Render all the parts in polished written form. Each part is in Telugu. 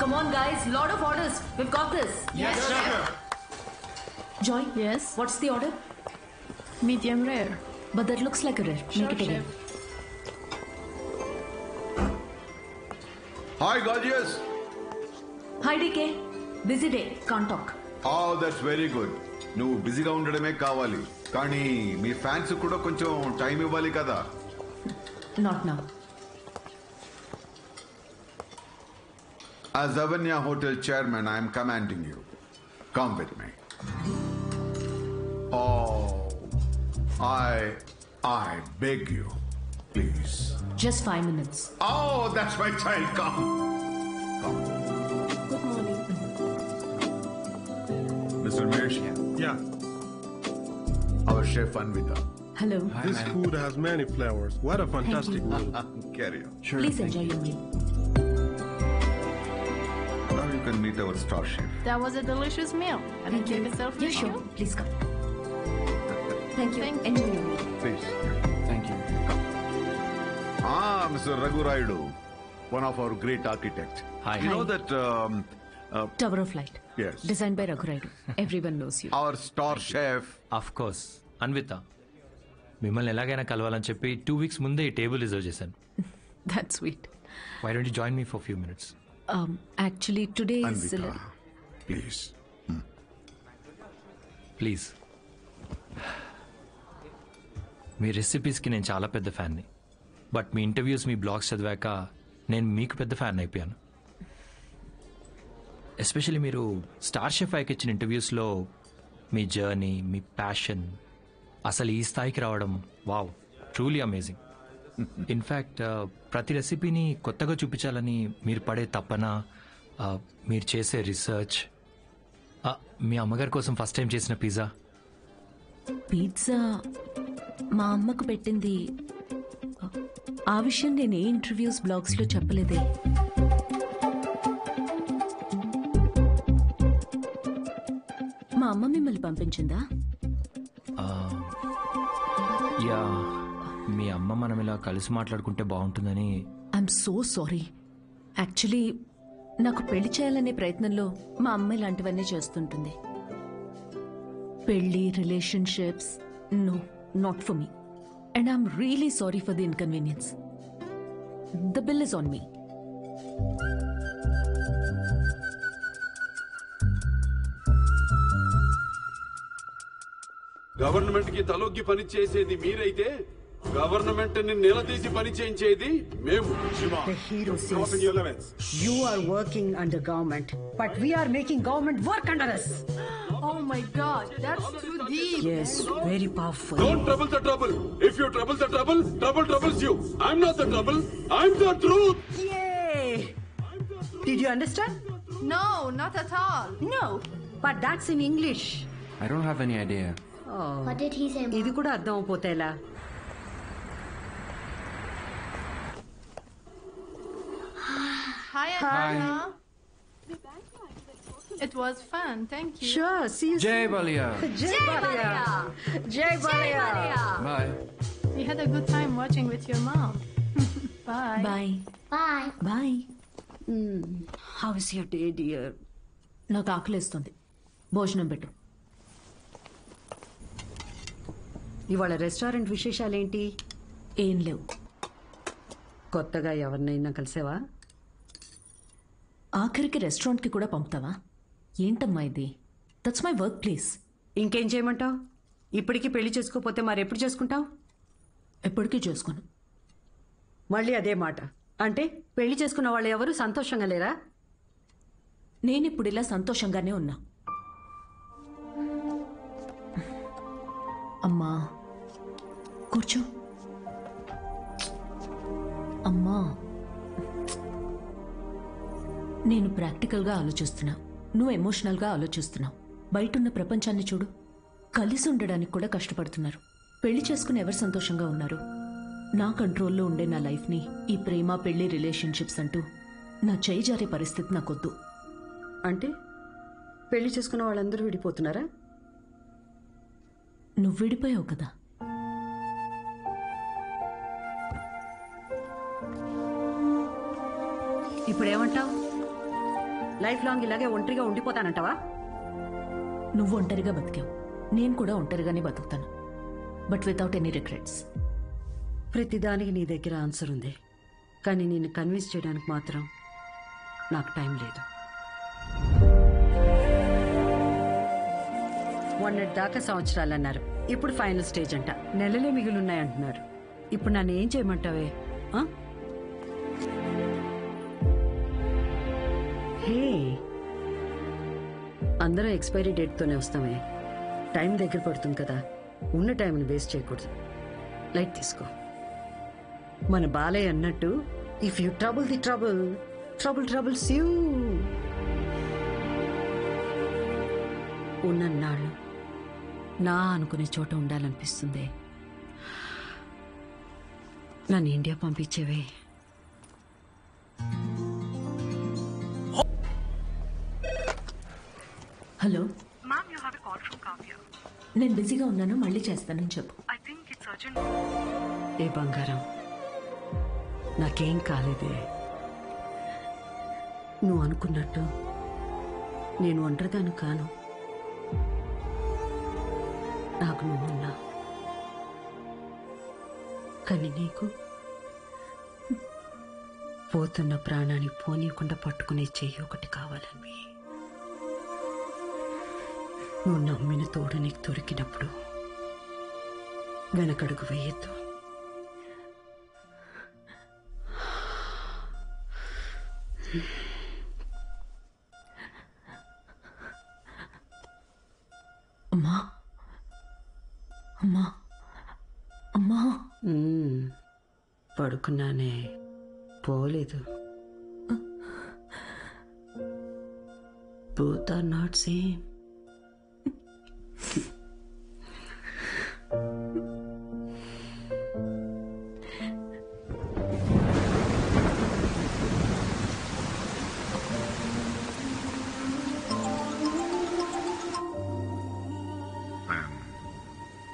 Come on, guys. Lot of orders. We've got this. Yes, sir. Joy? Yes? What's the order? Medium rare. But that looks like a rare. Sure, Make it again. chef. Hi, gorgeous. Hi, DK. Busy day. Can't talk. Oh, that's very good. నువ్వు బిజీగా ఉండడమే కావాలి, కానీ మీ ఫ్యాన్స్ కూడా కొంచెం టైం ఇవ్వాలి కదా. Not now. As Avanya Hotel chairman, I am commanding you. Come with me. Oh, I beg you, please. Just 5 minutes. Oh, that's my child. Come. Good morning. Mr. Mesh, Yeah, our chef Anvita. Hello. this food has many flavors. What a fantastic meal. Carry on. Please enjoy your meal. Now you can meet our star chef. That was a delicious meal. Can I take a selfie? Yeah, sure. Please come. Thank you. Thank you. Enjoy your meal. Please. Thank you. Mr. Raghu Raidu, one of our great architects. Hi. You know Hi. that Tower of Light. yes, Designed by Raghu Raidu. Everyone knows you. our star chef. Of course Anvita, మిమ్మల్ని ఎలాగైనా కలవాలని చెప్పి 2 weeks ముందే ఈ టేబుల్ రిజర్వ్ చేశాను. That's sweet. Why don't you join me for few minutes? Actually, today is... Anvita, please. Please. మీ రెసిపీస్కి నేను చాలా పెద్ద ఫ్యాన్ని, బట్ మీ ఇంటర్వ్యూస్, మీ బ్లాగ్స్ చదివాక నేను మీకు పెద్ద ఫ్యాన్ అయిపోయాను. ఎస్పెషల్లీ మీరు స్టార్ షెఫ్ ఐకి ఇచ్చిన ఇంటర్వ్యూస్లో మీ జర్నీ, మీ ప్యాషన్, అసలు ఈ స్థాయికి రావడం, వావ్, ట్రూలీ అమేజింగ్. ఇన్ఫ్యాక్ట్ ప్రతి రెసిపీని కొత్తగా చూపించాలని మీరు పడే తపన, మీరు చేసే రీసెర్చ్, మీ అమ్మగారి కోసం ఫస్ట్ టైం చేసిన పిజ్జా, పిజ్జా మా అమ్మకు పెట్టింది. ఆ విషయం నేను ఏ ఇంటర్వ్యూస్ బ్లాగ్స్ లో చెప్పలేదే. మా అమ్మ మిమ్మల్ని పంపించిందా? యా, మీ అమ్మ మనం ఇలా కలిసి మాట్లాడుకుంటే బాగుంటుందని. I'm so sorry. యాక్చువల్లీ నాకు పెళ్లి చేయాలనే ప్రయత్నంలో మా అమ్మ ఇలాంటివన్నీ చేస్తుంటుంది. పెళ్లి, relationships, no, not for me. And I'm really sorry for the inconvenience. The bill is on me. Government కి తలొగ్గి పని చేసేది మీరైతే గవర్నమెంట్ ని నిలదీసి పని చేయించేది మేము. The hero says you are working under government, but we are making government work under us. Oh my God, that's too deep. Yes, very powerful. Don't trouble the trouble. If you trouble the trouble, trouble troubles you. I'm not the trouble. I'm the truth. Yay! Did you understand? No, not at all. No, but that's in English. I don't have any idea. Oh, What did he say, ఇది Mom? కూడా అర్థం అయిపోతే ఎలా? Hi, Anna. It was fun. Thank you. Sure, see you Jai soon. Balia. Jai Balia. Jai Balia. Bye. We had a good time watching with your mom. Bye. Bye Bye. Bye. How is your day, dear? నాకు ఆకలేస్తుంది. భోజనం పెట్టు. ఇవాళ రెస్టారెంట్ విశేషాలేంటి? ఏం లేవు. కొత్తగా ఎవరినైనా కలిసావా? ఆఖరికి రెస్టారెంట్కి కూడా పంపుతావా? ఏంటమ్మా ఇది? That's my work place. ఇంకేం చేయమంటావు? ఇప్పటికీ పెళ్లి చేసుకోపోతే మరెప్పుడు చేసుకుంటావు? ఎప్పటికీ చేసుకోను. మళ్ళీ అదే మాట. అంటే పెళ్లి చేసుకున్న వాళ్ళు ఎవరు సంతోషంగా లేరా? నేనిప్పుడు ఇలా సంతోషంగానే ఉన్నా. అమ్మా కూర్చో. అమ్మా, నేను ప్రాక్టికల్గా ఆలోచిస్తున్నా, నువ్వు ఎమోషనల్గా ఆలోచిస్తున్నావు. బయటున్న ప్రపంచాన్ని చూడు, కలిసి ఉండడానికి కూడా కష్టపడుతున్నారు. పెళ్లి చేసుకుని ఎవరు సంతోషంగా ఉన్నారు? నా కంట్రోల్లో ఉండే నా లైఫ్ని ఈ ప్రేమ, పెళ్లి, రిలేషన్షిప్స్ అంటూ నా చేయి జారే పరిస్థితి నాకొద్దు. అంటే పెళ్లి చేసుకున్న వాళ్ళందరూ విడిపోతున్నారా? నువ్వు విడిపోయావు కదా. ఇప్పుడేమంటావు? లైఫ్ లాంగ్ ఇలాగే ఒంటరిగా ఉండిపోతానంటావా? నువ్వు ఒంటరిగా బతికావు, నేను కూడా ఒంటరిగానే బతుకుతాను, బట్ వితౌట్ ఎనీ రిగ్రెట్స్. ప్రతిదానికి నీ దగ్గర ఆన్సర్ ఉంది, కానీ నిన్ను కన్విన్స్ చేయడానికి మాత్రం నాకు టైం లేదు. మొన్నటి దాకా సంవత్సరాలు అన్నారు, ఇప్పుడు ఫైనల్ స్టేజ్ అంట. నెలలే మిగిలిన్నాయంటున్నారు. ఇప్పుడు నన్ను ఏం చేయమంటావే? ఆ? హే, అందరం ఎక్స్పైరీ డేట్తోనే వస్తామే. టైం దగ్గర పడుతుంది కదా, ఉన్న టైంని వేస్ట్ చేయకూడదు. లైట్ తీసుకో. మన బాలయ్య అన్నట్టు, if you trouble the trouble, trouble troubles you. ఉన్నన్నాళ్ళు నా అనుకునే చోట ఉండాలనిపిస్తుంది. నన్ను ఇండియా పంపించేవే. Hello, Ma'am, you have a call from Kavya. నేను బిజీగా ఉన్నాను, మళ్ళీ చేస్తానని చెప్పు. I think it's urgent. ఏ బంగారం, నాకేం కాలేదే. నువ్వు అనుకున్నట్టు నేను ఒంటరిదాన్ని కాను. నాకు నువ్వున్నా, కానీ నీకు పోతున్న ప్రాణాన్ని పోనీయకుండా పట్టుకునే చెయ్యి ఒకటి కావాలని. నువ్వు నమ్మిన తోడు నీకు దొరికినప్పుడు వెనకడుగు వేయద్దు. అమ్మా, అమ్మా, అమ్మా. పడుకున్నానే, పోలేదు. Both are not same.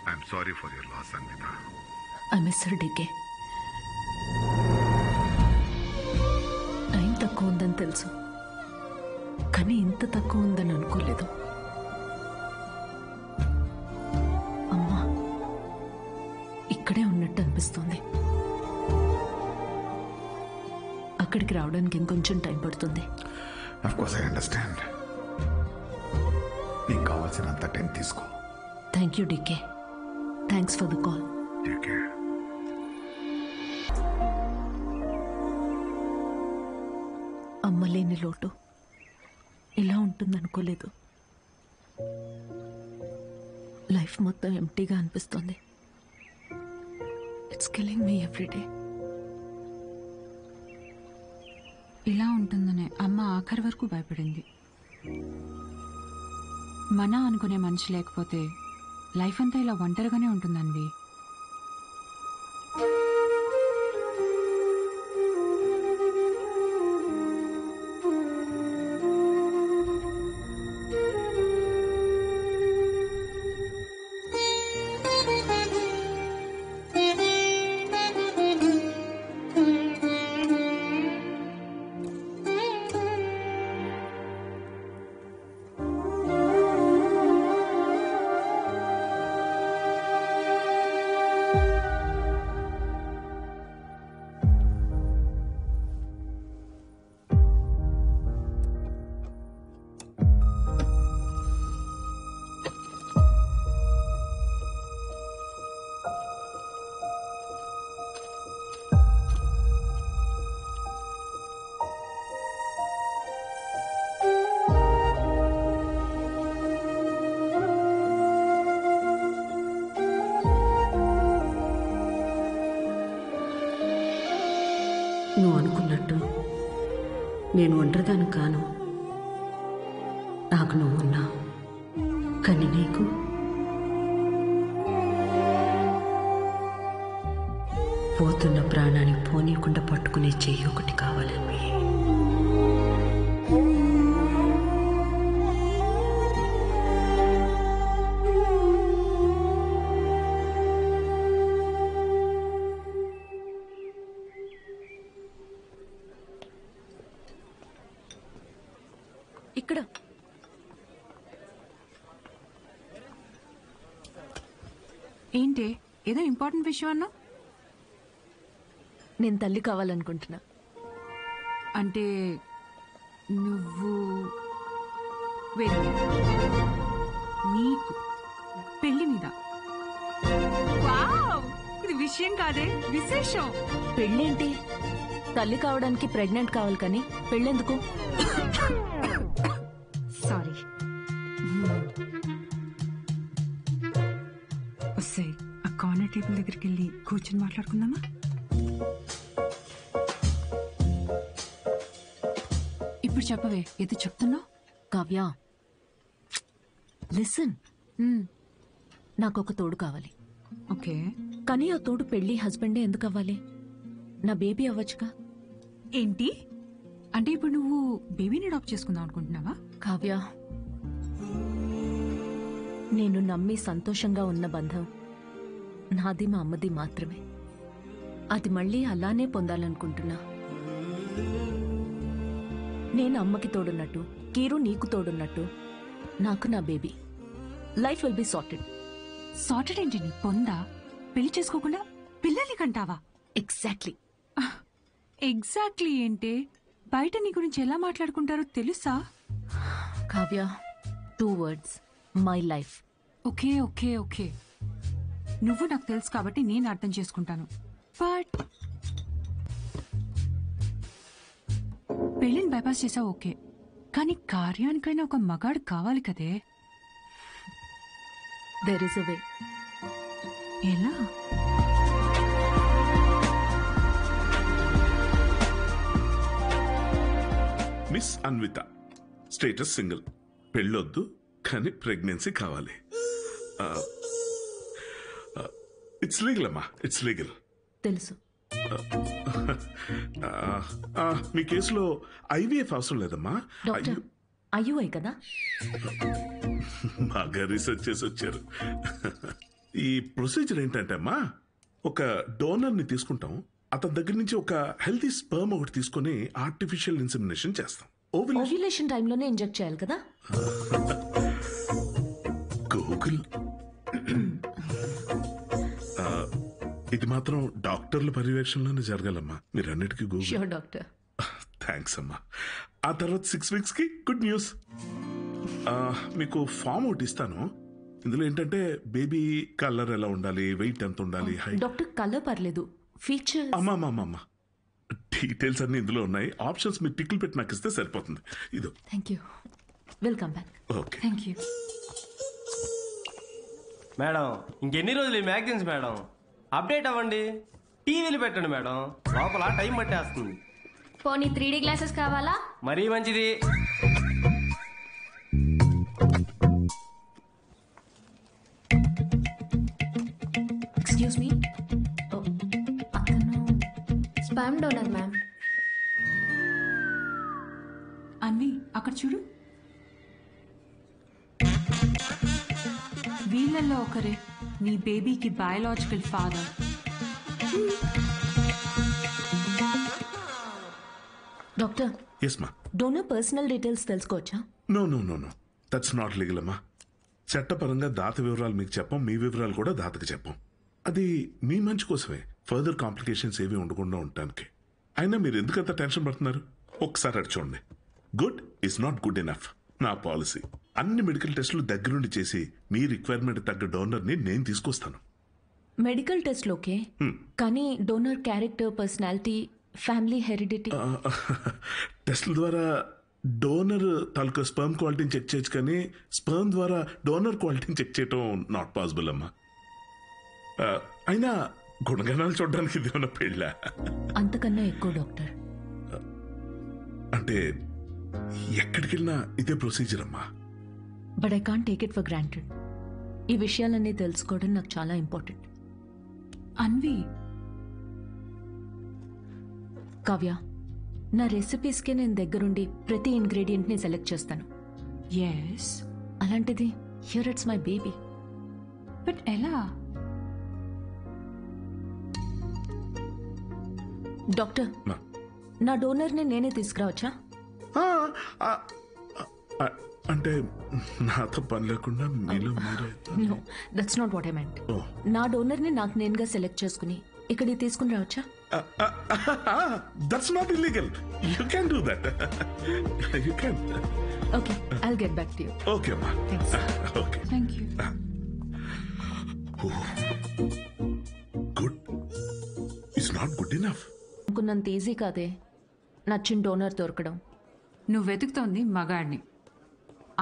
I'm sorry for your loss, Anvita. I miss her DK. Time తక్కువ ఉందని తెలుసు, కానీ ఇంత తక్కువ ఉందని అనుకోలేదు. అమ్మా ఇక్కడే ఉన్నట్టు అనిపిస్తుంది. అక్కడికి రావడానికి ఇంకొంచెం టైం పడుతుంది. Of course, I understand. నీకు కావాల్సినంత టైం తీసుకో. Thank you DK. Thanks for the call. Take care. అమ్మ లేని లోటు ఇలా ఉంటుందనుకోలేదు. లైఫ్ మొత్తం ఎంటీగా అనిపిస్తుంది. It's killing me every day. ఇలా ఉంటుందనే అమ్మ ఆఖరి వరకు భయపడింది. మన అనుకునే మనిషి లేకపోతే లైఫ్ అంతా ఇలా ఒంటరిగానే ఉంటుందన్వి. నువ్వు అనుకున్నట్టు నేను ఒంటరిదాన్ని కాను. నాకు నువ్వున్నా, కానీ నీకు పోతున్న ప్రాణాన్ని పోనీయకుండా పట్టుకునే చెయ్యి ఒకటి కావాలని. ఇక్కడ. ఏంటి ఏదో ఇంపార్టెంట్ విషయం అన్నా? నేను తల్లి కావాలనుకుంటున్నా. అంటే నువ్వు వేరే నీకు పెళ్లి మీద. వావ్! ఇది విషయం కాదే, విశేషం. పెళ్ళేంటి? తల్లి కావడానికి ప్రెగ్నెంట్ కావాలి కానీ పెళ్ళెందుకు? సారీ. వస్తే ఆ కార్నర్ టేబుల్ దగ్గరికి వెళ్ళి కూర్చొని మాట్లాడుకుందామా? ఇప్పుడు చెప్పవే, ఏదో చెప్తున్నావు. కావ్య, లిసన్. నాకొక తోడు కావాలి. ఓకే, కానీ ఆ తోడు పెళ్లి హస్బెండే ఎందుకు అవ్వాలి? నా బేబీ అవ్వచ్చుగా. ఏంటి అంటే ఇప్పుడు నువ్వు బేబీని అడాప్ట్ చేసుకుందాం అనుకుంటున్నావా? కావ్య, నేను నమ్మి సంతోషంగా ఉన్న బంధం నాది మా అమ్మది మాత్రమే. అది మళ్ళీ అలానే పొందాలనుకుంటున్నా. నేను అమ్మకి తోడున్నట్టు, కీరు నీకు తోడున్నట్టు, నాకు నా baby. Life will be sorted. Sorted ఏంటి నీ పొందా? పెళ్లి చేసుకోకుండా పిల్లల్ని కంటావా? ఎగ్జాక్ట్లీ. ఎగ్జాక్ట్లీ ఏంటి? బయట నీ గురించి ఎలా మాట్లాడుకుంటారో తెలుసా? Kavya, 2 words, my life. Okay okay okay, నువ్వు నాకు తెలుసు కాబట్టి నేను అర్థం చేసుకుంటాను. బట్ పెళ్లిని బైపాస్ చేసావు ఓకే, కానీ కార్యానికైనా ఒక మగాడు కావాలి కదే. దేర్ ఇస్ అ వే. ఎలా? మిస్ అన్విత, స్టేటస్ సింగిల్, పెళ్ళొద్దు కానీ ప్రెగ్నెన్సీ కావాలి. ఇట్స్ లీగల్ అమ్మా, ఇట్స్ లీగల్. తెలుసు. మీ కేసులో ఐవీఎఫ్ అవసరం లేదమ్మా. డాక్టర్, ఐయుఐ కదా? బాగా రీసెర్చ్ చేసి వచ్చారు. ఈ ప్రొసీజర్ ఏంటంటే అమ్మా, ఒక డోనర్ ని తీసుకుంటాం, అతని దగ్గర నుంచి ఒక హెల్తీ స్పర్మ్ ఒకటి తీసుకుని ఆర్టిఫిషియల్ ఇన్సెమినేషన్ చేస్తాం. ఓవ్యులేషన్ టైంలోనే ఇంజెక్ట్ చేయాలి కదా? గూగుల్. ఇది మాత్రం డాక్టర్ల పర్యవేక్షణలోనే జరగాలమ్మా. మీరు అన్నిటికీ గూగుల్. Sure doctor. థ్యాంక్స్ అమ్మా. ఆ తర్వాత 6 weeks కి గుడ్ న్యూస్. మీకు ఫామ్ ఒకటి ఇస్తాను. ఇందులో ఏంటంటే బేబీ కలర్ ఎలా ఉండాలి, వెయిట్ ఎంత ఉండాలి, హైట్. డాక్టర్, కలర్ పర్లేదు, ఫీచర్. అమ్మా డీటెయిల్స్ అన్ని ఇందులో ఉన్నాయి. ఆప్షన్స్ మీరు టిక్లు పెట్టి నాకు ఇస్తే సరిపోతుంది. ఇదో. Thank you. Welcome back. Okay. Thank you madam. ఇంకెన్ని రోజులు ఈ మ్యాగజైన్స్ మేడం? అప్డేట్ అవ్వండి, టీవీలు పెట్టండి మేడం, లోపల టైం పట్టేస్తుంది. పోనీ 3D గ్లాసెస్ కావాలా? మరీ మంచిది. Excuse me, sperm donor ma'am. Anvi, అక్కడ చూడు. వీళ్ళల్లో ఒకరే నీ బేబీకి బయాలజికల్ ఫాదర్. డాక్టర్, ఎస్ మా. డోనర్ పర్సనల్ డీటెయిల్స్ తెలుసుకోవచ్చా? నో దట్స్ నాట్ లీగల్ అమ్మా. చట్టపరంగా దాత వివరాలు మీకు చెప్పం, మీ వివరాలు కూడా దాతకి చెప్పం. అది మీ మంచి కోసమే, ఫర్దర్ కాంప్లికేషన్స్ ఏవి ఉండకుండా ఉండటానికి. అయినా మీరు ఎందుకంత టెన్షన్ పడుతున్నారు? ఒకసారి అటు చూడండి. Good is not good enough. నా పాలసీ అన్ని మెడికల్ టెస్టులు దగ్గరుండి చేసి మీ రిక్వైర్మెంట్ తగ్గ డోనర్ని నేను తీసుకొస్తాను. మెడికల్ టెస్ట్ ఓకే, కానీ donor character, personality, family heredity. టెస్ట్ల ద్వారా డోనర్ తాలూకా స్పర్మ్ క్వాలిటీని చెక్ చేయొచ్చు, కానీ స్పర్మ్ ద్వారా డోనర్ క్వాలిటీని చెక్ చేయటం నాట్ పాసిబుల్ అమ్మా. అయినా గుణగణాలు చూడడానికి ఇది ఏమన్నా పెళ్ళ? అంతకన్నా ఎక్కువ డాక్టర్. అంటే ఎక్కడికి వెళ్ళినా ఇదే ప్రొసీజర్ అమ్మా. But I can't take it for granted. ఈ విషయాలన్నీ తెలుసుకోవడం నాకు చాలా ఇంపార్టెంట్. అన్వి, కావ్య, నా రెసిపీస్కే నేను దగ్గరుండి ప్రతి ఇంగ్రీడియంట్ని సెలెక్ట్ చేస్తాను. ఎస్. అలాంటిది here it's my baby. But ఎలా? డాక్టర్, నా డోనర్ని నేనే తీసుకురావచ్చా? అంటే నాతో పని లేకుండా మీలో మీరే. No that's not what I meant. Oh. నా డోనర్ని నాకు నేనుగా సెలెక్ట్ చేసుకుని ఇక్కడికి తీసుకుని రావచ్చా? That's not illegal. You can do that. You can. Okay I'll get back to you. Okay అమ్మా. Okay. Thank you. Good it's not good enough. అనుకున్నంత ఈజీ కాదే నచ్చిన డోనర్ దొరకడం. నువ్వు వెతుకుతోంది మగాడిని,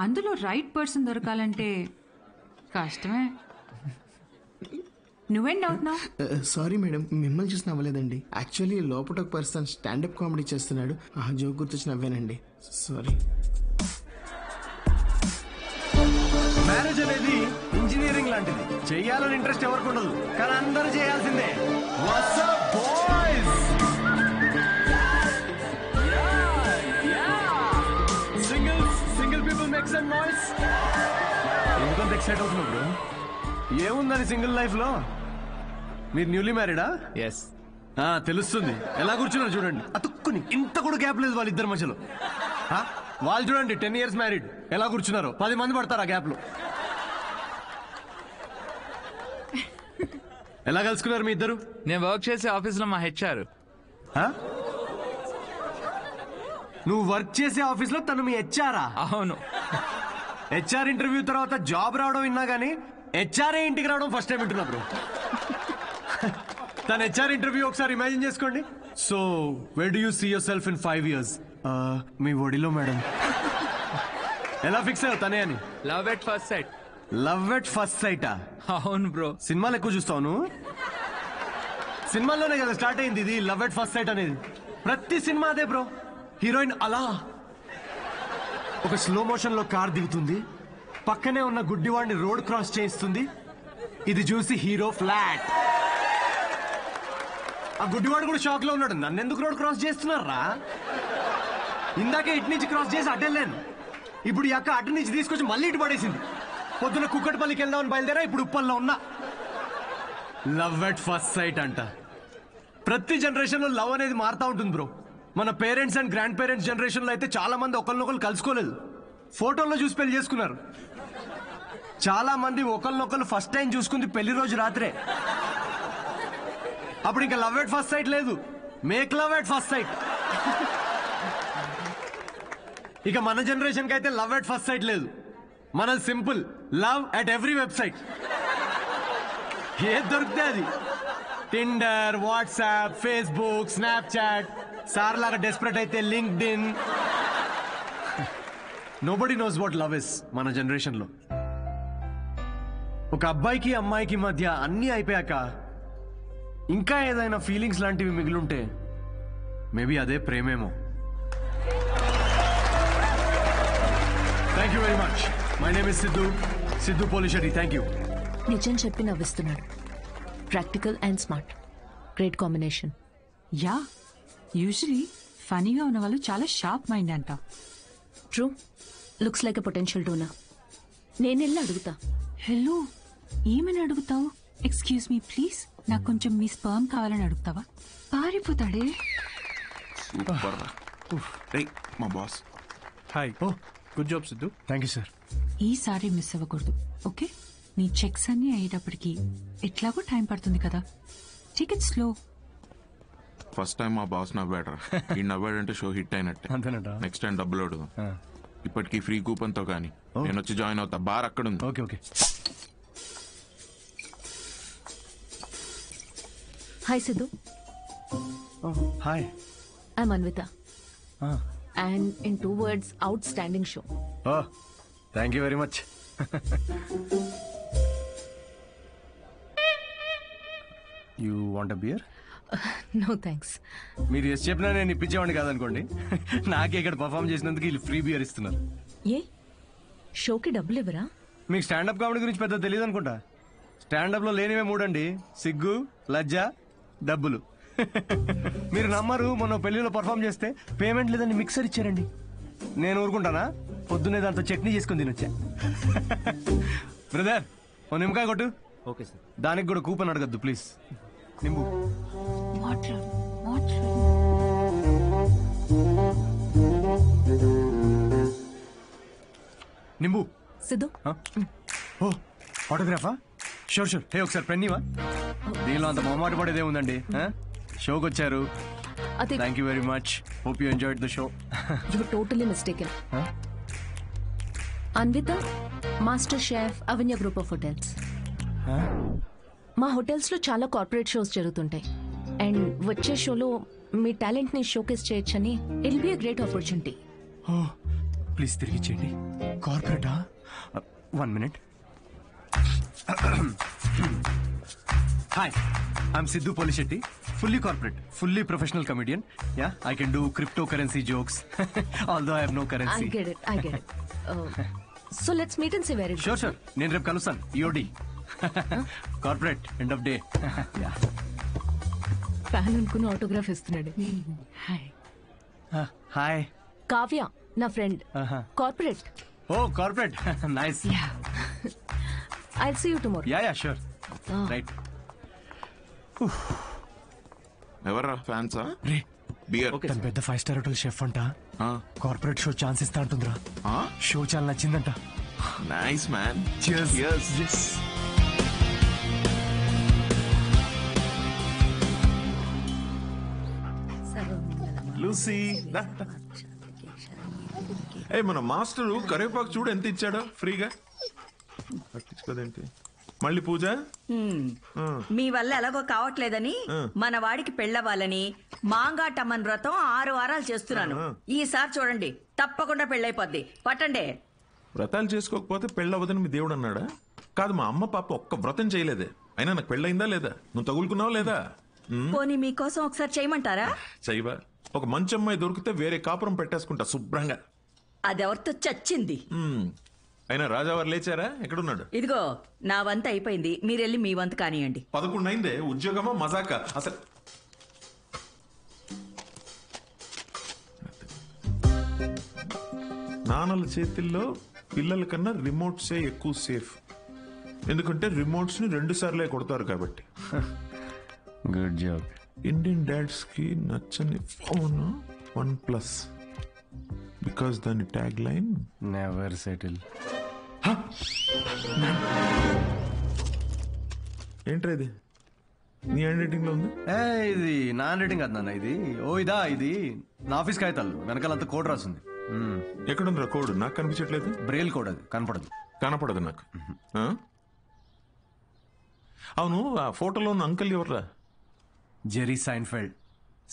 అందులో రైట్ పర్సన్ దొరకాలంటే కష్టమే. నువ్వేం అవుతున్నావు? సారీ మేడం, మిమ్మల్ని చూసి నవ్వలేదండి. యాక్చువల్లీ లోపల ఒక పర్సన్ స్టాండప్ కామెడీ చేస్తున్నాడు, ఆ జోక్ గుర్తొచ్చి నవ్వానండి. సారీ. మ్యారేజ్ అనేది ఇంజనీరింగ్ లాంటిది. చెయ్యాలని ఇంట్రెస్ట్ ఎవరికి ఉండదు, కానీ అందరూ చేయాల్సిందే. What's up, boys? Single people make some noise. ఎందుకంత ఎక్సైట్ అవుతున్నావు బ్రో? ఏముందని సింగిల్ లైఫ్ లో? మీరు న్యూలీ మ్యారీడా? ఎస్. తెలుస్తుంది. ఎలా కూర్చున్నారు చూడండి, అతుక్కుని. ఇంత కూడా గ్యాప్ లేదు వాళ్ళిద్దరి మధ్యలో. వాళ్ళు చూడండి 10 years మ్యారీడ్, ఎలా కూర్చున్నారు. 10 మంది పడతారు ఆ గ్యాప్ లో. ఎలా కలుసుకున్నారు మీ ఇద్దరు? నేను వర్క్ చేసే ఆఫీస్ లో మా హెచ్ఆర్. నువ్వు వర్క్ చేసే ఆఫీస్ లో తను మీ హెచ్ఆరా? అవును. హెచ్ఆర్ ఇంటర్వ్యూ తర్వాత జాబ్ రావడం విన్నా గానీ హెచ్ఆర్ఏ ఇంటికి రావడం ఫస్ట్ టైం వింటున్నా బ్రో. తన హెచ్ఆర్ ఇంటర్వ్యూ ఒకసారి ఇమాజిన్ చేసుకోండి. So where do you see yourself in 5 years? మీ ఒడిలో మేడం. ఎలా ఫిక్స్ అయ్యావు తనే అని? Love at first sight. Love at first సైటా? అవును బ్రో. సినిమాలు ఎక్కువ చూస్తావు నువ్వు? సినిమాల్లోనే కదా స్టార్ట్ అయింది ఇది లవ్ ఎట్ ఫస్ట్ సైట్ అనేది. ప్రతి సినిమా అదే బ్రో. హీరోయిన్ అలా ఒక స్లో మోషన్ లో కార్ దిగుతుంది, పక్కనే ఉన్న గుడ్డివాడిని రోడ్ క్రాస్ చేయిస్తుంది. ఇది చూసి హీరో ఫ్లాట్. ఆ గుడ్డివాడు కూడా షాక్ లో ఉన్నాడు, నన్ను ఎందుకు రోడ్ క్రాస్ చేస్తున్నారా? ఇందాకే ఇటు నుంచి క్రాస్ చేసి అడ్డెళ్ళాను, ఇప్పుడు ఈ అక్క అటు నుంచి తీసుకొచ్చి మళ్ళీ ఇటు పడేసింది. పొద్దున కుక్కటిపల్లికి వెళ్దామని బయలుదేరా, ఇప్పుడు ఉప్పల్లో ఉన్నా. లవ్ ఎట్ ఫస్ట్ సైట్ అంట. ప్రతి జనరేషన్ లో లవ్ అనేది మారుతా ఉంటుంది బ్రో. మన parents and grand parents generation లో అయితే చాలా మంది ఒకరినొకరు కలుసుకోలేదు, ఫోటోల్లో చూసి పెళ్లి చేసుకున్నారు. చాలా మంది ఒకరినొకరు ఫస్ట్ టైం చూసుకుంది పెళ్లి రోజు రాత్రే. అప్పుడు ఇంకా లవ్ ఎట్ ఫస్ట్ సైట్ లేదు, make love at first site. ఇక మన జనరేషన్ కి అయితే లవ్ ఎట్ ఫస్ట్ సైట్ లేదు, మనది simple love at every website. ఏది దొరికితే అది. Tinder, WhatsApp, Facebook, Snapchat, sir లాగా డెస్పరేట్ అయితే linked in. Nobody knows what love is మన జనరేషన్ లో. ఒక అబ్బాయికి అమ్మాయికి మధ్య అన్నీ అయిపోయాక ఇంకా ఏదైనా ఫీలింగ్స్ లాంటివి మిగిలుంటే మేబీ అదే ప్రేమేమో. Thank you very much. My name is Siddhu Polishetty. Thank you. నిజం చెప్పి నవ్విస్తున్నాడు. Practical and smart, great combination. Yeah, usually ఫనీగా ఉన్న వాళ్ళు చాలా షార్ప్ మైండ్ అంట. True, looks like a potential donor. నేను వెళ్ళి అడుగుతా. హలో, ఏమని అడుగుతావు? ఎక్స్క్యూజ్ మీ ప్లీజ్, నాకు కొంచెం మీ స్పర్మ్ కావాలని అడుగుతావా? పారిపోతాడే. మా boss. Hi. Oh good job Siddhu. Thank you sir. ఈసారి మిస్ అవ్వకూడదు, ఓకే? నీ చెక్స్ అన్ని అయ్యేటప్పటికి ఎట్లాగో టైం పడుతుంది కదా, take it slow. First time మా బాస్ నవ్వాడు. ఈ నవ్వాడంటే షో హిట్ అయినట్టే. అంతేనట. నెక్స్ట్ టైం డబ్బులు అడుగు. ఇప్పటికీ ఫ్రీ కూపన్ తో కానీ నేను వచ్చి జాయిన్ అవుతా. బార్ అక్కడ ఉంది. Okay okay. Hi Siddhu. Hi. I'm Anvita. And in 2 words, outstanding show. Thank you very much. You want a beer? No thanks. మీరు ఎస్ చెప్పినా నేను ఇప్పించేవాడిని కాదనుకోండి. నాకే ఇక్కడ పర్ఫామ్ చేసినందుకు వీళ్ళు ఫ్రీ బియర్ ఇస్తున్నారు. ఏ షోకి డబ్బులు ఇవ్వరా? మీకు స్టాండప్ కామెడీ గురించి పెద్ద తెలియదు అనుకుంటా. స్టాండప్ లో లేనివే 3 అండి: సిగ్గు, లజ్జ, డబ్బులు. మీరు నమ్మరు, మొన్న పెళ్లిలో పర్ఫామ్ చేస్తే పేమెంట్ లేదని మిక్సర్ ఇచ్చారండి. నేను ఊరుకుంటానా? పొద్దున్నే దాంతో చట్నీ చేసుకుని తినొచ్చా. బ్రదర్, ఓ నిమ్మకాయ కొట్టు. Okay sir. దానికి కూడా కూపన్ అడగద్దు ప్లీజ్. నింబు. నింబు సిద్ధు ఓ ఆటోగ్రాఫా షూర్ షూర్ హే ఒకసారి పెన్నీవా దీనిలో అంత మొహమాట పడేదే ఉందండి షోకి వచ్చారు అదే thank you very much hope you enjoyed the show you totally mistaken. Anvitha master chef Avanya group of hotels. మా హోటల్స్ లో చాలా కార్పొరేట్ షోస్ జరుగుతుంటాయి అండ్ వచ్చే షోలో మీ టాలెంట్ ని షోకేస్ చేయొచ్చని it be a great opportunity. Please తిరిగి చేయండి. కార్పొరేటా? 1 minute. Hi I'm Siddhu Polishetty, fully corporate, fully professional comedian. Yeah, I can do cryptocurrency jokes, although I have no currency. I get it. So let's meet and say where it Sure. నేను రేపు కలుస్తాను. EOD. Corporate, end of day. Yeah. Fan అనుకుని ఆటోగ్రాఫ్ ఇస్తున్నాడు. హాయ్ కావ్య నా friend, corporate. Oh corporate, nice. I see you tomorrow. Yeah sure. Right. ఎవర్రా ఫ్యాన్సా? రే బియర్. తను పెద్ద 5-star హోటల్ షెఫ్ అంట. కార్పొరేట్ షో ఛాన్స్ ఇస్తా అంటుందిరా. షో చాలా నచ్చిందంట. Nice man. Cheers. లూసీ ఏ మన మాస్టరు కరివేపాకు చూడు ఎంత ఇచ్చాడో ఫ్రీగా. పట్టించుకోదేంటి మళ్ళీ పూజ? మీ వల్ల ఎలాగో కావట్లేదని మన వాడికి పెళ్ళవ్వాలని మాంగాటమ్మన్ వ్రతం 6 వారాలు చేస్తున్నాను. ఈసారి చూడండి తప్పకుండా పెళ్ళైపోద్ది. పట్టండి. వ్రతాలు చేసుకోకపోతే పెళ్ళవదని మీ దేవుడు అన్నాడా? కాదు, మా అమ్మ పాప ఒక్క వ్రతం చేయలేదే. అయినా నాకు పెళ్ళయిందా లేదా? నువ్వు తగులుకున్నావా లేదా? పోనీ మీకోసం ఒకసారి చేయమంటారా? చేయవా? ఒక మంచి అమ్మాయి దొరికితే వేరే కాపురం పెట్టేసుకుంటా శుభ్రంగా. అదెవరితో చచ్చింది. అయినా రాజావారు లేచారా? ఎక్కడున్నాడు? ఇదిగో నా వంత అయిపోయింది, మీరెళ్ళి మీ వంత కానియండి. 11 అయిందే. ఉద్యోగమా మజాకా? అసలు నాన్నల చేతిల్లో పిల్లల కన్నా రిమోట్సే ఎక్కువ సేఫ్. ఎందుకంటే రిమోట్స్ ని 2 సార్లే కొడతారు కాబట్టి. Good job. ఇండియన్ డాడ్స్ కి నచ్చని ఫోన్ OnePlus, బికాస్ దాని ట్యాగ్ లైన్ నెవర్ సెటిల్. ఏంట్రా ఇది? నీ హ్యాండ్ రైటింగ్ లో ఉంది. ఇది నా హ్యాండ్ రైటింగ్ కాదు నాన్న, ఇది ఇది నా ఆఫీస్ కాగితాలు వెనకాలంతా కోడ్ రాసింది. ఎక్కడుందిరా కోడ్? నాకు కనిపించట్లేదు. బ్రెయిల్ కోడ్, అది కనపడదు నాకు. అవును, ఆ ఫోటోలో ఉన్న అంకుల్ ఎవర్రా? Jerry Seinfeld,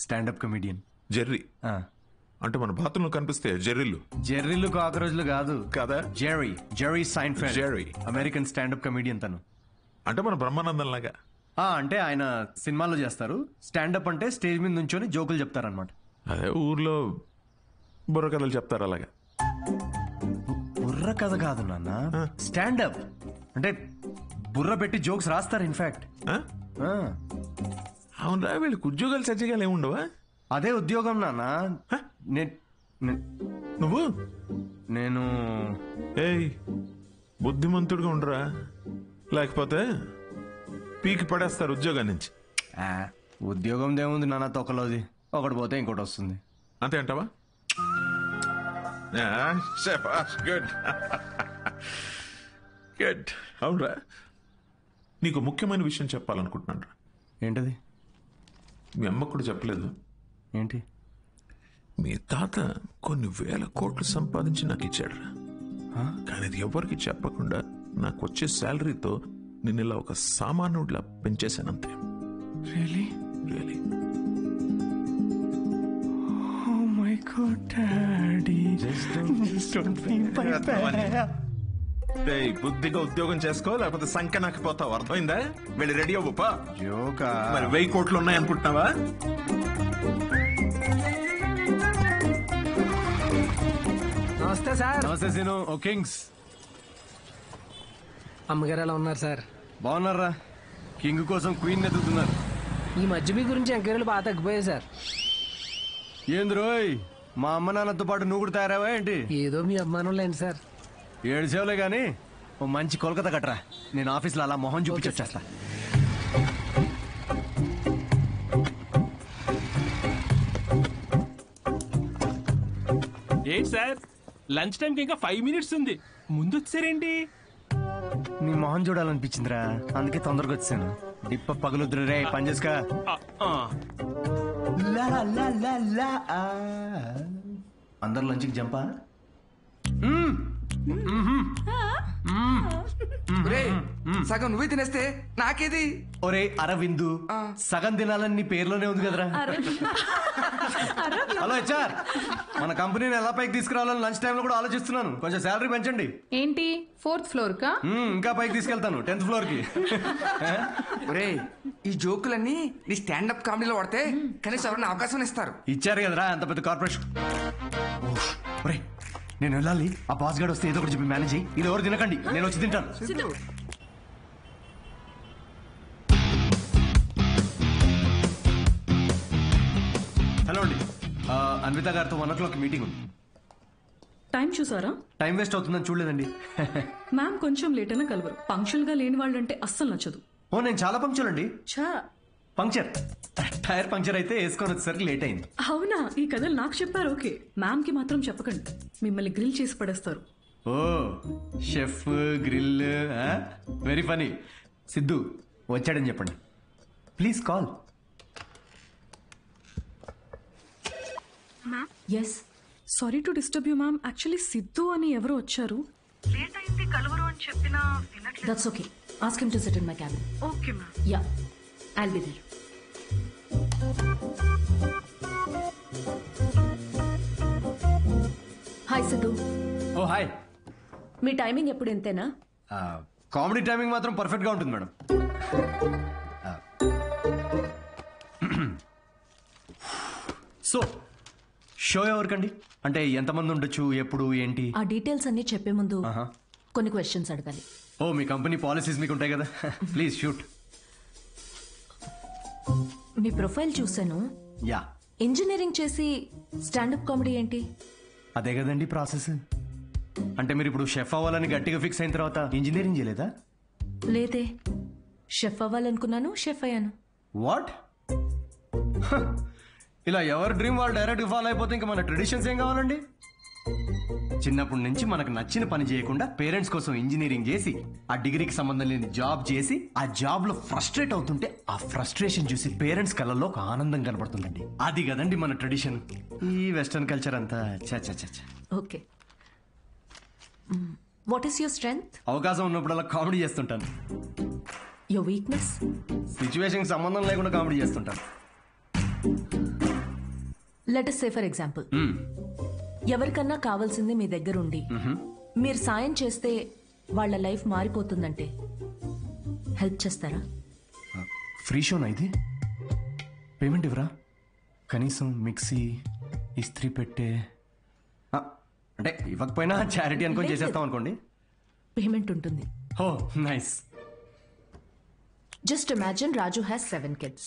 standup comedian. Jerry అంటే మన బాత్రూంలో కనిపిస్తే జెర్రీలు కాకరోజులు కాదు కదా? Jerry Seinfeld, American standup comedian. తను అంటే మన బ్రహ్మానందం లాగా. అంటే ఆయన సినిమాలో చేస్తారు. స్టాండప్ అంటే స్టేజ్ మీద నుంచొని జోకులు చెప్తారనమాట. అదే ఊర్లో బుర్ర కథలు చెప్తారు అలాగా. బుర్ర కథ కాదు నాన్న, స్టాండప్ అంటే బుర్ర పెట్టి జోక్స్ రాస్తారు. ఇన్ఫాక్ట్ అవునరా, వీళ్ళకి ఉద్యోగాలు సజ్జగాలు ఏముండవా? అదే ఉద్యోగం నాన్న. నేను ఏయ్ బుద్ధిమంతుడిగా ఉండరా, లేకపోతే పీకి పడేస్తారు ఉద్యోగం నుంచి. ఉద్యోగం దేముంది నాన్న, తొక్కలోది. ఒకటి పోతే ఇంకోటి వస్తుంది. అంతే అంటావా? Good good. అవునరా, నీకు ముఖ్యమైన విషయం చెప్పాలనుకుంటున్నాను రా. ఏంటది? మీ అమ్మకు కూడా చెప్పలేదు. ఏంటి? మీ తాత కొన్ని వేల కోట్లు సంపాదించి నాకు ఇచ్చాడు రా. కానీ అది ఎవరికి చెప్పకుండా నాకు వచ్చే శాలరీతో నేను ఇలా ఒక సామాన్యుడిలా పెంచేశానంతే. Really? Oh my God, Daddy. Just don't feel bad. బుద్ధిగా ఉద్యోగం చేసుకో, లేకపోతే సంఖ్య నాకు పోతావు. అర్థమైందా? వెళ్ళి రెడీ అవ్వపా. జోకా? మరి 1000 కోట్లు ఉన్నాయనుకుంటున్నావా? నమస్తే సార్. నమస్తే సీను. ఓ కింగ్స్. అమ్మగారు ఎలా ఉన్నారు సార్? బాగున్నారా? కింగ్ కోసం క్వీన్ ఎదుగుతున్నారు. ఈ మధ్య మీ గురించి ఎంక్వైరీలు బాగా తగ్గిపోయాయి సార్. ఏంది రోయ్, మా అమ్మ నాన్నతో పాటు నువ్వు కూడా తయారావా ఏంటి? ఏదో మీ అభిమానం లేండి సార్. 7 సేవలే గానీ ఓ మంచి కోల్కతా కట్టరా. నేను ఆఫీస్లో అలా మొహం చూపించేస్తా. ఏంటి సార్, లంచ్ టైంకి ఇంకా 5 minutes ఉంది. ముందు వచ్చారేంటి? నీ మొహం చూడాలనిపించిందిరా, అందుకే తొందరగా వచ్చాను. డిప్ప పగులుద్దురు రే, పని చేసుకా. అందరు లంచ్కి జంపా? సగం నువ్వే తినేస్తే నాకేది? ఒరే అరవిందు, సగం తినాలని నీ పేర్లోనే ఉంది కదరా. హలో హెచ్ఆర్, మన కంపెనీని ఎలా పైకి తీసుకురావాలని లంచ్ టైంలో కూడా ఆలోచిస్తున్నాను. కొంచెం శాలరీ పెంచండి. ఏంటి 4th floor కా? ఇంకా పైకి తీసుకెళ్తాను, 10th ఫ్లోర్ కి. ఒరే ఈ జోకులన్నీ నీ స్టాండప్ కామెడీలో వాడితే కనీసం ఎవరైనా అవకాశం ఇస్తారు. ఇచ్చారు కదరా అంత పెద్ద కార్పొరేషన్. ఒరే నేను వెళ్ళాలి, ఆ బాస్ గార్డ్ వస్తే ఏదో ఒకటి చెప్పి మేనేజ్ అయ్యి. ఇది ఎవరు తినకండి, నేను వచ్చి తింటాను. హలో అండి, అన్విత గారితో 1 o'clock మీటింగ్ ఉంది. టైం చూసారా? టైం వేస్ట్ అవుతుందని చూడలేదండి. మ్యామ్ కొంచెం లేట్ అయినా కలవరు. పంక్చువల్ గా లేని వాళ్ళంటే అస్సలు నచ్చదు. ఓ నేను చాలా పంక్చువల్ అండి. ఛా, పంక్చర్ టైర్ పంక్చర్ అయితే వేసుకొని వచ్చేసరికి లేట్ అయింది. అవునా? ఈ కథలు నాకు చెప్పారు. ఓకే, మ్యామ్ కి మాత్రం చెప్పకండి, మిమ్మల్ని గ్రిల్ చేసి పడేస్తారు. Oh chef grill, very funny. Siddhu వచ్చాడని చెప్పండి, please call. Ma'am yes, sorry to disturb you ma'am. Actually Siddhu అని ఎవరు వచ్చారు. లేట్ అయింది కలవరు అని చెప్పినా వినట్లేదు. That's okay, ask him to sit in my cabin. Okay ma'am. Yeah, I'll be there. Hi Siddhu. Oh hi. మీ టైమింగ్ ఎప్పుడు ఇంతేనా? కామెడీ టైమింగ్ మాత్రం పర్ఫెక్ట్ గా ఉంటుంది మేడం. సో షో ఎవరికండి? అంటే ఎంతమంది ఉండొచ్చు, ఎప్పుడు, ఏంటి? ఆ డీటెయిల్స్ అన్ని చెప్పే ముందు కొన్ని క్వశ్చన్స్ అడగాలి. ఓ మీ కంపెనీ పాలసీస్ మీకు ఉంటాయి కదా, ప్లీజ్ షూట్. మీ ప్రొఫైల్ చూసాను. యా, ఇంజనీరింగ్ చేసి స్టాండప్ కామెడీ ఏంటి? అదే కదండి ప్రాసెస్. అంటే మీరు ఇప్పుడు షెఫ్ అవ్వాలని గట్టిగా ఫిక్స్ అయిన తర్వాత ఇంజనీరింగ్ చేయలేదా? లేదే, షెఫ్ అవ్వాలనుకున్నాను, షెఫ్ అయ్యాను. వాట్? ఇలా ఎవరి డ్రీమ్ వాళ్ళు డైరెక్ట్ ఫాలో అయిపోతే ఇంకా మన ట్రెడిషన్స్ ఏం కావాలండి? చిన్నప్పటి నుంచి మనకు నచ్చిన పని చేయకుండా పేరెంట్స్ కోసం ఇంజనీరింగ్ చేసి ఆ డిగ్రీకి సంబంధం లేని జాబ్ చేసి ఆ జాబ్ లో ఫ్రస్ట్రేట్ అవుతుంటే ఆ ఫ్రస్ట్రేషన్ చూసి పేరెంట్స్ కళ్ళల్లో ఒక ఆనందం కనబడుతుందండి. అది కదండి మన ట్రెడిషన్. ఈ వెస్టర్న్ కల్చర్ అంతా చ. Okay, what is your strength? అవకాశం ఉన్నప్పుడల్లా కామెడీ చేస్తుంటాను. Your weakness? సిచ్యువేషన్ సంబంధం లేకుండా కామెడీ చేస్తుంటాను. Let us say for example, ఎవరికన్నా కావాల్సింది మీ దగ్గర ఉండి మీరు సాయం చేస్తే వాళ్ళ లైఫ్ మారిపోతుందంటే హెల్ప్ చేస్తారా? ఫ్రీ షోనా ఇది? పేమెంట్ ఇవ్వరా? కనీసం మిక్సీ, ఇస్త్రీ పెట్టే, అంటే ఇవ్వకపోయినా చారిటీ అనుకొని చేసేస్తాం అనుకోండి. పేమెంట్ ఉంటుంది. Oh nice. Just imagine Raju has 7 kids.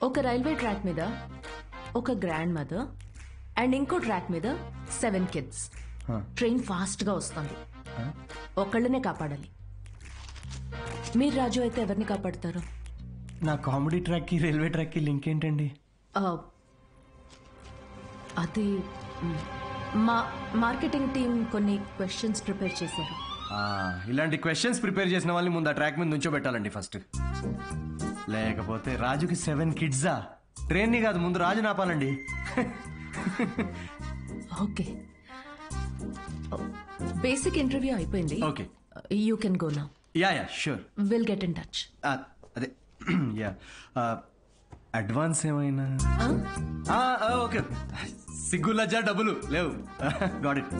ఒక రైల్వే ట్రాక్ మీద ఒక గ్రాండ్ మదర్ అండ్ ఇంకో ట్రాక్ మీద 7 kids. ట్రైన్ ఫాస్ట్ గా వస్తుంది, ఒకళ్ళనే కాపాడాలి. మీరు రాజు అయితే ఎవరిని కాపాడతారు? నా కామెడీ ట్రాక్ కి రైల్వే ట్రాక్ కి లింక్ ఏంటండి? అది మా మార్కెటింగ్ టీం కొన్ని క్వశ్చన్స్ ప్రిపేర్ చేశారు. ఇలాంటి క్వశ్చన్స్ ప్రిపేర్ చేసిన వాళ్ళని ముందు ఆ ట్రాక్ మీద నుంచోబెట్టాలండి ఫస్ట్. లేకపోతే రాజుకి 7 kids? ట్రైన్ ని కాదు, ముందు రాజు నాపాలండి. ఓకే, బేసిక్ ఇంటర్వ్యూ అయిపోయింది. Okay, you can go now. Yeah sure, will get in touch. అదే యా, అడ్వాన్స్ ఏమైనా? ఓకే, సిగ్గు లజ్జా డబ్బులు లేవు. Got it.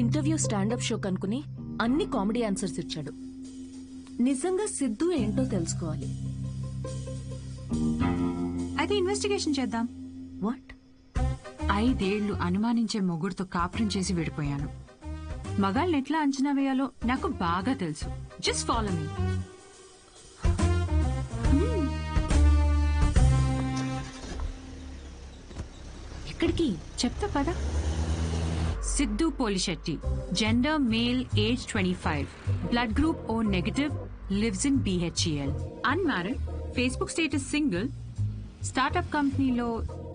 Interview stand up show కనుకుని అన్ని కామెడీ ఆన్సర్స్ ఇచ్చాడు. నిజంగా సిద్ధు ఏంటో తెలుసుకోవాలి. అయితే ఇన్వెస్టిగేషన్ చేద్దాం. వాట్? 5 ఏళ్లు అనుమానించే మొగుడుతో కాపురం చేసి విడిపోయాను. మగాళ్ళని ఎట్లా అంచనా వేయాలో నాకు బాగా తెలుసు. Just follow me. ఎక్కడికి చెప్తా పదా. Siddhu Polishetty, gender male, age 25, blood group O negative, lives in BHEL, unmarried, Facebook status single, startup కంపెనీలో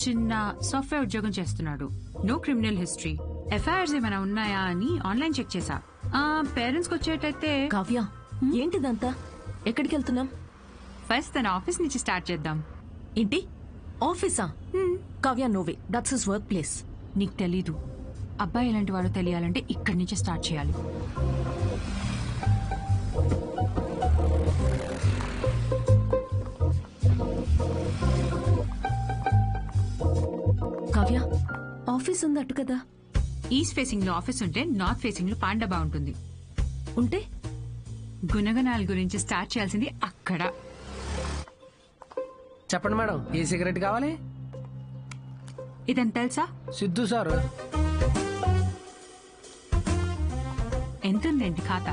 చిన్న సాఫ్ట్వేర్ ఉద్యోగం చేస్తున్నాడు. No criminal history. ఎఫ్ఐఆర్స్ ఏమైనా ఉన్నాయా అని ఆన్లైన్ చెక్ చేసా. పేరెంట్స్కి వచ్చేటైతే. కావ్య, ఏంటిదంతా? ఎక్కడికి వెళ్తున్నాం? ఫస్ట్ తన ఆఫీస్ నుంచి స్టార్ట్ చేద్దాం. ఏంటి ఆఫీసా? Kavya, no way, that's his work place. నీకు తెలీదు. అబ్బాయి ఎలాంటి వాడో తెలియాలంటే ఇక్కడి నుంచి స్టార్ట్ చేయాలి. కావ్య, ఆఫీస్ ఉంది అటు కదా. ఈస్ట్ ఫేసింగ్ లో ఆఫీస్ ఉంటే నార్త్ ఫేసింగ్ లో పాండా బాగుంటుంది. ఉంటే గుణగణాల గురించి స్టార్ట్ చేయాల్సింది అక్కడ. చెప్పండి మేడం, ఏ సిగరెట్ కావాలి? ఇదని తెలుసా? సిద్ధు సార్. ఎంతుందండి ఖాతా?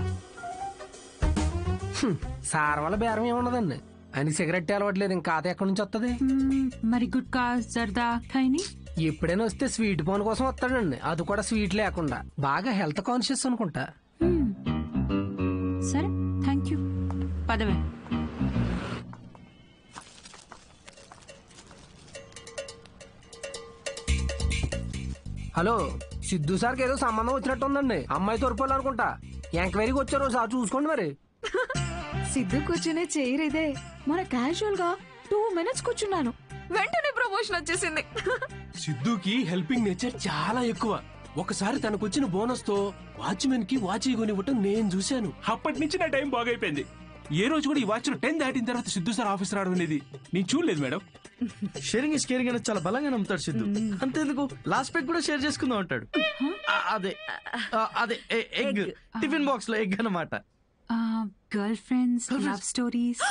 సార్ వల్ల బేరం ఏమున్నదండి. ఆయనకి సిగరెట్ అలవట్లేదు, ఇంకా ఖాతా ఎక్కడి నుంచి వస్తుంది? మరి గుట్కా, జర్దా, ఖైని ఎప్పుడైనా వస్తే స్వీట్ పోన్ కోసం వస్తాడండి, అది కూడా స్వీట్ లేకుండా. బాగా హెల్త్ కాన్షియస్ అనుకుంటా. సరే, థ్యాంక్ యూ. పదవే. హలో, సిద్ధు సార్కి ఏదో సంబంధం వచ్చినట్టు ఉందండి. అమ్మాయి తోరుకోవాలనుకుంటా. ఎంక్వైరీకి వచ్చారు, సార్ చూసుకోండి మరి. సిద్ధు కూర్చునే చైర్ ఇదే. మన క్యాజువల్ గా 2 minutes కూర్చున్నాను, వెంటనే ప్రమోషన్ వచ్చేసింది. సిద్ధుకి హెల్పింగ్ నేచర్ చాలా ఎక్కువ. ఒకసారి తనకు వచ్చిన బోనస్ తో వాచ్మెన్ కి వాచ్ కొనివ్వటం నేను చూశాను. అప్పటి నుంచి నా టైం బాగైపోయింది. ఏ రోజు కూడా ఈ వాచ్ 10 దాటిన తర్వాత సిద్ధు సార్ ఆఫీస్ రావడం అనేది నేను చూడలేదు మేడం. షేరింగ్ ఇస్ కేరింగ్ అనేది చాలా బలంగా నమ్ముతాడు సిద్ధు. అంతేందుకు లాస్ట్ పెగ్ కూడా షేర్ చేసుకుందాం అంటాడు. అదే అదే ఎగ్, టిఫిన్ బాక్స్ లో ఎగ్ అన్నమాట. Girl friends, love stories.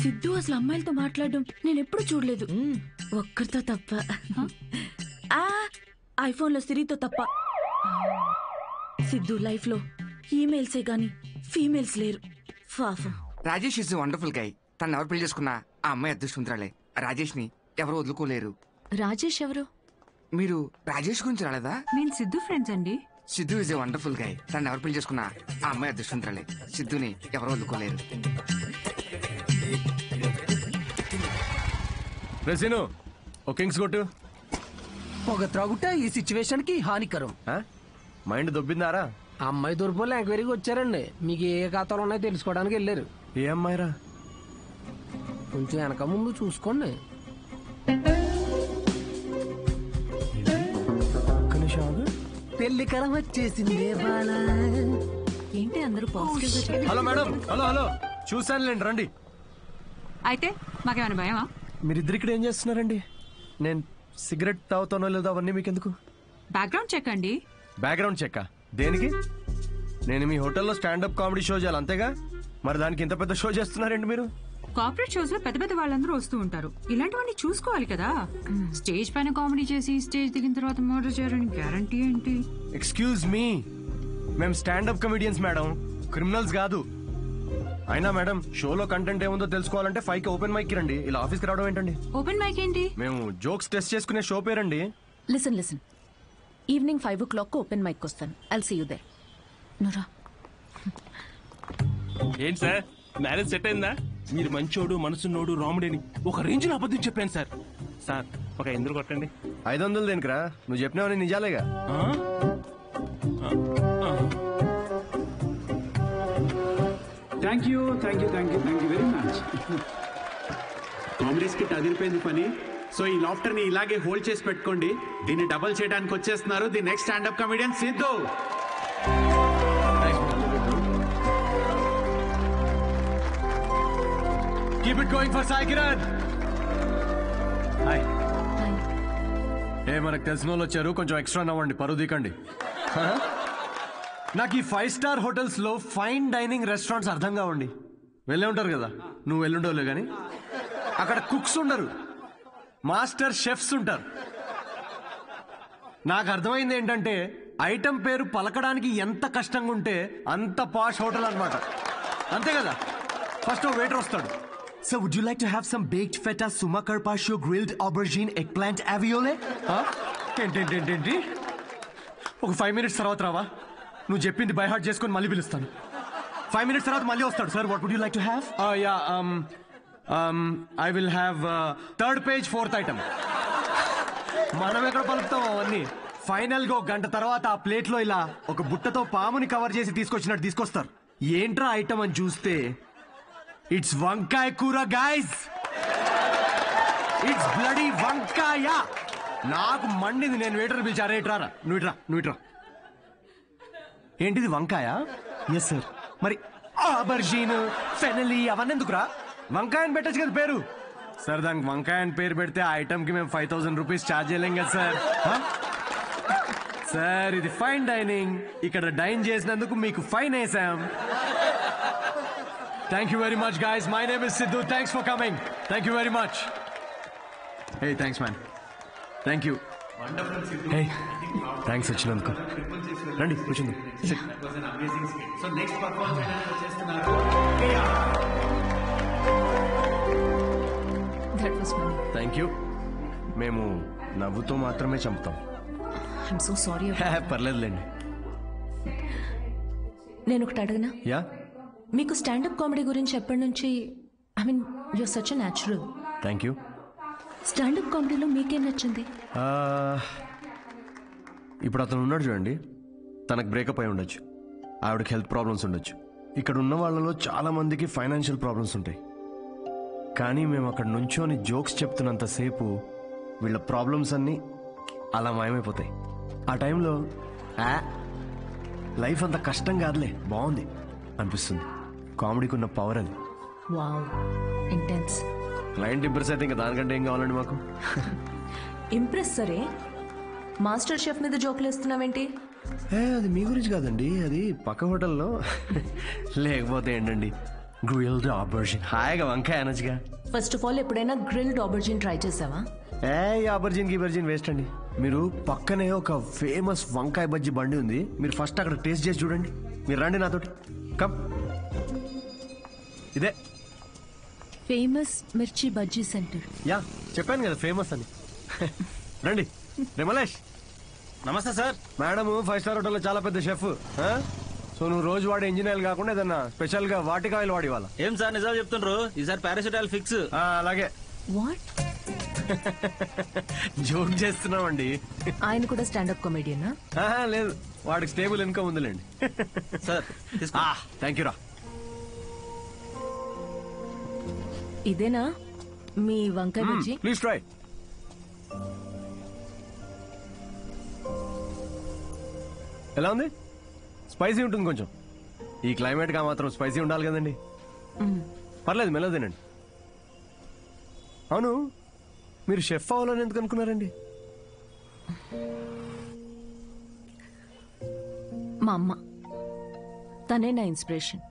Siddhu అసలు అమ్మాయిలతో మాట్లాడడం నేను ఎప్పుడు చూడలేదు, ఒక్కరితో తప్ప. ఐఫోన్ లో సిరితో తప్ప. సిద్ధు లైఫ్ లో ఈమెయిల్సే గాని ఫీమేల్స్ లేరు. Rajesh is wonderful guy. తను ఎవరు పెళ్లి చేసుకున్నా ఆ అమ్మాయి అదృష్టవంతురాలే. రాజేష్ ని ఎవరు వదులుకోలేరు. రాజేష్ ఎవరు? మీరు రాజేష్ గురించి రాలేదా? నేను సిద్ధు ఫ్రెండ్స్ అండి. Siddhu is a wonderful guy. తను ఎవరు పెళ్లి చేసుకున్నా ఆ అమ్మాయి అదృష్టవంతురాలే. సిద్ధుని ఎవరు వదులుకోలేరు. రెసిను ఓ కింగ్స్ కొట్టు. పొగ త్రాగుట ఈ సిచ్యువేషన్ కి హానికరం. మైండ్ దొబ్బిందారా? అమ్మాయి తోరుపోలే ఎంక్వైరీకి వచ్చారండి. మీకు ఏ ఖాతాలు ఉన్నాయో తెలుసుకోవడానికి వెళ్ళారు. ఏ అమ్మాయిరా? కొంచెం వెనక ముందు చూసుకోండి. పెళ్లి కలం వచ్చేసింది. ఏంటి అందరూ positive? Hello madam, hello hello, చూసానులేండి, రండి. అయితే మాకేమైనా భయమా? మీరిద్దరు ఇక్కడ ఏం చేస్తున్నారండి? నేను సిగరెట్ తాగుతానో లేదో అవన్నీ మీకెందుకు? బ్యాక్గ్రౌండ్ చెక్ అండి. బ్యాక్గ్రౌండ్ చెక్ దేనికి? నేను మీ హోటల్లో స్టాండప్ కామెడీ షో చేయాలి అంతేగా? మరి దానికి ఇంత పెద్ద షో చేస్తున్నారండి మీరు? కార్పొరేట్ షోస్ లో పెద్ద పెద్ద వాళ్ళందరూ వస్తూ ఉంటారు. ఇలాంటివన్నీ చూసుకోవాలి కదా. స్టేజ్ పైన కామెడీ చేసి స్టేజ్ దిగిన తర్వాత మర్డర్ చేయడానికి గ్యారంటీ ఏంటి? ఎక్స్క్యూజ్ మీ, మేము స్టాండప్ కమెడియన్స్ మేడం, క్రిమినల్స్ కాదు. అయినా మేడం, షోలో కంటెంట్ ఏముందో తెలుసుకోవాలంటే 5కి ఓపెన్ మైక్ రండి. ఇలా ఆఫీస్కి రావడం ఏంటండి? ఓపెన్ మైక్ ఏంటి? మేము జోక్స్ టెస్ట్ చేసుకునే షో పేరండి. Listen, evening 5 o'clock open mike వస్తాను. I'll see you there. నురా ఏంటి సార్, మ్యారేజ్ సెట్ అయిందా? మీరు మంచోడు, మనసున్నోడు, రాముడేని ఒక రేంజ్ లో అబద్ధం చెప్పాను సార్. సార్ ఒక ఎందుకు కొట్టండి. 500 దేనికిరా? నువ్వు చెప్పినావని నిజాలేగా. Thank you very much. Comedy skit అదిరిపోయింది పని. సో ఈ లాఫ్టర్ ని ఇలాగే హోల్డ్ చేసి పెట్టుకోండి. దీన్ని డబల్ చేయడానికి వచ్చేస్తున్నారు the next standup comedian Siddhu. Keep it going for Sai Kiran. Hi. మనకు తెలిసిన వాళ్ళు వచ్చారు, కొంచెం ఎక్స్ట్రా నవ్వండి, పరువు దీకండి. నాకు ఈ 5 star హోటల్స్ లో ఫైన్ డైనింగ్ రెస్టారెంట్స్ అర్థం కావండి. వెళ్ళే ఉంటారు కదా, నువ్వు వెళ్ళుండవులే కానీ. అక్కడ కుక్స్ ఉండరు, మాస్టర్ షెఫ్స్ ఉంటారు. నాకు అర్థమైంది ఏంటంటే ఐటమ్ పేరు పలకడానికి ఎంత కష్టంగా ఉంటే అంత పాష్ హోటల్ అన్నమాట. అంతే కదా? ఫస్ట్ వెయిటర్ వస్తాడు. So would you like to have some baked feta, suma carpaccio, grilled aubergine, eggplant aviole? ఏంటి ఒక 5 minutes తర్వాత రావా? నువ్వు చెప్పింది బై హార్ట్ చేసుకొని మళ్ళీ పిలుస్తాను. 5 minutes తర్వాత మళ్ళీ వస్తాడు. Sir, what would you like to have? I will have third page, fourth item. మనం ఎక్కడ పలుకుతాం అవన్నీ. ఫైనల్ గా 1 గంట తర్వాత ఆ ప్లేట్ లో ఇలా ఒక బుట్టతో పాముని కవర్ చేసి తీసుకొచ్చినట్టు తీసుకొస్తారు. ఏంట్రా ఐటమ్ అని చూస్తే ఇట్స్ వంకాయ కూర గైస్. ఇట్స్ బ్లడీ వంకాయ. నాకు మండింది. నేను వెయిటర్ పిలిచా. రేట్రా నువ్వు ఇట్రా. ఏంటిది వంకాయ? Yes sir. మరి ఆబర్జీన్ ఫెనలీ అవన్నీ ఎందుకురా? వంకాయ అని పెట్టచ్చు కదా పేరు. సార్ దానికి వంకాయ అని పేరు పెడితే ఆ ఐటమ్ కి మేము 5000 రూపీస్ ఛార్జ్ చేయలేం కదా సార్. సార్ ఇది ఫైన్ డైనింగ్. ఇక్కడ డైన్ చేసినందుకు మీకు ఫైన్ వేసాం. Thank you very much guys. My name is Siddhu. Thanks for coming. Thank you very much. Hey thanks man. Thank you. Hey thanks వచ్చినందుకు. రండి కూర్చుంది. Thank you. మేము నవ్వుతో మాత్రమే చంపుతాం. I'm so sorry. పర్లేదులేండి. నేను ఒకటి అడగనా? యా. మీకు స్టాండప్ కామెడీ గురించి ఎప్పటి నుంచి? I mean you're such a natural. Thank you. Standup కామెడీలో మీకేం నచ్చింది? ఇప్పుడు అతను ఉన్నాడు చూడండి, తనకు బ్రేకప్ అయి ఉండొచ్చు, ఆవిడకి హెల్త్ ప్రాబ్లమ్స్ ఉండొచ్చు. ఇక్కడ ఉన్న వాళ్ళలో చాలా మందికి ఫైనాన్షియల్ ప్రాబ్లమ్స్ ఉంటాయి. కానీ మేము అక్కడ నుంచోని జోక్స్ చెప్తున్నంతసేపు వీళ్ళ ప్రాబ్లమ్స్ అన్నీ అలా మాయమైపోతాయి. ఆ టైంలో లైఫ్ అంత కష్టం కాదులే, బాగుంది అనిపిస్తుంది. కామెడీకి ఉన్న పవర్ అది. Wow, intense. క్లయింట్ ఇంప్రెస్ అయితే ఇంకా దానికంటే ఏం కావాలండి మాకు? ఇంప్రెస్ సరే, మాస్టర్ షెఫ్ మీద జోకులు వేస్తున్నావేంటి? అది మీ గురించి కాదండి, అది పక్క హోటల్లో. లేకపోతే ఏంటండి, గ్రిల్డ్ ఆబర్జిన్. హాయిగా వంకాయ అనొచ్చుగా. ఫస్ట్ ఆఫ్ ఆల్ ఎప్పుడైనా గ్రిల్డ్ ఆబర్జిన్ ట్రై చేసావా? ఆబర్జిన్ గిబర్జిన్ వేస్ట్ అండి. మీరు పక్కనే ఒక ఫేమస్ వంకాయ బజ్జీ బండి ఉంది, మీరు ఫస్ట్ అక్కడ టేస్ట్ చేసి చూడండి. మీరు రండి నాతోటి. కమ్. ఇదే ఫేమస్ మిర్చి బజ్జీ సెంటర్. యా చెప్పాను కదా ఫేమస్ అని. రండి. రిమలేష్. నమస్తే సార్. మేడం 5 స్టార్ హోటల్లో చాలా పెద్ద షెఫ్. సో నువ్వు రోజు వాడే ఇంజిన్ ఆయిల్ కాకుండా ఏదన్నా స్పెషల్ గా వాటిక ఆయిల్ వాడి వాళ్ళ. ఏం సార్ నిజాలు చెప్తుండ్రు? ఈసారి పారాషూట్ ఫిక్స్. అలాగే. వాట్? జోక్ చేస్తున్నామండి. ఆయన కూడా స్టాండప్ కామెడియనా? లేదు, వాడికి స్టేబుల్ ఇన్కమ్ ఉందిలేండి. సార్ థ్యాంక్ యూ రా. ఇదేనా మీ వంకాయ బజ్జీ? Please try. ఎలా ఉంది? స్పైసీ ఉంటుంది కొంచెం. ఈ క్లైమేట్ గా మాత్రం స్పైసీ ఉండాలి కదండి. పర్లేదు, మెల్లగా తినండి. అవును, మీరు షెఫ్ అవ్వాలని ఎందుకు అనుకున్నారండి? మా అమ్మ, తనే నా ఇన్స్పిరేషన్.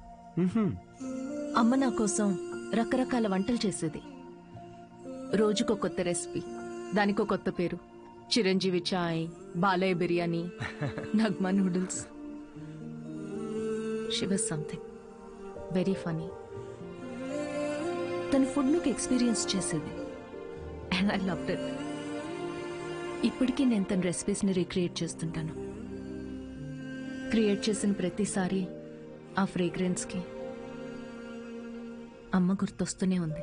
అమ్మ నా కోసం రకరకాల వంటలు చేసేది. రోజుకో కొత్త రెసిపీ, దానికో కొత్త పేరు. Chiranjeevi chai, Balayya biryani, Nagma noodles. She was something very funny. తన ఫుడ్ మీకు ఎక్స్పీరియన్స్ చేసేది, అండ్ ఐ లవ్డ్ ఇట్. ఇప్పటికీ నేను తన రెసిపీస్ని రీక్రియేట్ చేస్తుంటాను. క్రియేట్ చేసిన ప్రతిసారి ఆ ఫ్రేగ్రెన్స్కి అమ్మ గుర్తొస్తూనే ఉంది.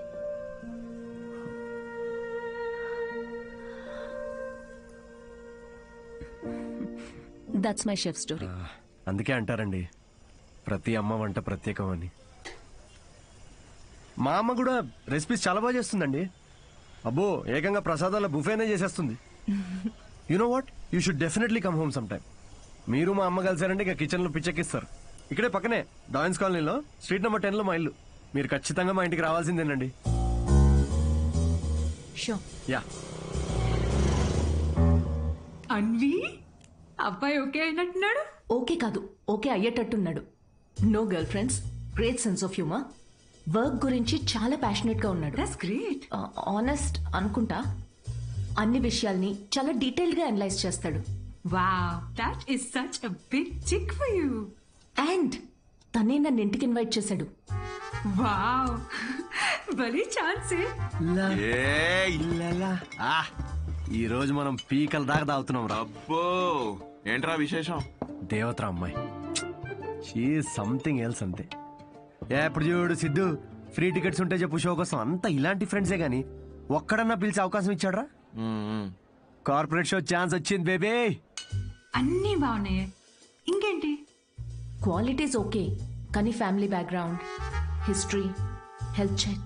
That's my chef story. అందుకే అంటారండి ప్రతి అమ్మ వంట ప్రత్యేకం అని. మా అమ్మ కూడా రెసిపీస్ చాలా బాగా చేస్తుందండి. అబ్బో, ఏకంగా ప్రసాదాల బుఫేనే చేసేస్తుంది. You know what, you should definitely come home some time. మీరు మా అమ్మ కలిసారంటే ఇక కిచెన్ లో పిచ్చెక్కిస్తారు. ఇక్కడే పక్కనే డాయిన్స్ కాలనీలో స్ట్రీట్ నెంబర్ 10 లో మా ఇల్లు. మీరు ఖచ్చితంగా మా ఇంటికి రావాల్సిందేనండి. యా. అన్వి, అబ్బాయి ఓకే అయినట్టున్నాడు. ఓకే కాదు, ఓకే అయ్యేటట్టున్నాడు. No girlfriends, great sense of humour. Work గురించి చాలా ప్యాషనెట్ గా ఉన్నాడు. That's great. ఆనెస్ట్ అనుకుంటా. అన్ని విషయాల్ని చాలా డీటెయిల్డ్ గా అనలైజ్ చేస్తాడు. Wow, that is such a big chick for you. And తనే నన్ను ఇంటికి ఇన్వైట్ చేశాడు. వావ్, భలే ఛాన్సే. ఈ రోజు మనం పీకల దాకా తాగుతున్నాం రా. అబ్బో, ఏంట్రా విశేషం? దేవతరా అమ్మాయి, షీ సంథింగ్ ఎల్స్ అంతే. ఎప్పుడు చూడు సిద్ధు, ఫ్రీ టికెట్స్ ఉంటే చెప్పు షో కోసం. అంతా ఇలాంటి ఫ్రెండ్సే గానీ ఒక్కడన్నా పిలిచే అవకాశం ఇచ్చాడ్రా? కార్పొరేట్ షో ఛాన్స్ వచ్చింది బేబీ. అన్నీ బాగున్నాయి, ఇంకేంటి? క్వాలిటీస్ ఓకే, కానీ family background, history, health check.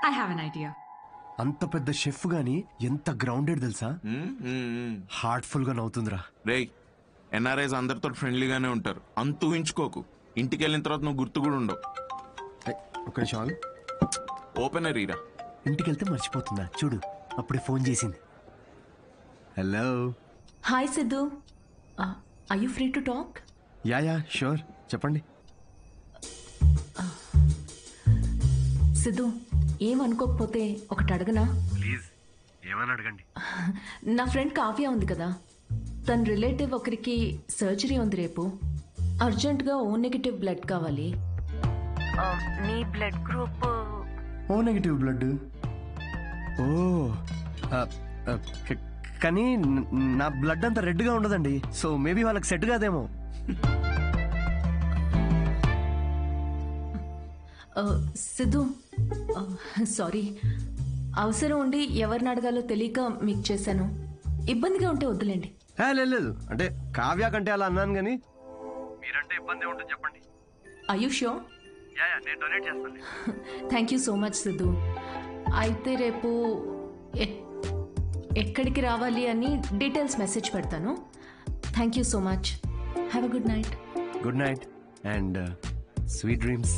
I have an idea. అంత పెద్ద షెఫ్ గాని ఎంత గ్రౌండెడ్ తెలుసా? హార్ట్ఫుల్ గా నవ్వుతుందిరా. రేయ్, ఎన్ఆర్ఐస్ అందరితో ఫ్రెండ్లీగానే ఉంటారు, అంత ఊహించుకోకు. ఇంటికి వెళ్ళిన తర్వాత నువ్వు గుర్తు కూడా ఉండవు. ఒక నిమిషం, ఓపెనర్ ఈరా. ఇంటికి వెళ్తే మర్చిపోతుందా చూడు, అప్పుడే ఫోన్ చేసింది. Hello. Hi Siddhu, are you free to talk? Yeah sure, చెప్పండి. సిద్ధు, ఏమనుకోకపోతే ఒకటి అడగనా? ప్లీజ్, ఏమని అడగండి. నా ఫ్రెండ్ కావ్య ఉంది కదా, తన రిలేటివ్ ఒకరికి సర్జరీ ఉంది రేపు. అర్జెంటుగా ఓ నెగిటివ్ బ్లడ్ కావాలి. నీ blood group O negative blood. Oh కానీ నా బ్లడ్ అంత రెడ్ గా ఉండదండి, సో మేబీ వాళ్ళకి సెట్ కాదేమో. సిద్ధు, సారీ, అవసరం ఉండి ఎవరిని అడగాలో తెలియక మీకు చేశాను. ఇబ్బందిగా ఉంటే వద్దులేండి. లేదు, అంటే కావ్య కంటే అలా అన్నాను కానీ మీరంటే ఇబ్బంది ఉంటుంది చెప్పండి. Are you sure? నేను డొనేట్ చేస్తాను. Thank you so much Siddhu. అయితే రేపు ఎక్కడికి రావాలి అని డీటెయిల్స్ మెసేజ్ పెడతాను. Thank you so much. Have a good night. Good night and sweet dreams.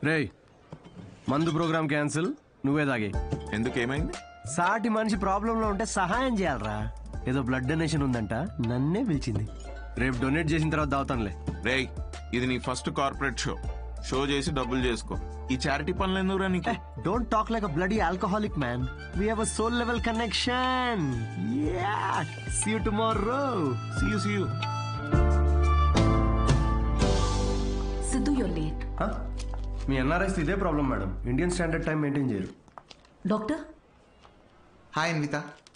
రేయ్, మందు ప్రోగ్రామ్ క్యాన్సిల్, నువ్వే తాగే. ఎందుకు, ఏమైంది? సాటి మనిషి ప్రాబ్లంలో ఉంటే సహాయం చేయాలరా. ఏదో బ్లడ్ డొనేషన్ ఉందంట, నన్నే పిలిచింది. రేపు డొనేట్ చేసిన తర్వాత దావుతానులే. రేయ్, ఇది నీ ఫస్ట్ కార్పొరేట్ షో చేసి డబ్బులు చేసుకో. ఈ చారిటీ పనులు ఎందుకురా నీకు? Don't talk like a bloody alcoholic man. We have a soul level connection. Yeah, see you tomorrow. See you. Siddhu, you're late. మీ ఎన్ఆర్ఐస్ ఇదే problem madam, Indian standard time maintain చేయరు. డాక్టర్. హాయ్ అన్విత,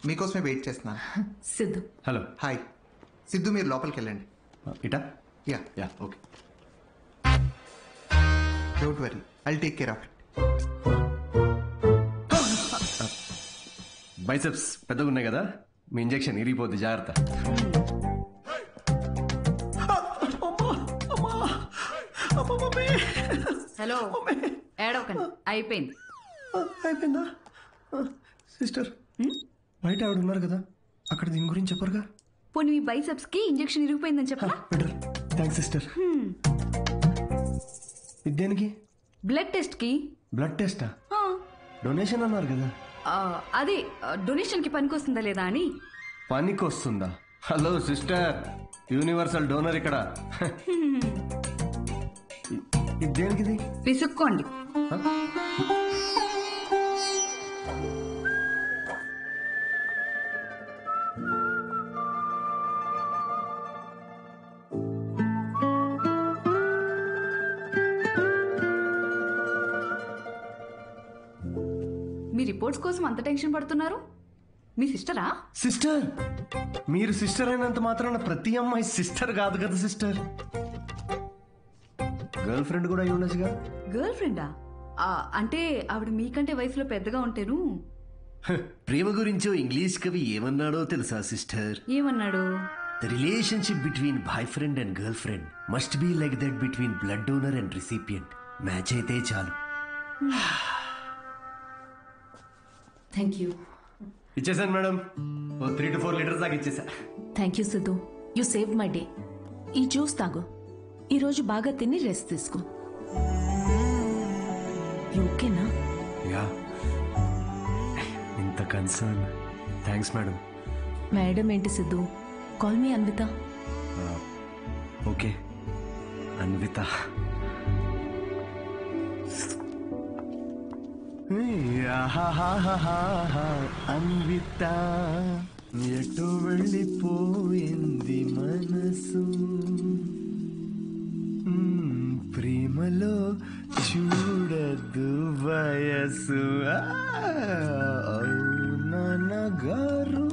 మీకోసమే వెయిట్ చేస్తున్నాను. సిద్ధు. హలో. హాయ్ సిద్ధు, మీరు లోపలికి వెళ్ళండి. ఇటా? Yeah okay. Don't worry, I'll take care of it. Biceps పెద్దగా ఉన్నాయి కదా, మీ ఇంజెక్షన్ ఇరిగిపోద్ది, జాగ్రత్త. హలో, ఏడవకండి, అయిపోయింది. అయిపోయిందా? సిస్టర్, బయట ఆవిడ ఉన్నారు కదా, అక్కడ దీని గురించి చెప్పరుగా? పోనీ మీ బైసెప్స్ కి ఇంజెక్షన్ ఇరిగిపోయిందని చెప్పరా? బెటర్. Thanks sister. దేనికి? బ్లడ్ టెస్ట్ కి. బ్లడ్ టెస్టా? డొనేషన్ అన్నారు కదా. అదే డొనేషన్ కి పనికొస్తుందా లేదా అని. పనికొస్తుందా? హలో సిస్టర్, యూనివర్సల్ డోనర్ ఇక్కడ. దేనికిది? విసుక్కోండి. మీ రిపోర్ట్స్ కోసం అంత టెన్షన్ పడుతున్నారు? మీ సిస్టరా? సిస్టర్? మీరు సిస్టర్ అయినంత మాత్రాన ప్రతి అమ్మాయి సిస్టర్ కాదు కదా సిస్టర్. గర్ల్ ఫ్రెండ్ కూడా అయి ఉండొచ్చుగా. గర్ల్ ఫ్రెండా? అంటే ఆవిడ మీకంటే వయసులో పెద్దగా ఉంటేను. ప్రేమ గురించో ఇంగ్లీష్ కవి ఏమన్నాడో తెలుసా సిస్టర్? ఏమన్నాడు? The relationship between boyfriend and girlfriend must be like that between blood donor and recipient. Match అయితే చాలు. Thank you. ఇచ్చేసాను మేడం, 3 to 4 లీటర్స్ దాకా ఇచ్చేసా. Thank you Siddhu, you save my day. ఈ జ్యూస్ తాగు, ఈరోజు బాగా తిని రెస్ట్ తీసుకో. ఓకేనా? యా. ఇంత కన్సర్న్, థ్యాంక్స్ మేడం. మేడం ఏంటి Siddhu, call me Anvita. Okay Anvita. Anvita ఎటు వెళ్ళిపోయింది మనసు, ప్రేమలో చూడదు వయసు. నాన్నగారు.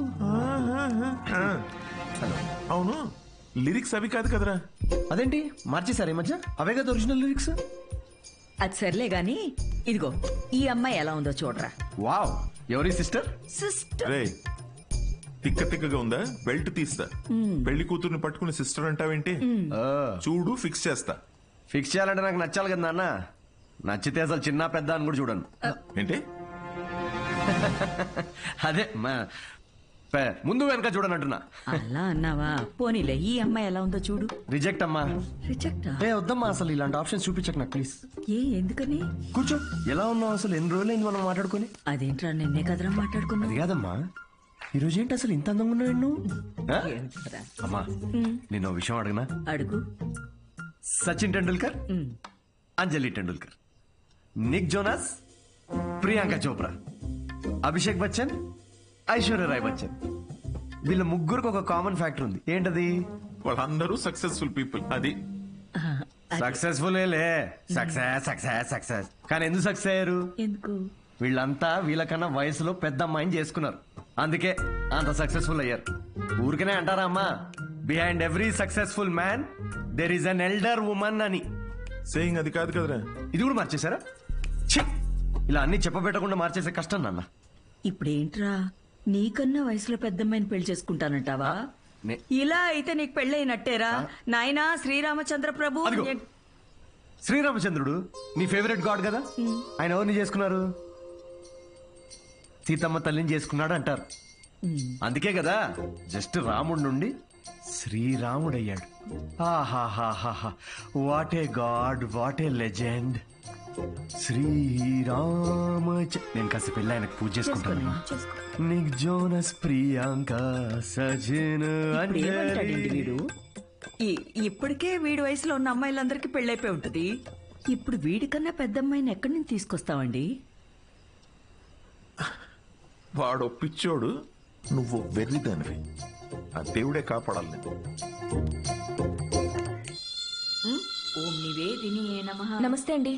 అవును, లిరిక్స్ అవి కాదు కదరా? అదేంటి మార్చేశారు ఈ మధ్య? అవే కదా ఒరిజినల్ లిరిక్స్. అది సర్లే గాని ఇదిగో ఈ అమ్మాయి ఎలా ఉందో చూడరా. వావ్, ఎవరి సిస్టర్? సిస్టర్. రే తిక్క తిక్కగా ఉందా? బెల్ట్ తీస్తా. పెళ్లి కూతుర్ని పట్టుకుని సిస్టర్ అంటావేంటి? చూడు ఫిక్స్ చేస్తా. ఫిక్స్ చేయాలంటే నాకు నచ్చాలి కదా నాన్న. నచ్చితే అసలు చిన్న పెద్ద అని కూడా చూడను. ఏంటి? అదే ముందు వెనక చూడనంటున్నా. అలా అన్నావా? పోనీలే, ఈ అమ్మాయి ఎలా ఉందో చూడు. రిజెక్ట్ అమ్మా. రిజెక్ట్? వద్దమ్మా, అసలు ఇలాంటి ఆప్షన్స్ చూపించక నాకు ప్లీజ్. ఎందుకని? కూర్చో. ఎలా ఉన్నావు అసలు? ఎన్ని రోజులైంది మనం మాట్లాడుకుని? అదేంట్రా, నిన్నే కదరా మాట్లాడుకున్నా. అది కాదమ్మా, ఈ రోజు ఏంటి అసలు ఇంత అందంగా ఉన్నావు నువ్వు? అమ్మా నేను ఓ విషయం అడగనా? అడుగు. సచిన్ టెండూల్కర్, అంజలి టెండూల్కర్, నిక్ జోనాస్, ప్రియాంక చోప్రా, అభిషేక్ బచ్చన్, ఐశ్వర్య రాయ్ బచ్చన్, వీళ్ళ ముగ్గురికి ఒక కామన్ ఫ్యాక్టర్ ఉంది. ఏంటది? వాళ్ళందరూ సక్సెస్ఫుల్ పీపుల్. అది సక్సెస్ఫుల్ సక్సెస్ సక్సెస్ సక్సెస్. కానీ ఎందుకు సక్సెస్ అయ్యారు? ఎందుకు? వీళ్ళంతా వీళ్ళకన్నా వయసులో పెద్ద అమ్మాయిని చేసుకున్నారు, అందుకే అంత సక్సెస్ఫుల్ అయ్యారు. ఊరికనే అంటారా అమ్మా, behind every successful man there is an elder woman అని. సేయింగ్ అది కాదు కదరా. ఇది కూడా మార్చేశారా? ఇలా అన్ని చెప్పబెట్టకుండా మార్చేసే కష్టం నాన్న. ఇప్పుడేంట్రా, నీకన్నా వయసులో పెద్దమ్మాయిని పెళ్లి చేసుకుంటానంటావా? ఇలా అయితే నీకు పెళ్ళైనట్టేరా నాయనా. శ్రీరామచంద్ర ప్రభు. శ్రీరామచంద్రుడు నీ ఫేవరెట్ గాడ్ కదా, ఆయన ఎవరిని చేసుకున్నారు? సీతమ్మ తల్లిని చేసుకున్నాడు అంటారు. అందుకే కదా జస్ట్ రాముడి నుండి శ్రీరాముడయ్యాడు. ఆహాహాహా, what a god, what a legend. Srirama. నేను కాస్త పెళ్ళి ఆయనకు పూజ చేసుకుంటాను. నిక్ జోనస్, ప్రియాంక, సజిన్, వీడు ఇప్పటికే వీడి వయసులో ఉన్న అమ్మాయిలందరికీ పెళ్ళైపోయి ఉంటది. ఇప్పుడు వీడికన్నా పెద్ద అమ్మాయిని ఎక్కడి నుంచి తీసుకొస్తావండి? వాడు పిచ్చోడు, నువ్వు వెర్రిదానివి. ఆ దేవుడే కాపాడాలి. ఓం నివేదినియే నమః. నమస్తే అండి,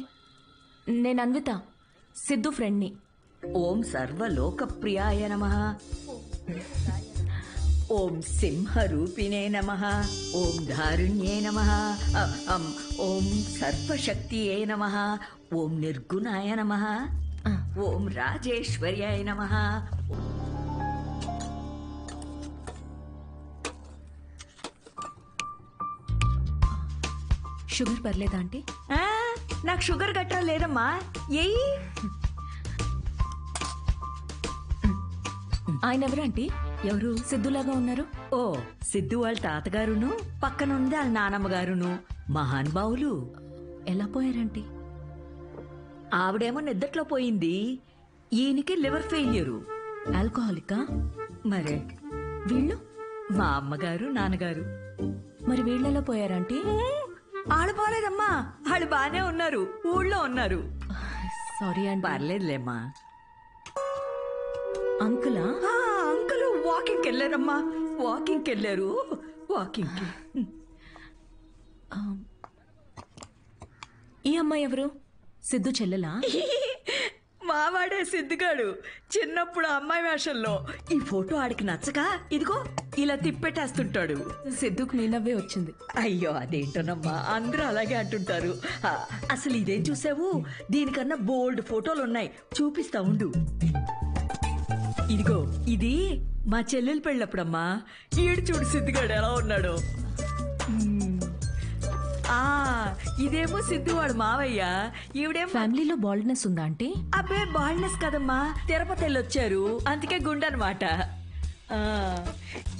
నేను అన్విత, సిద్ధు ఫ్రెండ్ని. ఓం సర్వలోకప్రియాయ నమః. ఓం సింహరూపిణే నమః. ఓం ధారుణ్యే నమః. ఓం సర్వశక్తియే నమః. ఓం నిర్గుణాయ నమః. ఓం రాజేశ్వర్యాయ నమః. షుగర్ పర్లేదా ఆంటీ? నాకు షుగర్ గట్రా లేదమ్మా. ఏయ్, ఆయన ఎవరు ఆంటీ? ఎవరు సిద్ధులాగా ఉన్నారు? ఓ, సిద్ధు వాళ్ళ తాతగారును, పక్కనుంది వాళ్ళ నానమ్మగారును మహానుభావులు. ఎలా పోయారంటీ? ఆవిడేమో నిద్దట్లో పోయింది, ఈయనకి లివర్ ఫెయిల్యూరు. ఆల్కహాలికా? మరే వీళ్ళు? మా అమ్మగారు, నాన్నగారు. మరి వీళ్ళెలా పోయారంటీ? ఆళ్ళు పోలేదమ్మా, వాళ్ళు బానే ఉన్నారు, ఊళ్ళో ఉన్నారు. సారీ అండి. పర్లేదులేమ్మా. అంకులా? అంకుల్ వాకింగ్కి వెళ్ళారమ్మా, వాకింగ్కి వెళ్ళారు. వాకింగ్కి. ఈ అమ్మాయి ఎవరు? సిద్ధు చెల్లెలా? మావాడే సిద్ధుగాడు. చిన్నప్పుడు అమ్మాయి వేషంలో ఈ ఫోటో ఆడికి నచ్చక ఇదిగో ఇలా తిప్పెట్టేస్తుంటాడు. సిద్ధుకు నీ నవ్వే వచ్చింది. అయ్యో అదేంటోనమ్మా, అందరూ అలాగే అంటుంటారు. అసలు ఇదేం చూసావు? దీనికన్నా బోల్డ్ ఫోటోలు ఉన్నాయి, చూపిస్తా ఉండు. ఇదిగో ఇది మా చెల్లెలు పెళ్ళప్పుడమ్మా. ఈడు చూడు సిద్ధుగాడు ఎలా ఉన్నాడు. ఇదేమో సిద్ధు వాడు మావయ్య. ఈవిడే ఫ్యామిలీలో బాల్డ్నెస్ ఉందా అంటే? అబ్బే బాల్డ్నెస్ కదమ్మా, తిరుపతి వెళ్ళొచ్చారు, అందుకే గుండనమాట.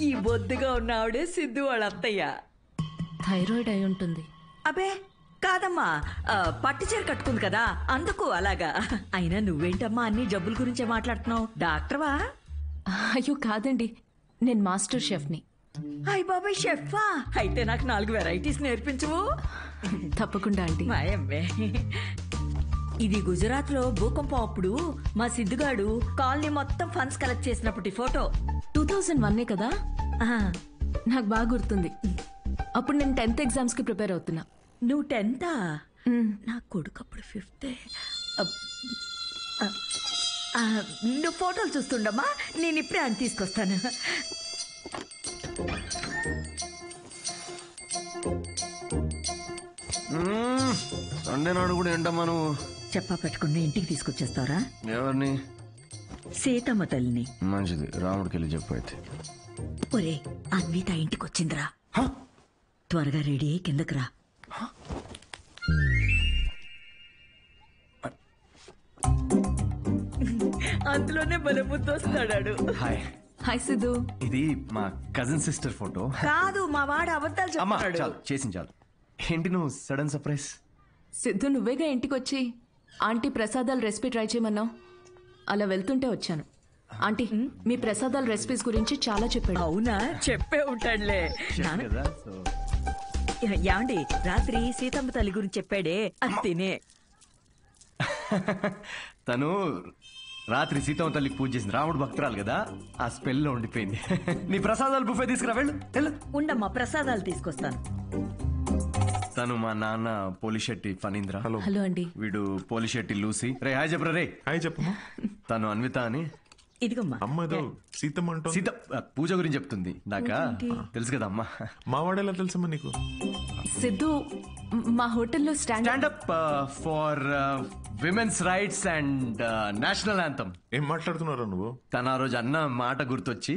ఈ బొద్దుగా ఉన్న ఆవిడే సిద్ధు వాళ్ళ అత్తయ్య. థైరాయిడ్ అయి ఉంటుంది. అబ్బే కాదమ్మా, పట్టు చీర కట్టుకుంది కదా అందుకు అలాగా. అయినా నువ్వేంటమ్మా అన్ని జబ్బుల గురించే మాట్లాడుతున్నావు? డాక్టర్వా? అయ్యో కాదండి, నేను మాస్టర్ షెఫ్ని. అయ్య బాబాయ్, షెఫా? అయితే నాకు 4 వెరైటీస్ నేర్పించవు? తప్పకుండా ఆంటీ. మాయమ్మే. ఇది గుజరాత్ లో భూకంపం అప్పుడు మా సిద్ధుగాడు కాలనీ మొత్తం ఫండ్స్ కలెక్ట్ చేసినప్పటి ఫోటో. 2001 కదా? నాకు బాగా గుర్తుంది. అప్పుడు నేను 10th ఎగ్జామ్స్ కి ప్రిపేర్ అవుతున్నా. నువ్వు 10th? నా కొడుకు అప్పుడు 5th. నువ్వు ఫోటోలు చూస్తుండమ్మా, నేను ఇప్పుడే అని తీసుకొస్తాను. సండే నాడు కూడా ఏంటమ్మా నువ్వు చెప్పా పెట్టుకుని ఇంటికి తీసుకొచ్చేస్తారా? ఎవరిని? సీతమ్మ తల్లిని. మంచిది, రాముడికి వెళ్ళి చెప్పు అయితే. ఒరే, అన్విత ఇంటికి వచ్చిందిరా. త్వరగా రెడీ అయ్యి కిందకి రా. అందులోనే బలముద్దు వస్తాడాడు. హాయ్. హాయ్ సిద్ధు. ఇది మా కజిన్ సిస్టర్ ఫోటో. కాదు, మా వాడు అబద్ధాలు అమ్మా చెప్తాడు. చాలు, చేసింది చాలు. ఏంటి నువ్వు సడన్ సర్ప్రైజ్? సిద్ధు నువ్వేగా ఇంటికి వచ్చి ఆంటీ ప్రసాదాల రెసిపీ ట్రై చేయమన్నావు. అలా వెళ్తుంటే వచ్చాను. ఆంటీ మీ ప్రసాదాల రెసిపీస్ గురించి చాలా చెప్పాడు. అవునా? చెప్పే ఉంటాడులే. యాండి రాత్రి సీతమ్మ తల్లి గురించి చెప్పాడే, అది తినే. తను రాత్రి సీతమ్మ తల్లికి పూజ చేసింది. రాముడు భక్తురాలు కదా, ఆ స్పెల్ లో ఉండిపోయింది. నీ ప్రసాదాలు బుఫే తీసుకురా, వెళ్ళు వెళ్ళు. ఉండమ్మా, ప్రసాదాలు తీసుకొస్తాను. తను మా నాన్న పోలిశెట్టి ఫణీంద్ర. హలో అండి. వీడు పోలిశెట్టి లూసి. రే హాయ్ చెప్పరా. రే హాయ్ చెప్పమ్మా. తను అన్విత అని. ఇదిగమ్మా. అమ్మదో సీతమ్మ అంటూ సీత పూజ గురించి చెప్తుంది. నాకా తెలుసు కదా అమ్మా. మా వాడేలా తెలుసమ్మా నీకు? సిద్ధు మా హోటల్లో standup for women's rights and national anthem. ఏం మాట్లాడుతున్నారా నువ్వు? తను ఆ రోజు అన్న మాట గుర్తొచ్చి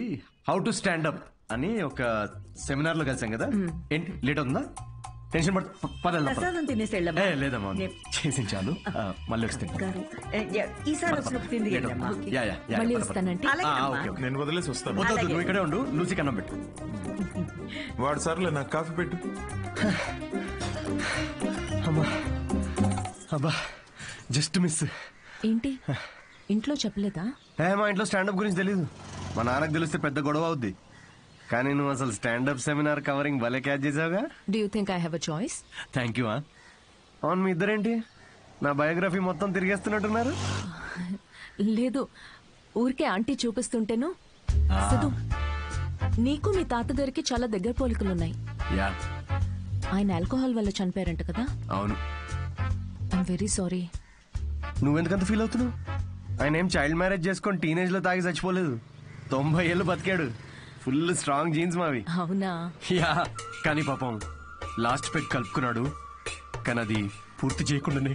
హౌ టు స్టాండప్ అని ఒక సెమినార్ లో కలిసాం కదా. ఏంటి లేట్ అవుతుందా? టెన్షన్ ప్రసాదం తినేసి వెళ్ళమ్మా. లేదమ్మా, చేసి చాలు. మళ్ళీ వస్తే ఈసారి వచ్చినప్పుడు తింది వెళ్ళమ్మా. మళ్ళీ వస్తానంటే నేను వదిలేసి వస్తాను. వద్దు, నువ్వు ఇక్కడే ఉండు. లూసి కన్నం పెట్టు. వాడు సర్లే, నాకు కాఫీ పెట్టు. అబ్బా జస్ట్ మిస్. ఏంటి ఇంట్లో చెప్పలేదా? మా ఇంట్లో స్టాండప్ గురించి తెలీదు. మా నాన్నకు తెలిస్తే పెద్ద గొడవ అవుద్ది. కానీ నువ్వు అసలు స్టాండప్ సెమినార్ కవరింగ్ భలే క్యాచ్ చేసావుగా. Do you think I have a choice? Thank you. అవును, మీ ఇద్దరేంటి నా బయోగ్రఫీ మొత్తం తిరిగేస్తున్నట్టున్నారు? లేదు, ఊరికే ఆంటీ చూపిస్తుంటేను. సిద్ధు, నీకు మీ తాతగారికి చాలా దగ్గర పోలికలున్నాయి. యా, ఆయన ఆల్కహాల్ వల్ల చనిపోయారంట కదా? అవును. I'm very sorry. నువ్వెందుకంత ఫీల్ అవుతున్నావు? ఆయన ఏం చైల్డ్ మ్యారేజ్ చేసుకొని టీనేజ్ లో తాగి చచ్చిపోలేదు. 90 ఏళ్ళు బతికాడు. ఫుల్ స్ట్రాంగ్ జీన్స్ మావి. అవునా? యా, కానీ పాపం లాస్ట్ పెగ్ కలుపుకున్నాడు. కానీ అది పూర్తి చేయకుండానే,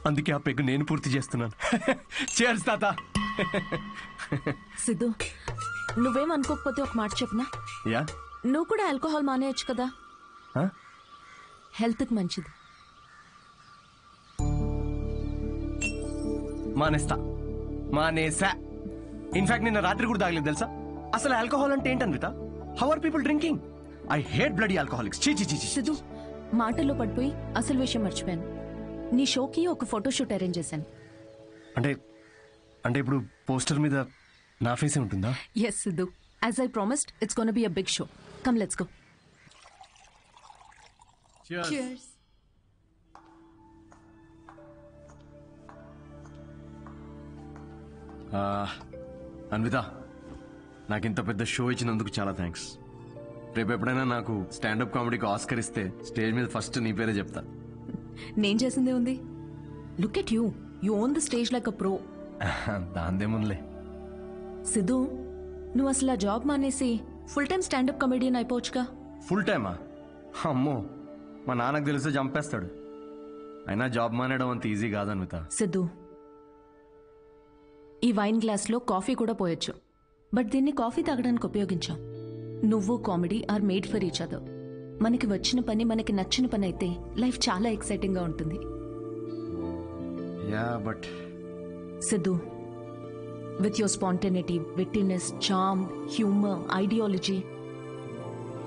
అందుకే ఆ పెగ్ నేను పూర్తి చేస్తున్నాను. చేర్స్ తాత. సిద్ధు, నువ్వేం అనుకోకపోతే ఒక మాట చెప్పనా? యా. నువ్వు కూడా ఆల్కహాల్ మానేయచ్చు కదా, హెల్త్ కి మంచిది. మానేసా. ఇన్ఫాక్ట్ నిన్న రాత్రి కూడా తాగలేదు తెలుసా. అసలు ఆల్కహాల్ అంటే ఏంటన్విత? How are people drinking? I hate bloody alcoholics. Siddhu, మాటల్లో పడిపోయి అసలు విషయం మర్చిపోయాను. నీ షోకి ఒక ఫోటోషూట్ అరేంజ్ చేశాను. అంటే ఇప్పుడు పోస్టర్ మీద నా ఫేసే ఉంటుందా? Yes Siddhu, as I promised, it's gonna be a big show. Come let's go. Cheers. Anvita, నాకు ఇంత పెద్ద షో ఇచ్చినందుకు చాలా థ్యాంక్స్. రేపు ఎప్పుడైనా నాకు స్టాండప్ కామెడీకి ఆస్కర్ ఇస్తే స్టేజ్ మీద ఫస్ట్ నీ పేరే చెప్తా. నేను చేసిందే ఉంది. Look at you, you own the stage like a pro. దాందేముందిలే. సిద్ధు, నువ్వు అసలు ఆ జాబ్ మానేసి ఫుల్ టైం స్టాండప్ కామెడియన్ అయిపోవచ్చుగా. ఫుల్ టైమా? అమ్మో, మా నాన్నకు తెలిస్తే చంపేస్తాడు. అయినా జాబ్ మానేయడం అంత ఈజీ కాదన్విత. సిద్ధు, ఈ వైన్ గ్లాస్లో కాఫీ కూడా పోయొచ్చు, బట్ దీన్ని కాఫీ తాగడానికి ఉపయోగించాం. నువ్వు comedy are made for each other. మనకి వచ్చిన పని మనకి నచ్చిన పని అయితే లైఫ్ చాలా ఎక్సైటింగ్ గా ఉంటుంది. Siddhu, with your spontaneity, wittiness, charm, humour, ideology,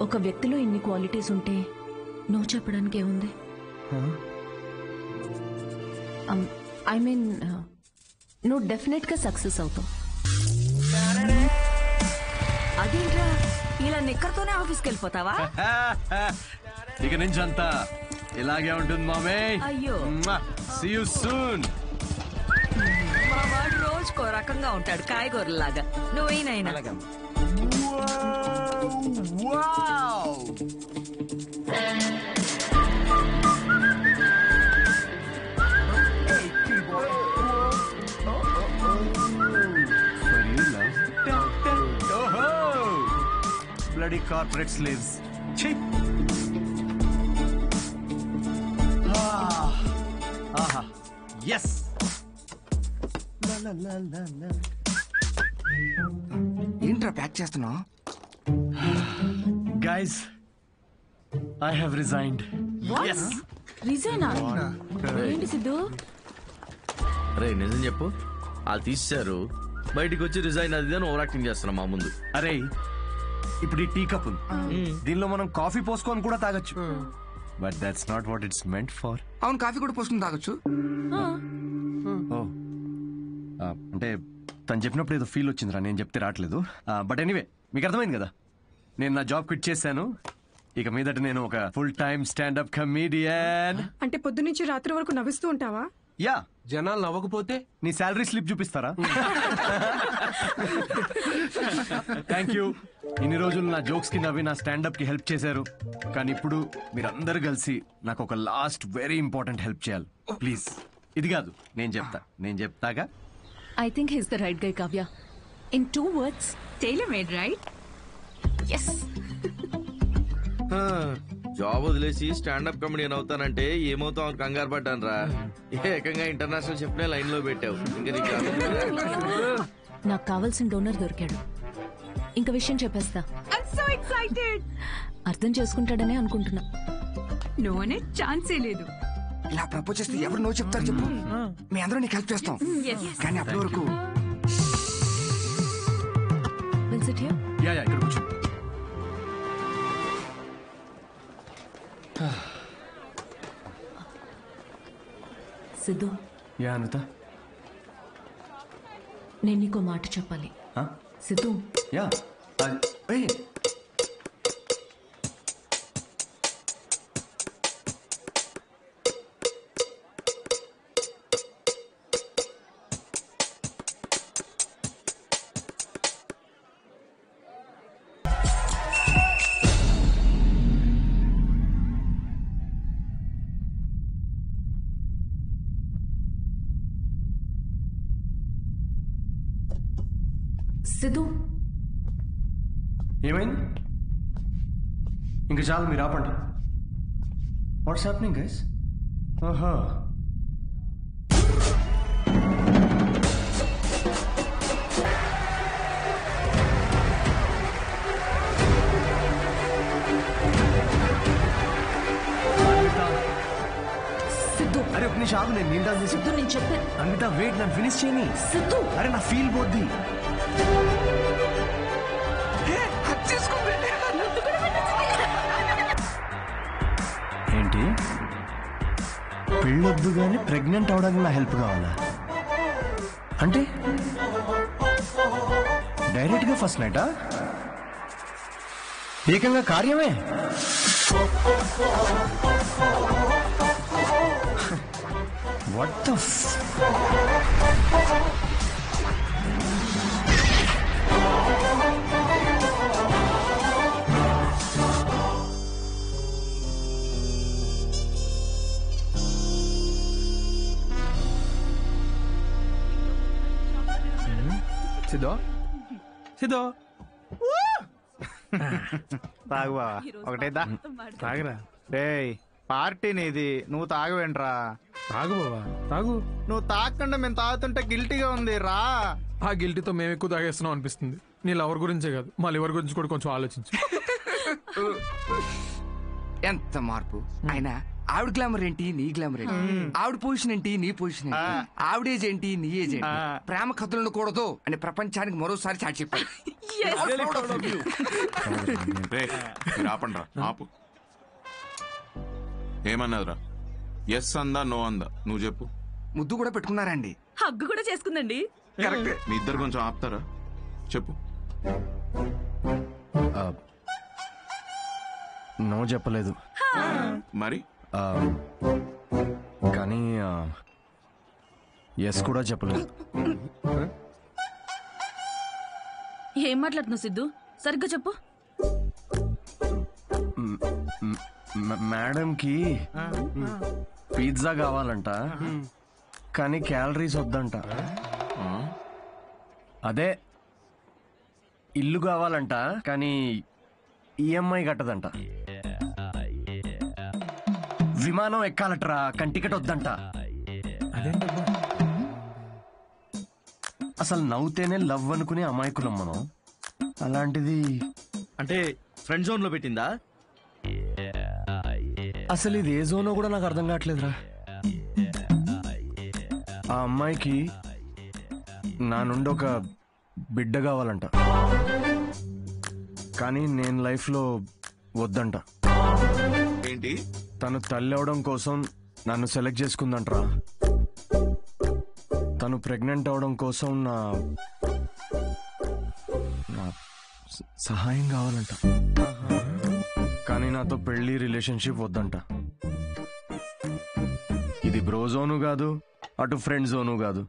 ఒక వ్యక్తిలో ఇన్ని క్వాలిటీస్ ఉంటే నువ్వు చెప్పడానికి ఏముంది? ఐ మీన్, నువ్వు డెఫినెట్ గా సక్సెస్ అవుతావు. అదేంట్రా, ఇలా నిక్కర్తోనే ఆఫీస్కి వెళ్ళిపోతావా? ఇక నుంచి అంతా ఇలాగే ఉంటుంది మామే. అయ్యో, సీ యు సూన్. మా వాడు రోజుకో రకంగా ఉంటాడు, కాయగూరలాగా. నువ్వేనైనా bloody corporate slaves. ఎస్ ఏంట్రా ప్యాక్ చేస్తున్నావు? Guys I have resigned. Yes రిజైనా? ఏంటి సిద్ధు? రే నిజం చెప్పు, వాళ్ళు తీశారు, బయటికి వచ్చి రిజైన్ అది అని ఓవర్ యాక్టింగ్ చేస్తున్నాం మా ముందు. అరే ఇప్పుడు ఈ టీ కప్ దీనిలో మనం కాఫీ పోసుకొని కూడా తాగొచ్చు, but that's not what it's meant for. అవును, కాఫీ కూడా పోసుకుని తాగొచ్చు. అంటే తను చెప్పినప్పుడు ఏదో ఫీల్ వచ్చిందిరా, నేను చెప్తే రావట్లేదు. బట్ ఎనీవే మీకు అర్థమైంది కదా, నేను నా జాబ్ క్విట్ చేశాను. ఇక మీదట నేను ఒక ఫుల్ టైమ్ స్టాండప్ కమీడియన్. అంటే పొద్దు నుంచి రాత్రి వరకు నవ్విస్తూ ఉంటావా? యా. జనాలు నవ్వకపోతే నీ శాలరీ స్లిప్ చూపిస్తారా? Thank you. ఇన్ని రోజులు నా జోక్స్ కి నవ్వి నా స్టాండప్ కి హెల్ప్ చేశారు, కానీ ఇప్పుడు మీరందరూ కలిసి నాకు ఒక లాస్ట్ వెరీ ఇంపార్టెంట్ హెల్ప్ చేయాలి ప్లీజ్. ఇది కాదు, నేను చెప్తాగా. I think he's the right guy, Kavya. In 2 words, tailor-made, right? Yes. Job వదిలేసి స్టాండప్ కమెడియన్ అవుతానంటే ఏమవుతావు అని కంగారు పడ్డాను రా. ఏకంగా ఇంటర్నేషనల్ షిప్ నే లైన్ లో పెట్టావు. ఇంకా నీకు నాకు కావాల్సిన డోనర్ దొరికాడు. ఇంకా విషయం చెప్పేస్తా. I'm so excited. అర్థం చేసుకుంటాడనే అనుకుంటున్నా. నో అనే ఛాన్సే లేదు. ఇలా ప్రపోజ్ చేస్తే ఎవరు నో చెప్తారు చెప్పు? మీ అందరూ నీకు హెల్ప్ చేస్తాం, కానీ అప్పటి వరకు Will sit here? యా ఇక్కడ కూర్చో. సిద్ధు, యా అనిత. నేను నీకో మాట చెప్పాలి. సిద్ధు, యా. సిద్ధు, ఏమైంది? ఇంకా చాలు, మీరు ఆపండి. What's happening guys? ఓహో, సిద్ధు. అరే ఒక నిమిషం ఆగు, నేను నీళ్ళు సిద్ధు, నేను చెప్పాను. అనిత వెయిట్, నన్ను ఫినిష్ చేయని. సిద్ధు, అరే నా ఫీల్ పోద్ది. ఏంటి పెళ్ళొద్దు కానీ ప్రెగ్నెంట్ అవడానికి నా హెల్ప్ కావాలా? అంటే డైరెక్ట్ గా ఫస్ట్ నైటా? ఏకంగా కార్యమే. వాట్ ద సిద్ధో తాగు బావా, ఒకటైదా తాగరా. రే పార్టీ నీది, నువ్వు తాగవేంట్రా? తాగు బావా, తాగు. నువ్వు తాగకుండా మేము తాగుతుంటే గిల్టీగా ఉంది రా. ఆ గిల్టీతో మేము ఎక్కువ తాగేస్తున్నాం అనిపిస్తుంది. నీ లవర్ గురించే కాదు, మా లివర్ గురించి కూడా కొంచెం ఆలోచించు. ఎంత మార్పు అయినా. ఆవిడ గ్లామర్ ఏంటి, నీ గ్లామర్ ఏంటి? ఆవిడ పొజిషన్ ఏంటి, నీ పొజిషన్ ఏంటి? ఆవిడ ఏజ్ ఏంటి, నీ ఏజ్ ఏంటి? ప్రేమ కథలు ఉండకూడదు అని ప్రపంచానికి మరోసారి చాటి చెప్పారు. ఆపండ్రా, ఆపు. ఏమన్నదిరా? ఎస్ అందా, నో అందా? నువ్వు చెప్పు. ముద్దు కూడా పెట్టుకున్నారండి, హగ్గు కూడా చేసుకుందండి. మీ ఇద్దరు కొంచెం ఆపుతారా? చెప్పు. నో చెప్పలేదు మరి, కానీ ఎస్ కూడా చెప్పలేదు. ఏం మాట్లాడుతున్నావు సిద్ధు? సరిగ్గా చెప్పు. మేడంకి పిజ్జా కావాలంట, కానీ క్యాలరీస్ వద్దంట. అదే ఇల్లు కావాలంట, కానీ ఈఎంఐ కట్టదంట. విమానం ఎక్కాలట్రా, కానీ టికెట్ వద్దంట. అసలు నవ్వుతేనే లవ్ అనుకునే అమాయకులం మనం. అలాంటిది అంటే ఫ్రెండ్ జోన్ లో పెట్టిందా? అసలు ఇది ఏ జోనో కూడా నాకు అర్థం కావట్లేదురా. ఆ అమ్మాయికి నా నుండి ఒక బిడ్డ కావాలంట, కానీ నేను లైఫ్లో వద్దంట. ఏంటి? తను తల్లి అవడం కోసం నన్ను సెలెక్ట్ చేసుకుందంటరా. తను ప్రెగ్నెంట్ అవడం కోసం నా సహాయం కావాలంట, కానీ నాతో పెళ్లి రిలేషన్షిప్ వద్దంట. ఇది బ్రో జోను కాదు, అటు ఫ్రెండ్ జోను కాదు,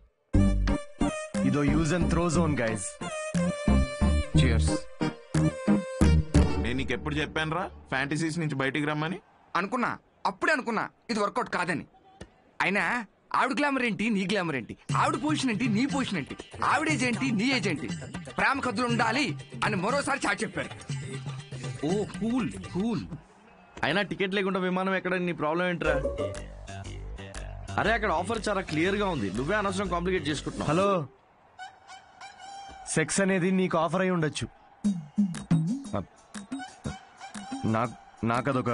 ఇదో use and throw zone guys. Cheers. నేను నీకు ఎప్పుడు చెప్పాను రా ఫ్యాంటసీస్ నుంచి బయటికి రమ్మని? అనుకున్నా, అప్పుడే అనుకున్నా ఇది వర్కౌట్ కాదని. అయినా ఆవిడ గ్లామర్ ఏంటి, నీ గ్లామర్ ఏంటి? ఆవిడ పొజిషన్ ఏంటి, నీ పొజిషన్ ఏంటి? ఆవిడ ఏజ్ ఏంటి, నీ ఏజ్ ఏంటి? ప్రేమ కథలు ఉండాలి అని మరోసారి చాటి చెప్పారు. ఓ కూల్ కూల్. అయినా టికెట్ లేకుండా విమానం ఎక్కడ, నీ ప్రాబ్లం ఏంట్రా? అరే అక్కడ ఆఫర్ చాలా క్లియర్ గా ఉంది, నువ్వే అనవసరం కాంప్లికేట్ చేసుకుంటున్నావు. హలో, సెక్స్ అనేది నీకు ఆఫర్ అయి ఉండొచ్చు, నాకు అదొక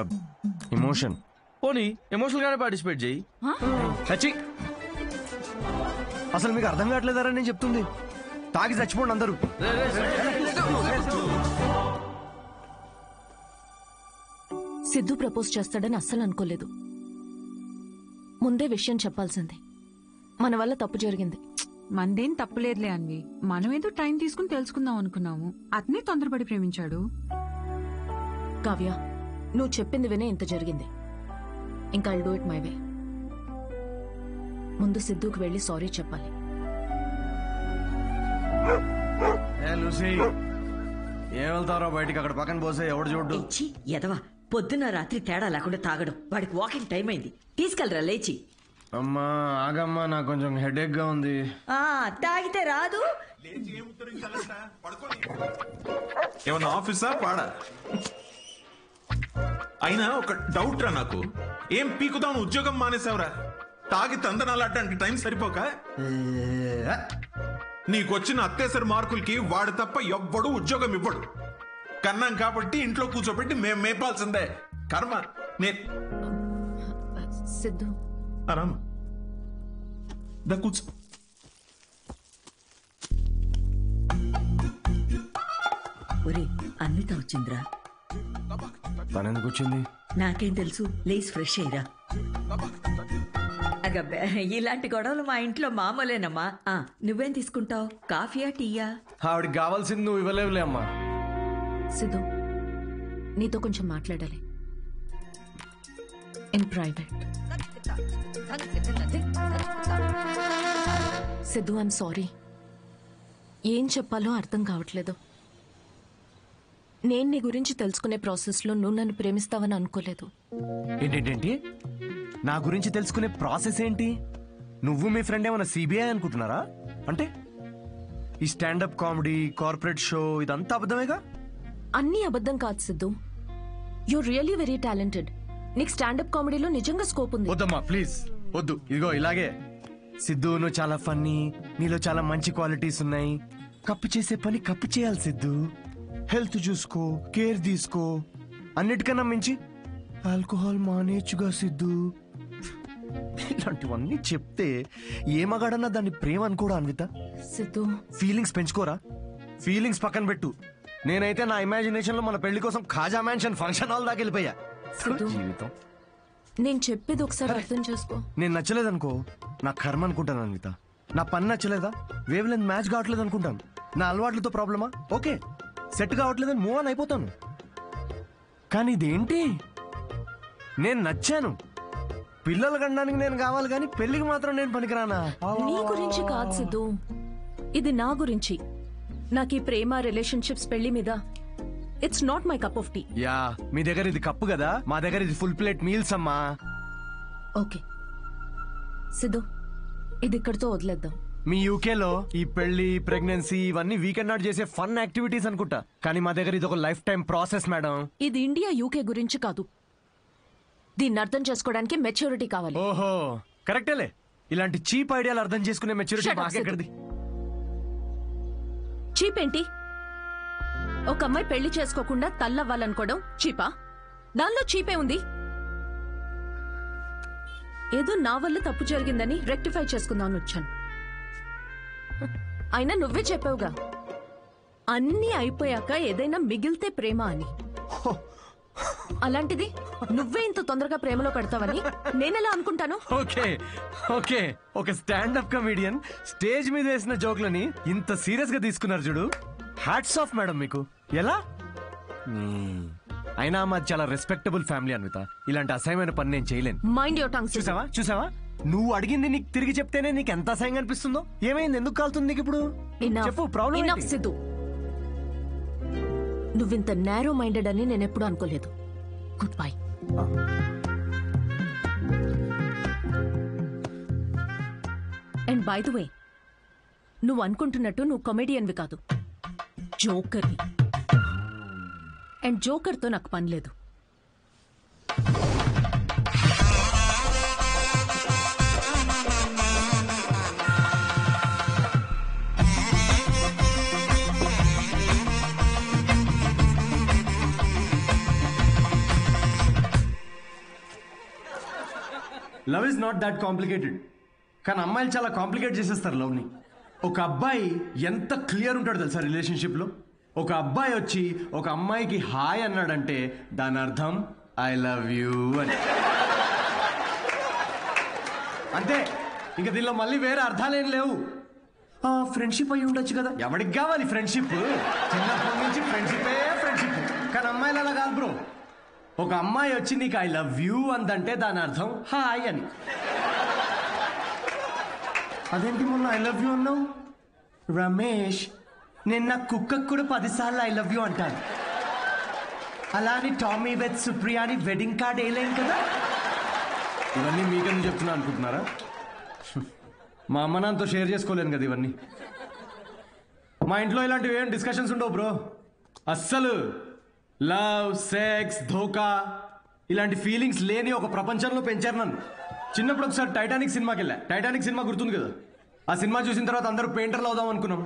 ఎమోషన్. పోనీ ఎమోషనల్ గానే పార్టిసిపేట్ చేయి. అసలు మీకు అర్థం కావట్లేదారా నేను చెప్తుంది? తాగి చచ్చిపోండి అందరూ. సిద్ధు ప్రపోజ్ చేస్తాడని అస్సలు అనుకోలేదు. ముందే విషయం చెప్పాల్సింది. మన వల్ల తప్పు జరిగింది. మందేం తప్పులేదులే అన్వి. మనమేదో టైం తీసుకుని తెలుసుకుందాం అనుకున్నాము. అతనే తొందరపడి ప్రేమించాడు. కావ్య, నువ్వు చెప్పింది వినే ఇంత జరిగింది. ఇంకా I'll do it my way. ముందు సిద్ధుకి వెళ్ళి సారీ చెప్పాలి. ఏం వెళ్తారో బయటికి, అక్కడ పక్కన పోసే ఎవడు చూడు. ఎదవా, పొద్దున్న రాత్రి తేడా లేకుండా తాగడం. వాడికి వాకింగ్ టైం అయింది, తీసుకెళ్ళరా లేచి. అమ్మా ఆగమ్మా, నాకు కొంచెం హెడేక్ గా ఉంది. తాగితే రాదు. ఏమన్నా ఆఫీసా పాడా? అయినా ఒక డౌట్ రా నాకు, ఏం పీకుతావు? ఉద్యోగం మానేసావురా? తాగి తందనాలాడడానికి టైం సరిపోక నీకొచ్చిన అత్తేసరి మార్కులకి వాడు తప్ప ఎవ్వడు ఉద్యోగం ఇవ్వడు. కన్నాం కాబట్టి ఇంట్లో కూర్చోబెట్టి మేం మేపాల్సిందే. కర్మ. సిద్ధు ఆరామ దా కూర్చో. అన్విత వచ్చిందిరా. తనెందుకు వచ్చింది? నాకేం తెలుసు, లేచి ఫ్రెష్ అయ్యిరా. ఇలాంటి గొడవలు మా ఇంట్లో మామూలేనమ్మా. నువ్వేం తీసుకుంటావు, కాఫీయా టీయా? ఆవిడికి కావాల్సింది నువ్వు ఇవ్వలేవులే అమ్మా. సిద్ధు, నీతో కొంచెం మాట్లాడాలి, in private. Siddhu, I'm sorry. ఏం చెప్పాలో అర్థం కావట్లేదు. నేను నీ గురించి తెలుసుకునే ప్రాసెస్లో నువ్వు నన్ను ప్రేమిస్తావని అనుకోలేదు. ఏంటేంటి? నా గురించి తెలుసుకునే ప్రాసెస్ ఏంటి? నువ్వు మీ ఫ్రెండ్ ఏమైనా సిబిఐ అనుకుంటున్నారా? అంటే ఈ స్టాండప్ కామెడీ, కార్పొరేట్ షో ఇదంతా అబద్ధమేగా? అన్నీ అబద్ధం కాదు Siddhu. You really very talented. నీకు స్టాండప్ కామెడీలో నిజంగా స్కోప్ ఉంది. వద్దమ్మా ప్లీజ్ వద్దు. ఇదిగో ఇలాగే. సిద్ధు, నువ్వు చాలా ఫన్నీ, నీలో చాలా మంచి క్వాలిటీస్ ఉన్నాయి. కప్పు చేసే పని కప్పు చేయాలి సిద్ధు. హెల్త్ చూసుకో, కేర్ తీసుకో. అన్నిటికన్నా మించి ఆల్కహాల్ మానేచ్చుగా సిద్ధు. ఇలాంటివన్నీ చెప్తే ఏ మగాడన్నా దాన్ని ప్రేమ అనుకోడా అన్విత? సిద్ధు, ఫీలింగ్స్ పెంచుకోరా? ఫీలింగ్స్ పక్కన పెట్టు. నేనైతే నా ఇమాజినేషన్ లో మన పెళ్లి కోసం ఖాజా మ్యాన్షన్ ఫంక్షన్ హాల్ దాకా వెళ్ళిపోయా. జీవితం. నేను చెప్పేది ఒకసారి అర్థం చేసుకో. నేను నచ్చలేదనుకో, నా కర్మ అనుకుంటాను అన్విత. నా పని నచ్చలేదా, వేవ్ లెంత్ మ్యాచ్ కావట్లేదు అనుకుంటాను. నా అలవాట్లతో ప్రాబ్లమా? ఓకే, సెట్ కావట్లేదని మూవ్ ఆన్ అయిపోతాను. కానీ ఇదేంటి, నేను నచ్చాను. పిల్లలు కనడానికి నేను కావాలి, కానీ పెళ్లికి మాత్రం నేను పనికిరానా? నీ గురించి కాదు సిద్ధు, ఇది నా గురించి. నాకు ఈ ప్రేమ, రిలేషన్షిప్స్, పెళ్లి మీద it's not my cup of tea. Yeah, మీ దగ్గర ఇది కప్పు కదా, మా దగ్గర ఇది ఫుల్ ప్లేట్ మీల్స్ అమ్మా. ఓకే సిద్ధు, ఇది ఇక్కడితో వదిలేద్దాం. మీ యూకేలో ఈ పెళ్లి, ప్రెగ్నెన్సీ ఇవన్నీ వీకెండ్ నాట్ చేసే ఫన్ యాక్టివిటీస్ అనుకుంటా, కానీ మా దగ్గర ఇది ఒక లైఫ్ టైం ప్రాసెస్ మేడం. ఇది ఇండియా యూకే గురించి కాదు. దీన్ని అర్థం చేసుకోవడానికి మెచ్యూరిటీ కావాలి. ఓహో కరెక్టేలే. ఇలాంటి చీప్ ఐడియాలు అర్థం చేసుకునే మెచ్యూరిటీ Shut up, మాకెక్కడిది? చీప్ ఏంటి? ఒక అమ్మాయి పెళ్లి చేసుకోకుండా తల్లవ్వాలనుకోవడం చీపా? దానిలో చీపే ఉంది. ఏదో నా వల్ల తప్పు జరిగిందని రెక్టిఫై చేసుకుందామని వచ్చాను. అయినా నువ్వే చెప్పావుగా, అన్నీ అయిపోయాక ఏదైనా మిగిలితే ప్రేమ అని. అలాంటిది నువ్వే ఇంత తొందరగా ప్రేమలో పెడతావని నేనెలా అనుకుంటాను? ఓకే ఓకే, ఒక స్టాండప్ కమెడియన్ స్టేజ్ మీద వేసిన జోక్లని ఇంత సీరియస్ గా తీసుకున్నారు చూడు. హ్యాట్స్ ఆఫ్ మేడం మీకు. ఎలా? అయినా మాది చాలా రెస్పెక్టబుల్ ఫ్యామిలీ అన్విత. ఇలాంటి అసహ్యమైన పని నేను చేయలేను. Mind your tongue. చూసావా నువ్వు అడిగింది నీకు తిరిగి చెప్తేనే నీకు ఎంత అసహ్యంగా అనిపిస్తుందో. ఏమైంది? ఎందుకు కాలుతుంది నీకు ఇప్పుడు? చెప్పు ప్రాబ్లం. సిద్ధు, నువ్వింత నేరో మైండెడ్ అని నేను ఎప్పుడు అనుకోలేదు. Good bye. And by the way, నువ్వు అనుకుంటున్నట్టు నువ్వు కమెడియన్వి కాదు, జోకర్వి. అండ్ జోకర్తో నాకు పని లేదు. Love is not that complicated. కానీ అమ్మాయిలు చాలా కాంప్లికేట్ చేసేస్తారు లవ్ని. ఒక అబ్బాయి ఎంత క్లియర్ ఉంటాడు తెలుసా రిలేషన్షిప్లో? ఒక అబ్బాయి వచ్చి ఒక అమ్మాయికి హాయ్ అన్నాడంటే దాని అర్థం ఐ లవ్ యూ అని. అంతే, ఇంకా దీనిలో మళ్ళీ వేరే అర్థాలేం లేవు. ఫ్రెండ్షిప్ అయి ఉండొచ్చు కదా. ఎవరికి కావాలి ఫ్రెండ్షిప్? చిన్నప్పటి నుంచి ఫ్రెండ్షిప్. కానీ అమ్మాయిలు అలా కాదు బ్రో. ఒక అమ్మాయి వచ్చి నీకు ఐ లవ్ యూ అందంటే దాని అర్థం హాయ్ అని. అదేంటి మొన్న ఐ లవ్ యూ అన్నావు? రమేష్, నేను నా కుక్కకు కూడా 10 సార్లు ఐ లవ్ యూ అంటాను. అలా అని టామీ విత్ సుప్రియా అని వెడ్డింగ్ కార్డ్ వేయలేం కదా. ఇవన్నీ మీకని చెప్తున్నా అనుకుంటున్నారా? మా అమ్మ నాన్నతో షేర్ చేసుకోలేను కదా ఇవన్నీ. మా ఇంట్లో ఇలాంటివి ఏం డిస్కషన్స్ ఉండవు బ్రో. అస్సలు లవ్, సెక్స్, ధోకా ఇలాంటి ఫీలింగ్స్ లేని ఒక ప్రపంచంలో పెంచారు నన్ను. చిన్నప్పుడు ఒకసారి టైటానిక్ సినిమాకి వెళ్ళా. టైటానిక్ సినిమా గుర్తుంది కదా? ఆ సినిమా చూసిన తర్వాత అందరూ పెయింటర్లు అవుదాం అనుకున్నాం.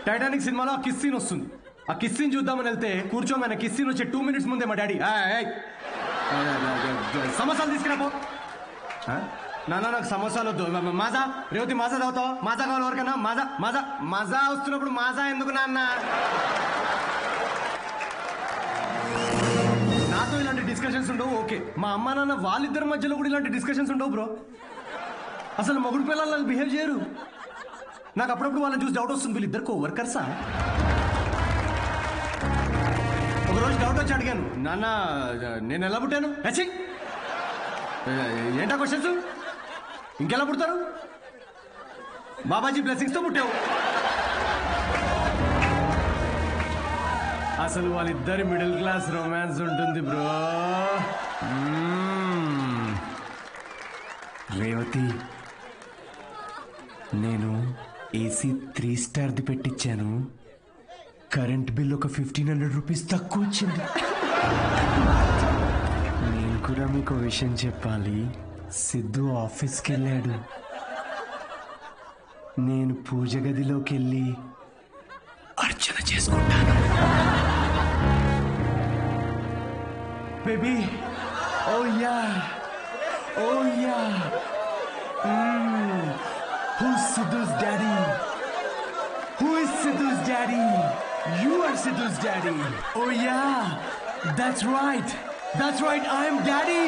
టైటానిక్ సినిమాలో ఆ కిస్ సీన్ వస్తుంది. ఆ కిస్ సీన్ చూద్దామని వెళ్తే కూర్చోమని కిస్ సీన్ వచ్చే 2 minutes ముందే మా డాడీ సమోసాలు తీసుకురాపో. నాన్న నాకు సమోసాలు వద్దు. మాజా రేవతి మాజా తాగుతావా? మాజా కావాలి ఎవరికైనా? మాజా మాజా మాజా వస్తున్నప్పుడు మాజా ఎందుకు నాన్న? నాతో ఇలాంటి డిస్కషన్స్ ఉండవు. ఓకే, మా అమ్మ నాన్న వాళ్ళిద్దరి మధ్యలో కూడా ఇలాంటి డిస్కషన్స్ ఉండవు బ్రో. అసలు మొగుడు పిల్లలు బిహేవ్ చేయరు. నాకు అప్పుడప్పుడు వాళ్ళని చూసి డౌట్ వస్తుంది, వీళ్ళిద్దరు కోవర్కర్సా? ఒకరోజు డౌట్ వచ్చి అడిగాను, నాన్న నేను ఎలా పుట్టాను? ఏంటా క్వశ్చన్స్? ఇంకెలా పుడతారు? బాబాజీ బ్లెస్సింగ్స్తో పుట్టావు. అసలు వాళ్ళిద్దరి మిడిల్ క్లాస్ రొమాన్స్ ఉంటుంది బ్రో. రేవతి, నేను ఏసీ 3 స్టార్ది పెట్టించాను. కరెంట్ బిల్ ఒక 1500 రూపీస్ తక్కువ వచ్చింది. నేను కూడా మీకు విషయం చెప్పాలి. సిద్ధు ఆఫీస్కి వెళ్ళాడు. నేను పూజ గదిలోకి వెళ్ళి అర్చన చేసుకుంటాను. Baby, oh yeah, oh yeah. Who's Sidhu's daddy? Who is Sidhu's daddy? You are Sidhu's daddy. Oh yeah, that's right. That's right. I am daddy.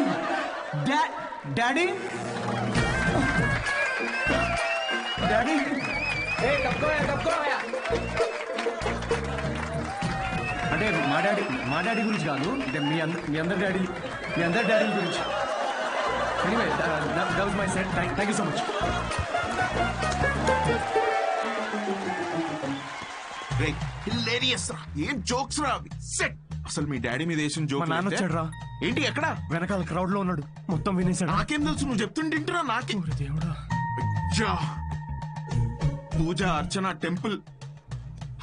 Daddy? Daddy? Hey, కప్పుకో. అంటే మా డాడీ గురించి కాదు, అంటే మీ అందరి డాడీ గురించి. Anyway, that was my set. Thank you so much. Hilarious రా. ఏం జోక్స్ రా అవి. సెట్. అసలు మీ డాడీ మీద వేసిన జోక్. మా నాన్న వచ్చాడు రా. ఏంటి? ఎక్కడ? వెనకాల క్రౌడ్ లో ఉన్నాడు. మొత్తం వినేశాడు. నాకేం తెలుసు? నువ్వు చెప్తుంటా నాకే. దేవుడా. పూజ, అర్చన, టెంపుల్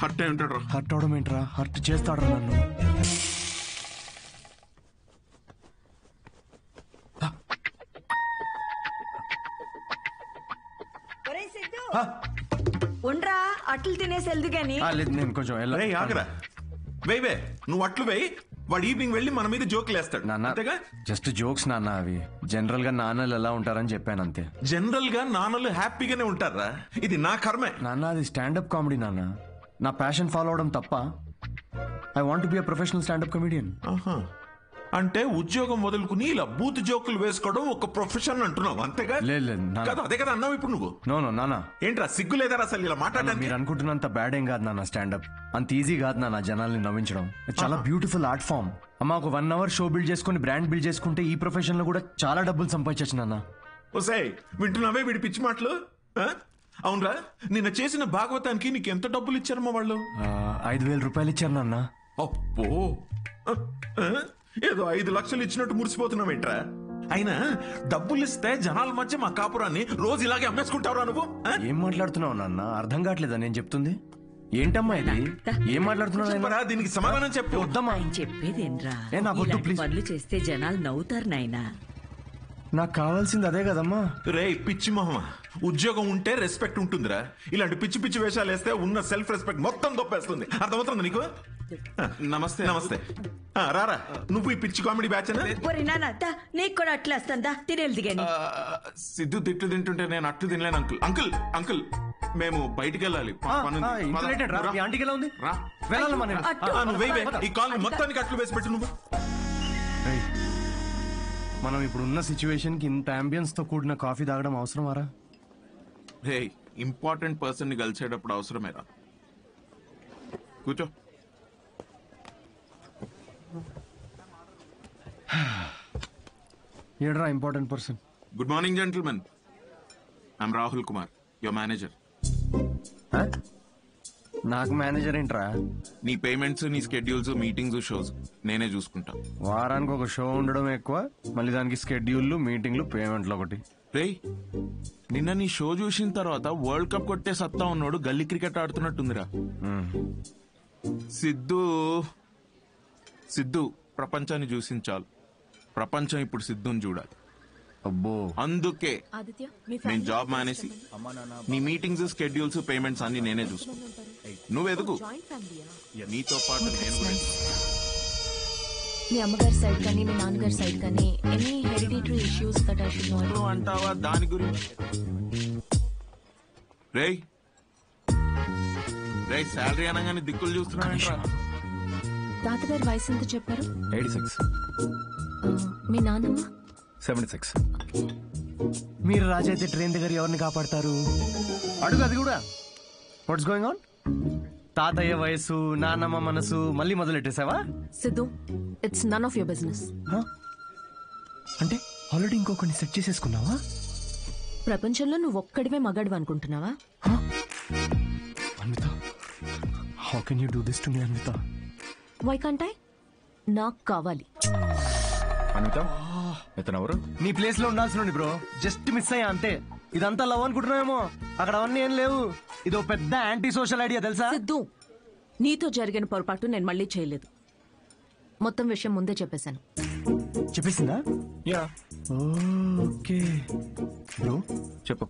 హర్ట్ అయి ఉంటాడు రా. హర్ట్ అవడం ఏంట్రా? హర్ట్ చేస్తాడు నన్ను. ఉండ్రా అట్లు తినేసి వెళ్దు గాని. లేదు నేను కొంచెం రేయ్, ఆగరా. వేవే నువ్వు అట్లు వేయి, వాడు ఈవినింగ్ వెళ్ళి మన మీద జోకులు వేస్తాడు. నాన్న జస్ట్ జోక్స్ నాన్న, అవి జనరల్ గా నాన్నలు ఎలా ఉంటారని చెప్పాను అంతే. జనరల్ గా నాన్నలు హ్యాపీగానే ఉంటారా? ఇది నా కర్మే నాన్న, అది స్టాండప్ కామెడీ నాన్న. నా ప్యాషన్ ఫాలో అవడం తప్ప. I want be a professional standup comedian. అంటే ఉద్యోగం వదులుకుని ఇలా బూత్ జోకులు వేసుకోవడం ఒక ప్రొఫెషన్ అంటున్నావు అంతేగా? లేదు కదా, అదే కదా అన్నావు ఇప్పుడు నువ్వు. నో నాన్న, ఏంట్రా సిగ్గు లేదా అసలు ఇలా మాట్లాడడానికి? మీరు అనుకుంటున్నంత బ్యాడ్ ఏం కాదు నాన్న. స్టాండప్ అంత ఈజీ కాదు నాన్న జనాల్ని నవ్వించడం. చాలా బ్యూటిఫుల్ ఆర్ట్ ఫామ్. అమ్మ, ఒక 1 hour షో బిల్డ్ చేసుకుని బ్రాండ్ బిల్డ్ చేసుకుంటే ఈ ప్రొఫెషన్ లో కూడా చాలా డబ్బులు సంపాదించచ్చు నాన్న. ఓసే, వింటున్నావే వీడి పిచ్చి మాటలు? అవునరా, నిన్న చేసిన భాగవతానికి నీకు ఎంత డబ్బులు ఇచ్చారమ్మా వాళ్ళు? 5,000 రూపాయలు ఇచ్చారు నాన్న. అప్పో, ఏదో 5 లక్షలు ఇచ్చినట్టు మురిసిపోతున్నావేంట్రా? అయినా డబ్బులు ఇస్తే జనాల మధ్య మా కాపురాన్ని రోజు ఇలాగే అమ్మేసుకుంటావురా నువ్వు? ఏం మాట్లాడుతున్నావు నాన్న? అర్థం కావట్లేదా నేను చెప్తుంది? ఏంటమ్మా ఇది? ఏం మాట్లాడుతున్నావు? దీనికి సమాధానం చెప్పు. వద్దమ్మా, చెప్పేదేంరా? వద్దు ప్లీజ్. పనులు చేస్తే జనాలు నవ్వుతారు నాయనా. నాకు కావాల్సింది అదే కదమ్మా. రే పిచ్చి మొహమా, ఉద్యోగం ఉంటే రెస్పెక్ట్ ఉంటుందిరా. ఇలాంటి పిచ్చి పిచ్చి వేషాలు వేస్తే ఉన్న సెల్ఫ్ రెస్పెక్ట్ మొత్తం దొప్పేస్తుంది. అర్థమవుతుంది నీకు? నమస్తే నమస్తే. రారా, నువ్వు ఈ పిచ్చి కామెడీ బ్యాచ్? నీకు కూడా అట్లా వస్తుందా? తినేది గాని. సిద్ధు తిట్లు తింటుంటే నేను అట్లు తినలేను అంకుల్. అంకుల్ అంకుల్ మేము బయటికి వెళ్ళాలి. నువ్వే ఈ కాలనీ మొత్తానికి అట్లు వేసి పెట్టు నువ్వు. మనం ఇప్పుడు ఉన్న సిచ్యువేషన్ కి ఇంత అంబియన్స్ తో కూడిన కాఫీ తాగడం అవసరమారా? రే, ఇంపార్టెంట్ పర్సన్ ని కలిసేటప్పుడు అవసరమేరా. కూర్చో. ఏడ్రా important person? Good morning gentlemen, I'm Rahul Kumar, your manager. నాకు మేనేజర్ ఏంట్రా? నీ పేమెంట్స్, నీ స్కెడ్యూల్స్, మీటింగ్స్, షోస్ నేనే చూసుకుంటా. వారానికి ఒక షో ఉండడం ఎక్కువ, మళ్ళీ దానికి స్కెడ్యూల్, మీటింగ్లు, పేమెంట్లు ఒకటి. రే, నిన్న నీ షో చూసిన తర్వాత వరల్డ్ కప్ కొట్టే సత్తా ఉన్నాడు గల్లీ క్రికెట్ ఆడుతున్నట్టుందిరా. సిద్ధు ప్రపంచాన్ని చూసించాలి. ప్రపంచం ఇప్పుడు సిద్ధుని చూడాలి. అబ్బో, అందుకే నేను జాబ్ మానేసి నీ మీటింగ్స్, స్కెడ్యూల్స్, పేమెంట్స్ అన్ని నేనే చూసుకుంటా. నువ్వు ఎదుగు, నీతో పాటు నేను కూడా. మీ అమ్మగారి సైడ్ కానీ మీ నాన్నగారి సైడ్ కానీ any hereditary issues that I should know అంటావా దాని గురించి? రేయ్ శాలరీ అనగానే దిక్కులు చూస్తున్నా. తాతగారి వయసు ఎంత చెప్పారు? 86. మీ నాన్నమ్మ? 76. మీరు రాజా అయితే ట్రైన్ దగ్గర ఎవరిని కాపాడతారు? అడుగు అది కూడా. What's going on? తాతయ్య వయసు, నాన్నమ్మ మనసు మళ్ళీ మొదలెట్టేసావా? Siddhu, it's none of your business. అంటే ఆల్రెడీ ఇంకొకరిని సెట్ చేసేసుకున్నావా? ప్రపంచంలో నువ్వు ఒక్కడివే మగాడివి అనుకుంటున్నావా? Anvitha, how can you do this to me Anvitha? Why can't I? నాకు కావాలి. అన్విత, ఇతనెవరు? నీ ప్లేస్ లో ఉండాల్సిన బ్రో, జస్ట్ మిస్ అయ్యా అంతే. ఇదంతా లవ్ అనుకుంటున్నావేమో, అక్కడ అవన్నీ ఏం లేవు. ఇదో పెద్ద యాంటీ సోషల్ ఐడియా తెలుసా? సిద్ధు, నీతో జరిగిన పొరపాటు నేను మళ్ళీ చేయలేదు. మొత్తం విషయం ముందే చెప్పేశాను. చెప్పేసిందా? యా. ఓకే బ్రో, చెప్పు.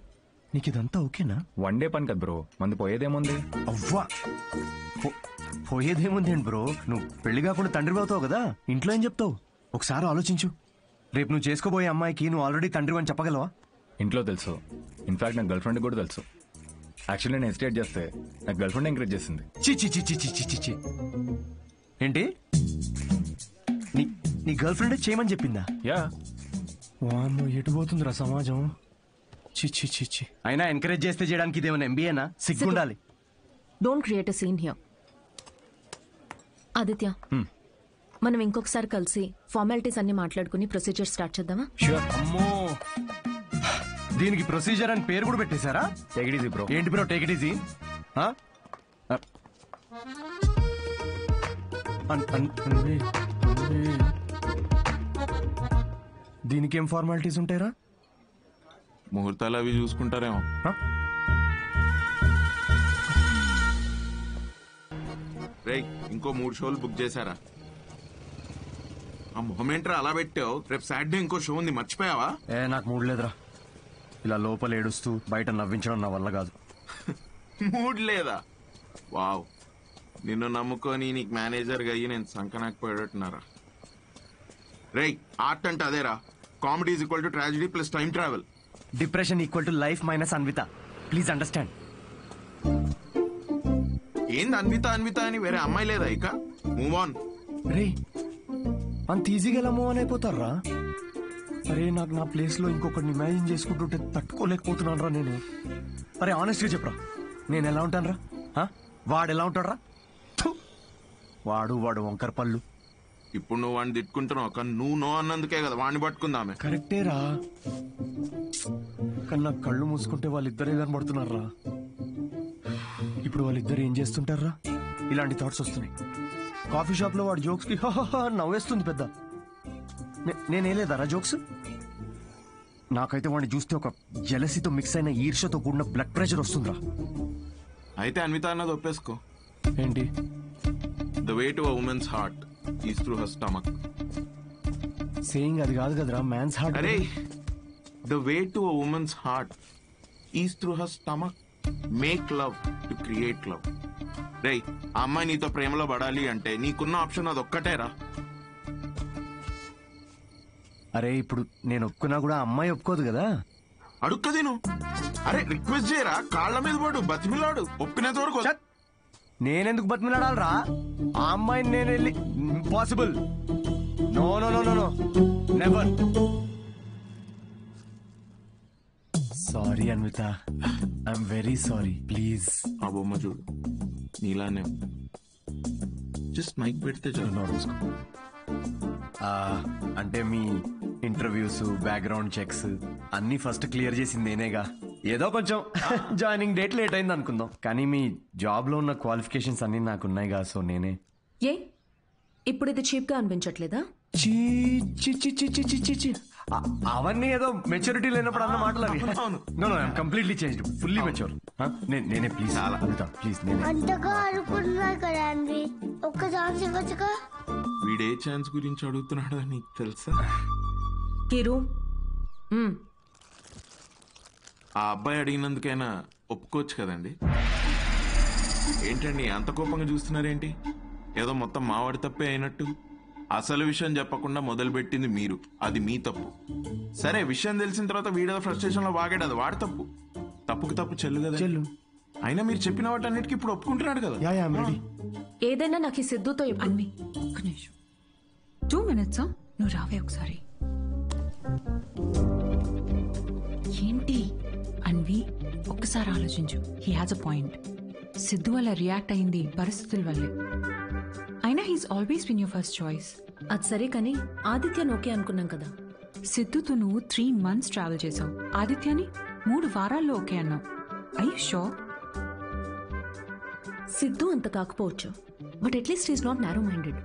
నీకు ఇదంతా ఓకేనా? 1 day పని కదా బ్రో, మంది పోయేదేముంది? అవ్వా, పోయేదేముంది ఏంటి బ్రో? నువ్వు పెళ్లి కాకుండా తండ్రి అవుతావు కదా, ఇంట్లో ఏం చెప్తావు? ఒకసారి ఆలోచించు. రేపు నువ్వు చేసుకోబోయే అమ్మాయికి నువ్వు ఆల్రెడీ తండ్రి అని చెప్పగలవా? ఇంట్లో తెలుసు, ఇన్ఫాక్ట్ నాకు గర్ల్ ఫ్రెండ్ కూడా తెలుసు. యాక్చువల్లీ నేను హెసిటేట్ చేస్తే నాకు గర్ల్ ఫ్రెండ్ ఎంకరేజ్ చేసింది. చి ఏంటి? నీ గర్ల్ ఫ్రెండ్ చేయమని చెప్పిందా? యా. వామ్మో, ఎటు పోతుందిరా సమాజం? చి అయినా ఎంకరేజ్ చేస్తే చేయడానికి ఇదేమైనా ఎంబీఏనా? సిగ్గుండాలి. Don't create a scene here. Aditya, మనం ఇంకొకసారి కలిసి ఫార్మాలిటీస్ అన్ని మాట్లాడుకుని ప్రొసీజర్ స్టార్ట్ చేద్దామా? అమ్మో, దీనికి ప్రొసీజర్ అని పేరు కూడా పెట్టేశారా? Take it easy bro. ఏంటి బ్రో టేక్ ఇట్ ఈజీ? దీనికేం ఫార్మాలిటీస్ ఉంటాయరా? ముహూర్తాలు అవి చూసుకుంటారేమో. రేయ్, ఇంకో 3 షోలు బుక్ చేశారా? ఆ మొహమేంట్రా అలా పెట్టావు? రేపు సాటర్డే ఇంకో షో ఉంది, మర్చిపోయావా? నాకు మూడు లేదురా. ఇలా లోపల ఏడుస్తూ బయట నవ్వించడం నా వల్ల కాదు. మూడ్ లేదా? వావ్, నిన్ను నమ్ముకొని నీకు మేనేజర్గా అయ్యి నేను సంకనాకపోయేటట్టున్నారా? రేయ్, ఆర్ట్ అంటే అదేరా. Comedy is equal to tragedy plus time travel. Depression equal to life minus Anvita. Please understand. ఏంది అన్విత అన్విత అని వేరే అమ్మాయి లేదా ఇక? Move on. రే, అంత ఈజీగా ఎలా మూవ్ ఆన్ అయిపోతారా? అరే, నాకు నా ప్లేస్ లో ఇంకొకరిని ఇమాజిన్ చేసుకుంటుంటే తట్టుకోలేకపోతున్నాను రా నేను. అరే, ఆనెస్ట్ గా చెప్పరా, నేను ఎలా ఉంటాను రా? వాడు ఎలా ఉంటాడు రా? వాడు వంకర పళ్ళు. ఇప్పుడు నువ్వు వాడిని తిట్టుకుంటున్నావు, కానీ నువ్వు నో అన్నందుకే కదా వాడిని పట్టుకుందామే. కరెక్టే రా, కానీ నాకు కళ్ళు మూసుకుంటే వాళ్ళిద్దరే కనబడుతున్నారా. ఇప్పుడు వాళ్ళిద్దరు ఏం చేస్తుంటారా? ఇలాంటి థాట్స్ వస్తున్నాయి. కాఫీ షాప్ లో వాడు జోక్స్ కి నవ్వేస్తుంది పెద్ద. నేనేలేదారా జోక్స్? నాకైతే వాడిని చూస్తే ఒక జెలసీతో మిక్స్ అయిన ఈర్ష్యతో కూడిన బ్లడ్ ప్రెషర్ వస్తుందిరా. అయితే అన్విత అన్నది ఒప్పేసుకో. ఏంటి? The way to a women's heart is through her stomach. Saying అది కాదు కదరా, మ్యాన్స్ హార్ట్. అరే, the way to a women's heart is through her stomach. Make love to create love. రేయ్, ఆ అమ్మాయి నీతో ప్రేమలో పడాలి అంటే నీకున్న ఆప్షన్ అది ఒక్కటేరా. అరే, ఇప్పుడు నేను ఒప్పుకున్నా కూడా అమ్మాయి ఒప్పుకోదు కదా. అడుక్కది నువ్వు. అరే, రిక్వెస్ట్ చేయరా, కాళ్ళ మీద పడు, బతిమిలాడు, ఒప్పినంత వరకు. నేనెందుకు బతిమిలాడాలరా? ఆ అమ్మాయిని నేను వెళ్ళి impossible. No no no no no, never. Sorry Anvita, I'm very sorry. Please. ఆ బొమ్మ చూడు, నీలానే జస్ట్ మైక్ పెడితే చాలు. అంటే మీ ఇంటర్వ్యూస్, బ్యాక్గ్రౌండ్ చెక్స్ అన్ని ఫస్ట్ క్లియర్ చేసింది నేనేగా. ఏదో కొంచెం జాయినింగ్ డేట్ లేట్ అయింది అనుకుందాం, కానీ మీ జాబ్ లో ఉన్న క్వాలిఫికేషన్స్ అన్ని నాకున్నాయిగా. సో నేనే. ఏ ఇప్పుడు ఇది చీప్ గా అనిపించట్లేదా? అవన్నీ ఏదో మెచ్యూరిటీ లేనప్పుడు అన్న మాటలు అవి. No no, I'm completely changed, fully mature. నేనే. Please Anitha, please. నేనే అంతగా అనుకుంటున్నా కదా అండి, ఒక్క ఛాన్స్ ఇవ్వచ్చుగా. వీడే ఛాన్స్ గురించి అడుగుతున్నాడు నీకు తెలుసా? కిరు, ఆ అబ్బాయి అడిగినందుకైనా ఒప్పుకోవచ్చు కదండి. ఏంటండి అంత కోపంగా చూస్తున్నారేంటి? ఏదో మొత్తం మావాడి తప్పే అయినట్టు. అసలు విషయం చెప్పకుండా మొదలుపెట్టింది మీరు, అది మీ తప్పు. సరే, విషయం తెలిసిన తర్వాత వీడేదో ఫ్రస్ట్రేషన్ లో వాగాడు, అది వాడి తప్పు. తప్పుకు తప్పు చెల్లు కదా. చెల్లు. అయినా మీరు చెప్పిన వాటన్నిటికీ ఇప్పుడు ఒప్పుకుంటున్నాడు కదా. ఏదైనా నాకు ఈ సిద్ధుతో అన్వి 2 minutes. నువ్వు రావే ఒకసారి. ఏంటి అన్వి, ఒక్కసారి ఆలోచించు. He has a point. Siddhu వల్ల రియాక్ట్ అయింది పరిస్థితుల వల్లే. అయినా he's always been your first choice. అది సరే, కానీ ఆదిత్యను ఓకే అనుకున్నాం కదా. సిద్ధుతో నువ్వు 3 months ట్రావెల్ చేసావు, ఆదిత్యని 3 వారాల్లో ఓకే అన్నావు. I you sure? సిద్ధు అంత కాకపోవచ్చు, but at least is not narrow minded.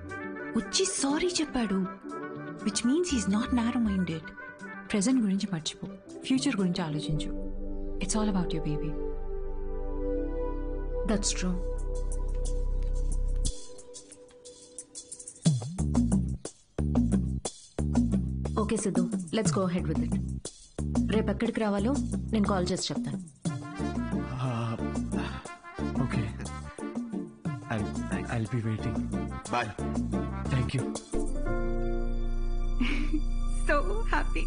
వచ్చి సారీ చెప్పాడు, which means he's not narrow minded. Present గురించి మర్చిపో, ఫ్యూచర్ గురించి ఆలోచించు. It's all about your baby. That's true. Okay Siddhu, let's go ahead with it. రేపు ఎక్కడికి రావాలో నేను కాల్ చేసి చెప్తాను. Okay, I'll be waiting. Bye. Thank you. So happy.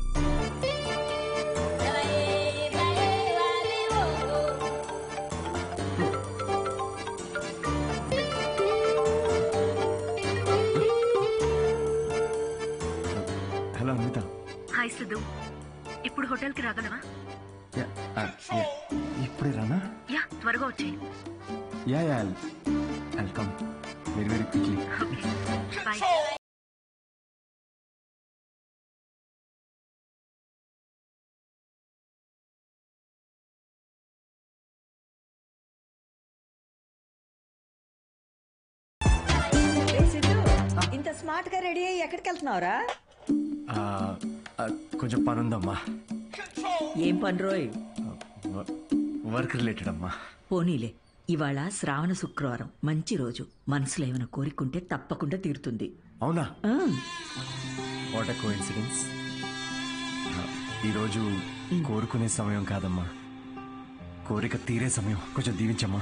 Hello Anitha. Hi Siddhu, ఇప్పుడు హోటల్కి రాగలవా? ఇప్పుడే రానా? యా, త్వరగా వచ్చేయి. Yeah, I'll come very, very quickly. Okay, bye. ఇంత స్మార్ట్ గా రెడీ అయ్యి ఎక్కడికి వెళ్తున్నావురా? కొంచెం పని ఉందమ్మా. ఏం పని రోయ్? వర్క్ రిలేటెడ్ అమ్మా. పోనీలే, ఇవాళ శ్రావణ శుక్రవారం, మంచి రోజు. మనసులో ఏమైనా కోరికుంటే తప్పకుండా తీరుతుంది. అవునా? What a coincidence. ఈరోజు కోరుకునే సమయం కాదమ్మా, కోరిక తీరే సమయం, కొంచెం దీవించమ్మా.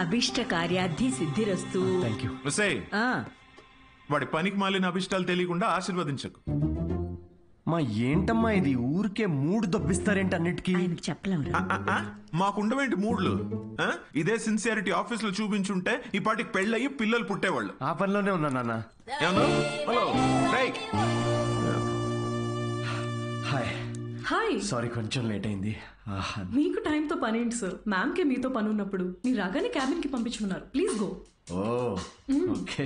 అభిష్ట కార్యార్థి సిద్ధిరస్తు. Thank you. ఆ, వాడి పనికి మాలిన అభిష్టాలు తెలియకుండా ఆశీర్వదించకు. మా ఏంటమ్మా ఇది, ఊరికే మూడు దొబ్బిస్తారేంటి అన్నిటికీ? చెప్పలేము. మాకుండవేంటి మూడ్లు? ఇదే సిన్సియారిటీ ఆఫీస్ లో చూపించుంటే ఈ పాటికి పెళ్ళయి పిల్లలు పుట్టేవాళ్ళు. ఆ పనిలోనే ఉన్నా నాన్న. Hello, hi. హాయ్. సారీ కొంచెం లేట్ అయింది. మీకు టైంతో పని ఏంటి సార్? మ్యామ్కే మీతో పని ఉన్నప్పుడు మీరు రాగానే క్యాబిన్ కి పంపించుకున్నారు. Please go. Oh okay.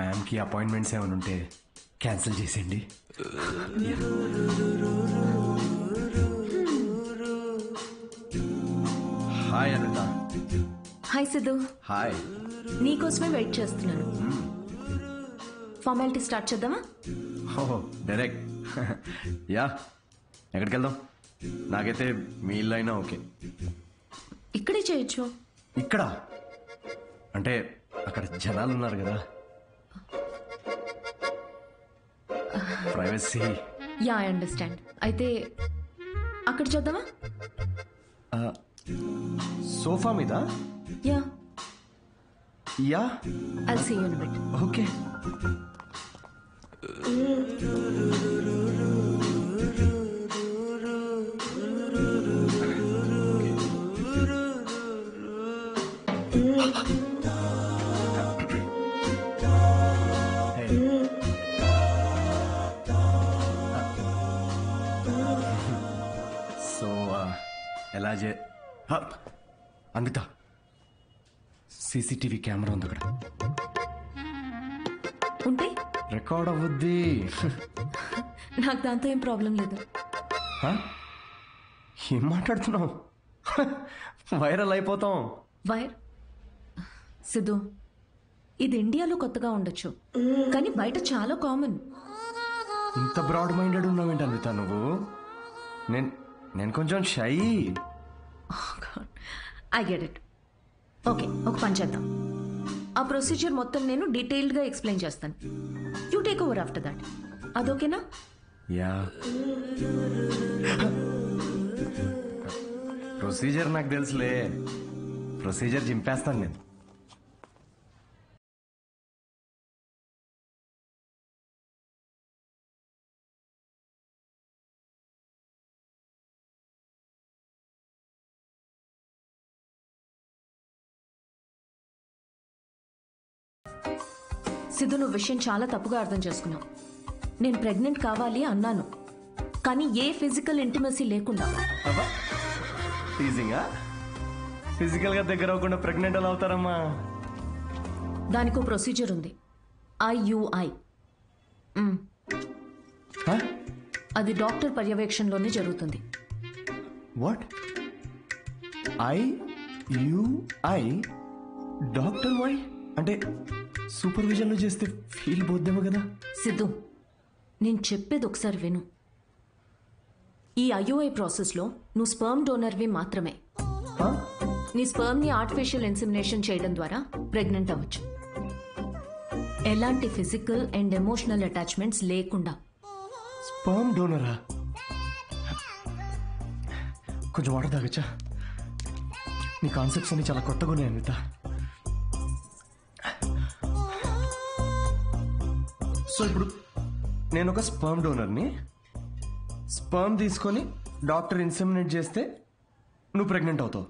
Ma'am కి అపాయింట్మెంట్స్ ఏమైనా ఉంటే క్యాన్సిల్ చేసేయండి. Hi Anitha. Hi Siddhu. Hi. నీకోసమే వెయిట్ చేస్తున్నాను. ఫార్మాలిటీ స్టార్ట్ చేద్దామా? ఓహో డైరెక్ట్. యా, ఎక్కడికి వెళ్దాం? నాకైతే మీ ఇల్లు అయినా ఓకే. ఇక్కడే చేయొచ్చు. ఇక్కడ అంటే అక్కడ జనాలు ఉన్నారు కదా, ప్రైవసీ. Yeah, I understand. అయితే అక్కడ చేద్దామా? సోఫా మీద? Yeah. Yeah, I'll see you in a bit. Okay. So ఎలా అన్విత, సీసీటీవీ కెమెరా ఉంది అక్కడ. ఉంటే రికార్డ్ అవ్వద్ది. నాకు దాంతో ఏం ప్రాబ్లం లేదు. ఏం మాట్లాడుతున్నావు? వైరల్ అయిపోతాం. వైర్ సిద్ధు, ఇది ఇండియాలో కొత్తగా ఉండొచ్చు, కానీ బయట చాలా కామన్. ఇంత బ్రాడ్ మైండెడ్ ఉన్నావేంటి అన్విత నువ్వు? నేను కొంచెం shy. I get it. Okay, ఒక పని చేద్దాం. ఆ ప్రొసీజర్ మొత్తం నేను డీటెయిల్డ్గా ఎక్స్ప్లెయిన్ చేస్తాను. You take over after that. అదోకేనా? యా. ప్రొసీజర్ నాకు తెలుసులే. ప్రొసీజర్ చింపేస్తాను నేను. సిద్ధు, నువ్వు విషయం చాలా తప్పుగా అర్థం చేసుకున్నావు. నేను ప్రెగ్నెంట్ కావాలి అన్నాను, కానీ ఏ ఫిజికల్ ఇంటిమసీ లేకుండా. టీజింగా? ఫిజికల్ గా దగ్గర అవ్వకుండా ప్రెగ్నెంట్ ఎలా అవుతారమ్మా? దానికో ప్రొసీజర్ ఉంది, IUI. అది డాక్టర్ పర్యవేక్షణలోనే జరుగుతుంది. వాట్? IUI? డాక్టర్ వై అంటే సూపర్విజన్ లో చేస్తే ఫీల్ పోద్దేమో కదా? సిద్ధు, నేను చెప్పేది ఒకసారి విను. ఈ IUI ప్రాసెస్లో నువ్వు స్పర్మ్ డోనర్వి మాత్రమే. నీ స్పర్మ్ని ఆర్టిఫిషియల్ ఇన్సెమినేషన్ చేయడం ద్వారా ప్రెగ్నెంట్ అవ్వచ్చు, ఎలాంటి ఫిజికల్ అండ్ ఎమోషనల్ అటాచ్మెంట్స్ లేకుండా. స్పర్మ్ డోనరా? కొంచెం వాటర్ తాగచ్చా? నీ కాన్సెప్ట్స్ అన్ని చాలా కొత్తగా ఉన్నాయి అనిత. సో ఇప్పుడు నేను ఒక స్పర్మ్ డోనర్ని. స్పర్మ్ తీసుకొని డాక్టర్ ఇన్సెమినేట్ చేస్తే నువ్వు ప్రెగ్నెంట్ అవుతావు.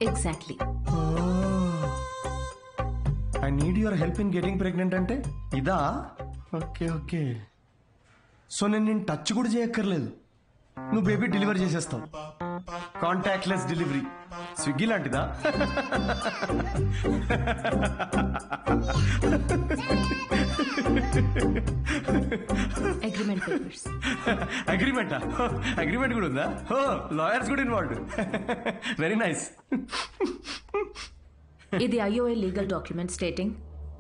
Exactly. I need your help in getting pregnant అంటే ఇదా? Okay okay. సో నేను టచ్ కూడా చేయక్కర్లేదు, నువ్వు బేబీ డెలివరీ చేసేస్తావు. Contactless delivery. స్విగ్గీ లాంటిదా? Agreement papers. అగ్రిమెంటా? అగ్రిమెంట్ కూడా ఉందా? ఓ, లాయర్స్ కూడా ఇన్వాల్వ్డ్. Very nice. ఇది IUI లీగల్ డాక్యుమెంట్ స్టేటింగ్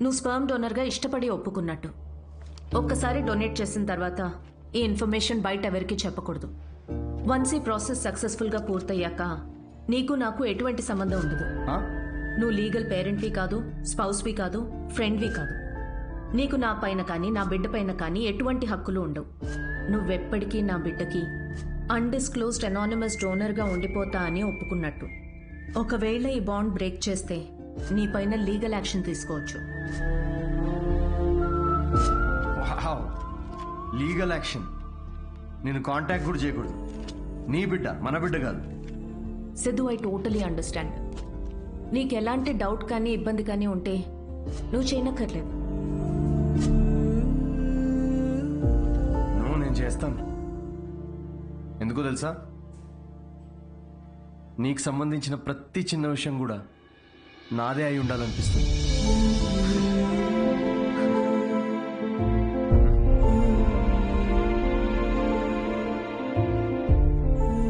నువ్వు స్పర్మ్ డోనర్గా ఇష్టపడి ఒప్పుకున్నట్టు. ఒక్కసారి డొనేట్ చేసిన తర్వాత ఈ ఇన్ఫర్మేషన్ బయట ఎవరికి చెప్పకూడదు. వన్స్ ఈ ప్రాసెస్ సక్సెస్ఫుల్గా పూర్తయ్యాక నీకు నాకు ఎటువంటి సంబంధం ఉండదు. నువ్వు లీగల్ పేరెంట్వి కాదు, స్పౌస్వి కాదు, ఫ్రెండ్వి కాదు. నీకు నా పైన కానీ నా బిడ్డ పైన కానీ ఎటువంటి హక్కులు ఉండవు. నువ్వెప్పటికీ నా బిడ్డకి అన్డిస్క్లోజ్డ్ అనానిమస్ డోనర్గా ఉండిపోతా అని ఒప్పుకున్నట్టు. ఒకవేళ ఈ బాండ్ బ్రేక్ చేస్తే నీపైన లీగల్ యాక్షన్ తీసుకోవచ్చు. Legal action? నేను కాంటాక్ట్ కూడా చేయకూడదు. నీ బిడ్డ, మన బిడ్డ కాదు. Siddhu, I totally understand. నీకు ఎలాంటి డౌట్ కానీ ఇబ్బంది కానీ ఉంటే నువ్వు చేయనక్కర్లేదు. నేను చేస్తాను. ఎందుకో తెలుసా? నీకు సంబంధించిన ప్రతి చిన్న విషయం కూడా నాదే అయి ఉండాలనిపిస్తుంది.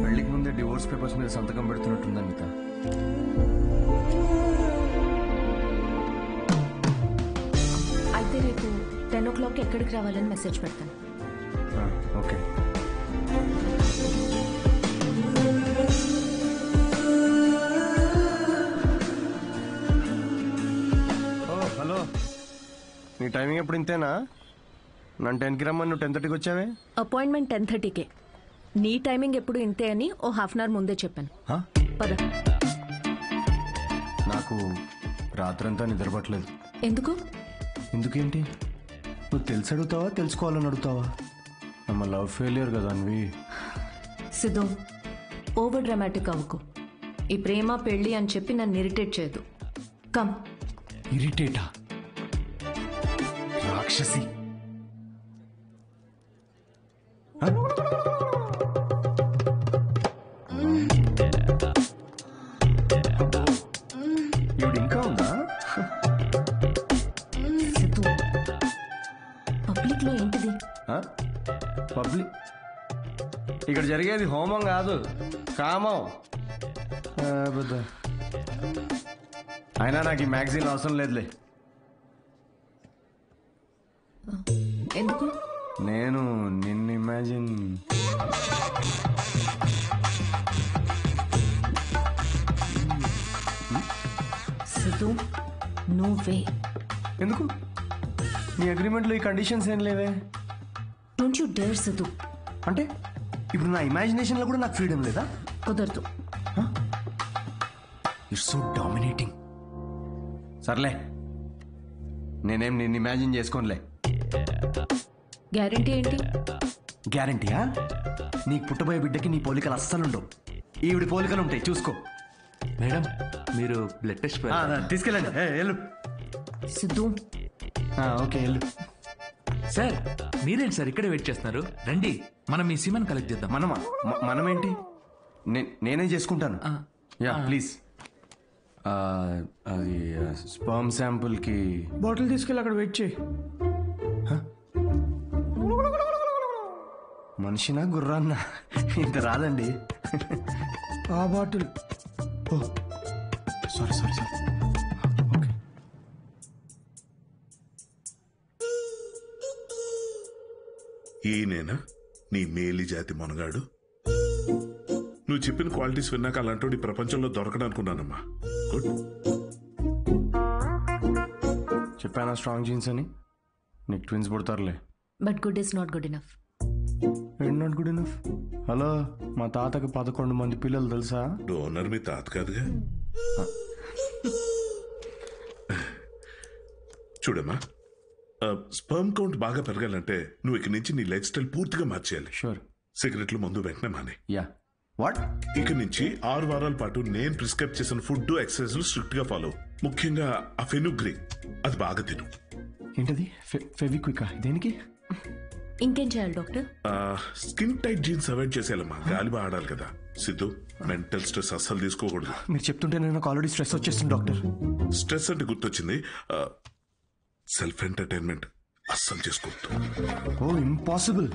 పెళ్లికి ముందే డివోర్స్ పేపర్స్ మీద సంతకం పెడుతున్నట్టుంది అనిత. అయితే రేపు 10 o'clock ఎక్కడికి రావాలని మెసేజ్ పెడతాను. ఓకే. హలో, నీ టైమింగ్ ఎప్పుడు ఇంతేనా? నన్ను 10కి రమ్మని నువ్వు 10:30కి వచ్చావే. అపాయింట్మెంట్ 10:30కే. నీ టైమింగ్ ఎప్పుడు ఇంతే అని ఓ హాఫ్ అన్ అవర్ ముందే చెప్పాను. పద. నాకు రాత్రంతా నిద్రపట్టలేదు. ఎందుకు? ఎందుకేంటి? నువ్వు తెలిసి అడుగుతావా, తెలుసుకోవాలని అడుగుతావా? నమ్మ లవ్ ఫెయిలియర్ కదా అన్వి. సిద్ధు, ఓవర్ డ్రామాటిక్ అవ్వకు. ఈ ప్రేమ పెళ్లి అని చెప్పి నన్ను ఇరిటేట్ చేయదు. కమ్. ఇరిటేటా? రాక్షసి. ఇవిడు ఇంకా ఉందా? సిద్ధు, పబ్లిక్ లో ఏంటిది? పబ్లిక్? ఇక్కడ జరిగేది హోమం కాదు, కామం. అయినా నాకు ఈ మ్యాగజైన్ అవసరం లేదులే. ఎందుకు? నేను నిన్ను ఇమాజిన్. సిద్ధు, నువ్వే. ఎందుకు? నీ అగ్రిమెంట్లో ఈ కండిషన్స్ ఏం లేవే. Don't you dare Siddhu. అంటే ఇప్పుడు నా ఇమాజినేషన్లో కూడా నాకు ఫ్రీడమ్ లేదా? కుదరదు. It's so dominating. సర్లే, నేనేం నిన్ను ఇమాజిన్ చేసుకోనులే. గ్యారంటీ ఏంటి? గ్యారంటీయా? నీకు పుట్టబోయే బిడ్డకి నీ పోలికలు అస్సలుండవు. ఈవిడి పోలికలు ఉంటాయి, చూసుకో. మేడం, మీరు బ్లడ్ టెస్ట్ తీసుకెళ్ళండి. వెళ్ళు. సిద్ధు. ఓకే, వెళ్ళు. సార్, మీరేంటి సార్ ఇక్కడే వెయిట్ చేస్తున్నారు? రండి, మనం మీ సిమన్ కలెక్ట్ చేద్దాం. మనమేంటి? నేనే చేసుకుంటాను. Yeah, please. అది స్పర్మ్ శాంపుల్ కి బాటిల్ తీసుకెళ్ళి అక్కడ వెయిట్ చేయి. మనిషినా గుర్రాన్న? ఇంత రాదండి. ఆ బాటిల్. సారీ. ఓకే. ఈయనేనా నీ మేలి జాతి మనగాడు? నువ్వు చెప్పిన క్వాలిటీస్ విన్నాక అలాంటి ప్రపంచంలో దొరకడనుకున్నానమ్మా. గుడ్. చెప్పానా స్ట్రాంగ్ జీన్స్ అని? నీకు ట్విన్స్ పుడతారులే. But good is not good enough. Not good enough? Hello, మా తాతకి 11 మంది పిల్లలు తెలుసా? డోనర్ మీ తాత కాదుగా. చూడమ్మా, స్పర్మ్ కౌంట్ బాగా పెరగాలంటే నువ్వు ఇక నుంచి నీ లైఫ్ స్టైల్ పూర్తిగా మార్చేయాలి. షూర్. సిగరెట్లు, మందు వెంటనే మానే. యా. వాట్? ఇక నుంచి 6 వారాల పాటు నేను ప్రిస్క్రైబ్ చేసిన ఫుడ్, ఎక్సర్సైజ్ స్ట్రిక్ట్ గా ఫాలో. ముఖ్యంగా ఆ ఫెనుగ్రీక్, అది బాగా తిను. ఏంటది? ఫెవిక్విక్? దేనికి? ఇంకేం చేయాలి doctor? Skin tight jeans avoid చేసేయాలమ్మా. గాలి బాగా ఆడాలి కదా. సిద్ధు, మెంటల్ స్ట్రెస్ అస్సలు తీసుకోకూడదు. మీరు చెప్తుంటే నాకు ఆల్రెడీ స్ట్రెస్ వచ్చేస్తుంది డాక్టర్. స్ట్రెస్ అంటే గుర్తొచ్చింది, సెల్ఫ్ ఎంటర్టైన్మెంట్ అస్సలు చేసుకోవద్దు. ఓ, ఇంపాసిబుల్.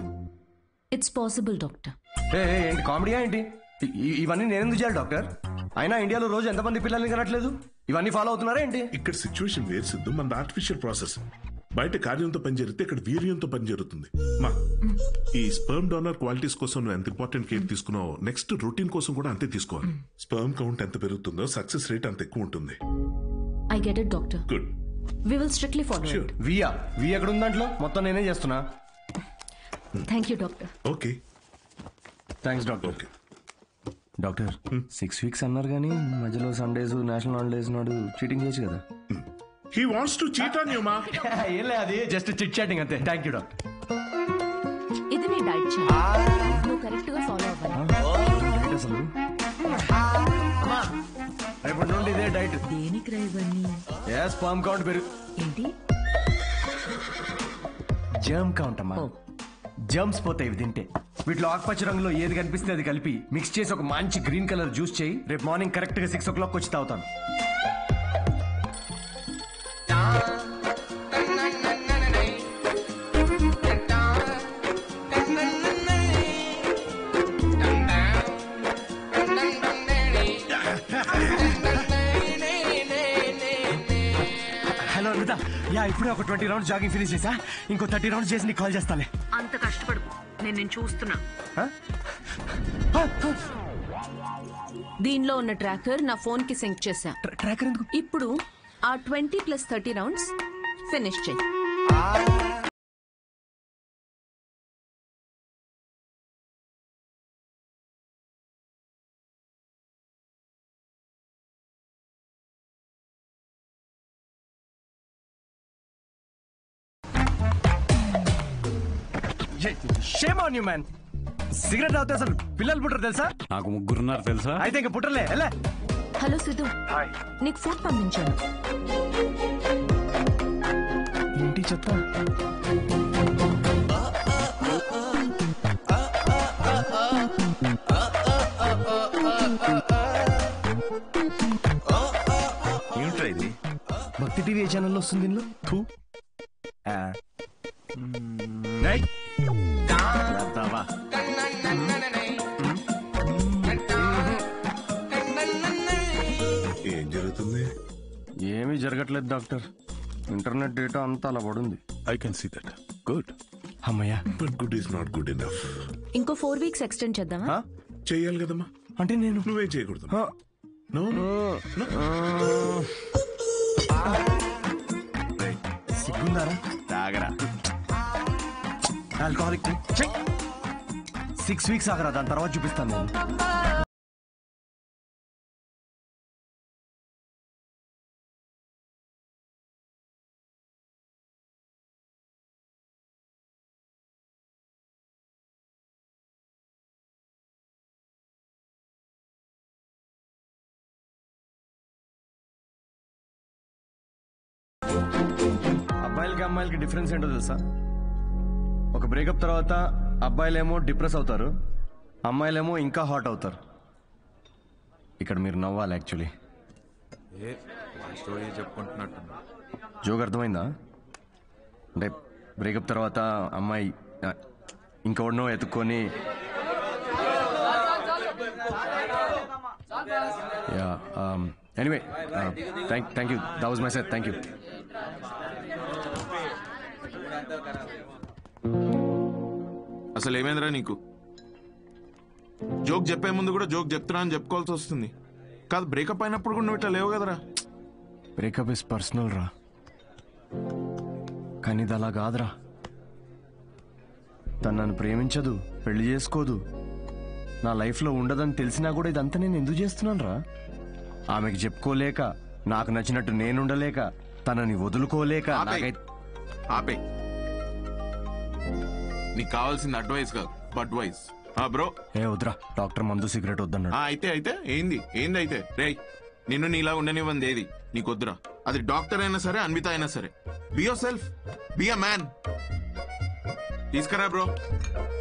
It's possible doctor. ఏంటి కామెడీయా ఏంటి? ఇవన్నీ నేను ఎందుకు చేయాలి డాక్టర్? అయినా ఇండియాలో రోజు ఎంతమంది పిల్లల్ని కనట్లేదు? ఇవన్నీ ఫాలో అవుతున్నారా ఏంటి? ఇక్కడ సిచ్యువేషన్ వేరు సిద్ధు, మన ఆర్టిఫిషియల్ ప్రాసెస్. బయట కార్యంతో పని జరిగితే ఇక్కడ వీర్యంతో పని జరుగుతుంది. మా ఈ స్పర్మ్ డోనర్ క్వాలిటీస్ కోసం నువ్వు ఎంత ఇంపార్టెంట్ కేర్ తీసుకున్నావో నెక్స్ట్ రొటీన్ కోసం కూడా అంతే తీసుకోవాలి. స్పర్మ్ కౌంట్ ఎంత పెరుగుతుందో సక్సెస్ రేట్ అంత ఎక్కువ ఉంటుంది. I get it doctor. Good. We will strictly follow it. We ఎక్కడ ఉంది దాంట్లో? మొత్తం నేనే చేస్తున్నా. Thank you doctor. Okay. Thanks doctor. Doctor 6 weeks అన్నారు కానీ మధ్యలో సండేస్ నేషనల్ హాలిడేస్ నాడు చీటింగ్ చేయొచ్చు కదా. He wants to cheat on you మా. ఏం లేదు, అది జస్ట్ చిట్ చాటింగ్ అంతే. Thank you doctor. ఇది నీ డైట్ చార్ట్, నువ్వు కరెక్ట్ గా ఫాలో అవ్వాలి. అసలు రేపటి నుండి ఇదే డైట్. దేనికి రా ఇవన్నీ? స్పామ్ కౌంట్ పెరుగు. ఏంటి? జర్మ్ కౌంట్ అమ్మా. జర్మ్స్ పోతాయి ఇవి తింటే. వీటిలో ఆకుపచ్చ రంగులో ఏది కనిపిస్తే అది కలిపి మిక్స్ చేసి ఒక మంచి గ్రీన్ కలర్ జ్యూస్ చేయి. రేపు మార్నింగ్ కరెక్ట్ గా 6 o'clock వచ్చి తాగుతాను. హలో అనిత, ఇప్పుడే ఒక 20 rounds జాగింగ్ ఫినిష్ చేసా. ఇంకో 30 rounds చేసి నీకు కాల్ చేస్తాలే. అంత కష్టపడు, నేను చూస్తున్నా. దీనిలో ఉన్న ట్రాకర్ నా ఫోన్ కి సింక్ చేశా. ట్రాకర్ ఎందుకు? ఇప్పుడు ఆ 20 + 30 rounds ఫినిష్ చేయి. Shame on you man. Cigarette తాగితే అసలు పిల్లలు పుట్టరు తెలుసా? నాకు 3 ఉన్నారు తెలుసా? అయితే ఇంక పుట్టలే. హలో సిద్ధు, నీకు ఫుడ్ పంపించాను. ఏంటి చెత్త? ఏమిట్రా ఇది? భక్తి టీవీ ఏ ఛానల్లో వస్తుంది దీనిలో? ఏం జరుగుతుంది? ఏమీ జరగట్లేదు డాక్టర్. ఇంటర్నెట్ డేటా అంతా అలా పడుంది. I can see that. Good. అమ్మయ్యా. But good is not good enough. ఇంకో 4 weeks ఎక్స్టెండ్ చేద్దామా? చెయ్యాలి కదమ్మా. అంటే నేను నువ్వేం చేయకూడదు. సిగ్గుందారా? తాగరా. ఆల్కహాలిక్ 6 weeks ఆగరా, దాని తర్వాత చూపిస్తాను నేను. అబ్బాయిలకి అమ్మాయిలకి డిఫరెన్స్ ఏంటో తెలుసా? ఒక బ్రేకప్ తర్వాత అబ్బాయిలేమో డిప్రెస్ అవుతారు, అమ్మాయిలేమో ఇంకా హాట్ అవుతారు. ఇక్కడ మీరు నవ్వాలి. Actually story చెప్పుకుంటున్నట్టు. జోక్ అర్థమైందా? అంటే బ్రేకప్ తర్వాత అమ్మాయి ఇంకెవడనో ఎత్తుక్కొని anyway thank you. That was my set. Thank you. అసలు ఏమైందిరా నీకు? జోక్ చెప్పే ముందు కూడా జోక్ చెప్తున్నా అని చెప్పుకోవాల్సి వస్తుంది. కాదు, బ్రేకప్ అయినప్పుడు కూడా నువ్వు ఇట్లా లేవు కదరా. బ్రేకప్ ఇస్ పర్సనల్ రా, కానీ ఇది అలా కాదురా. తను నన్ను ప్రేమించదు, పెళ్లి చేసుకోదు, నా లైఫ్లో ఉండదని తెలిసినా కూడా ఇదంతా నేను ఎందుకు చేస్తున్నాను రా? ఆమెకి చెప్పుకోలేక, నాకు నచ్చినట్టు నేనుండలేక, తనని వదులుకోలేక. ఆపే. నీకు కావాల్సింది అడ్వైస్ కాదు, బడ్వైస్. బ్రో వద్దురా, డాక్టర్ మందు సిగరెట్ వద్దన్నాడు. అయితే ఏంది అయితే రే, నిన్ను నీలా ఉండనివ్వంది ఏది నీకొద్దురా. అది డాక్టర్ అయినా సరే, అన్విత అయినా సరే. Be your self, be a man. తీసుకురా బ్రో,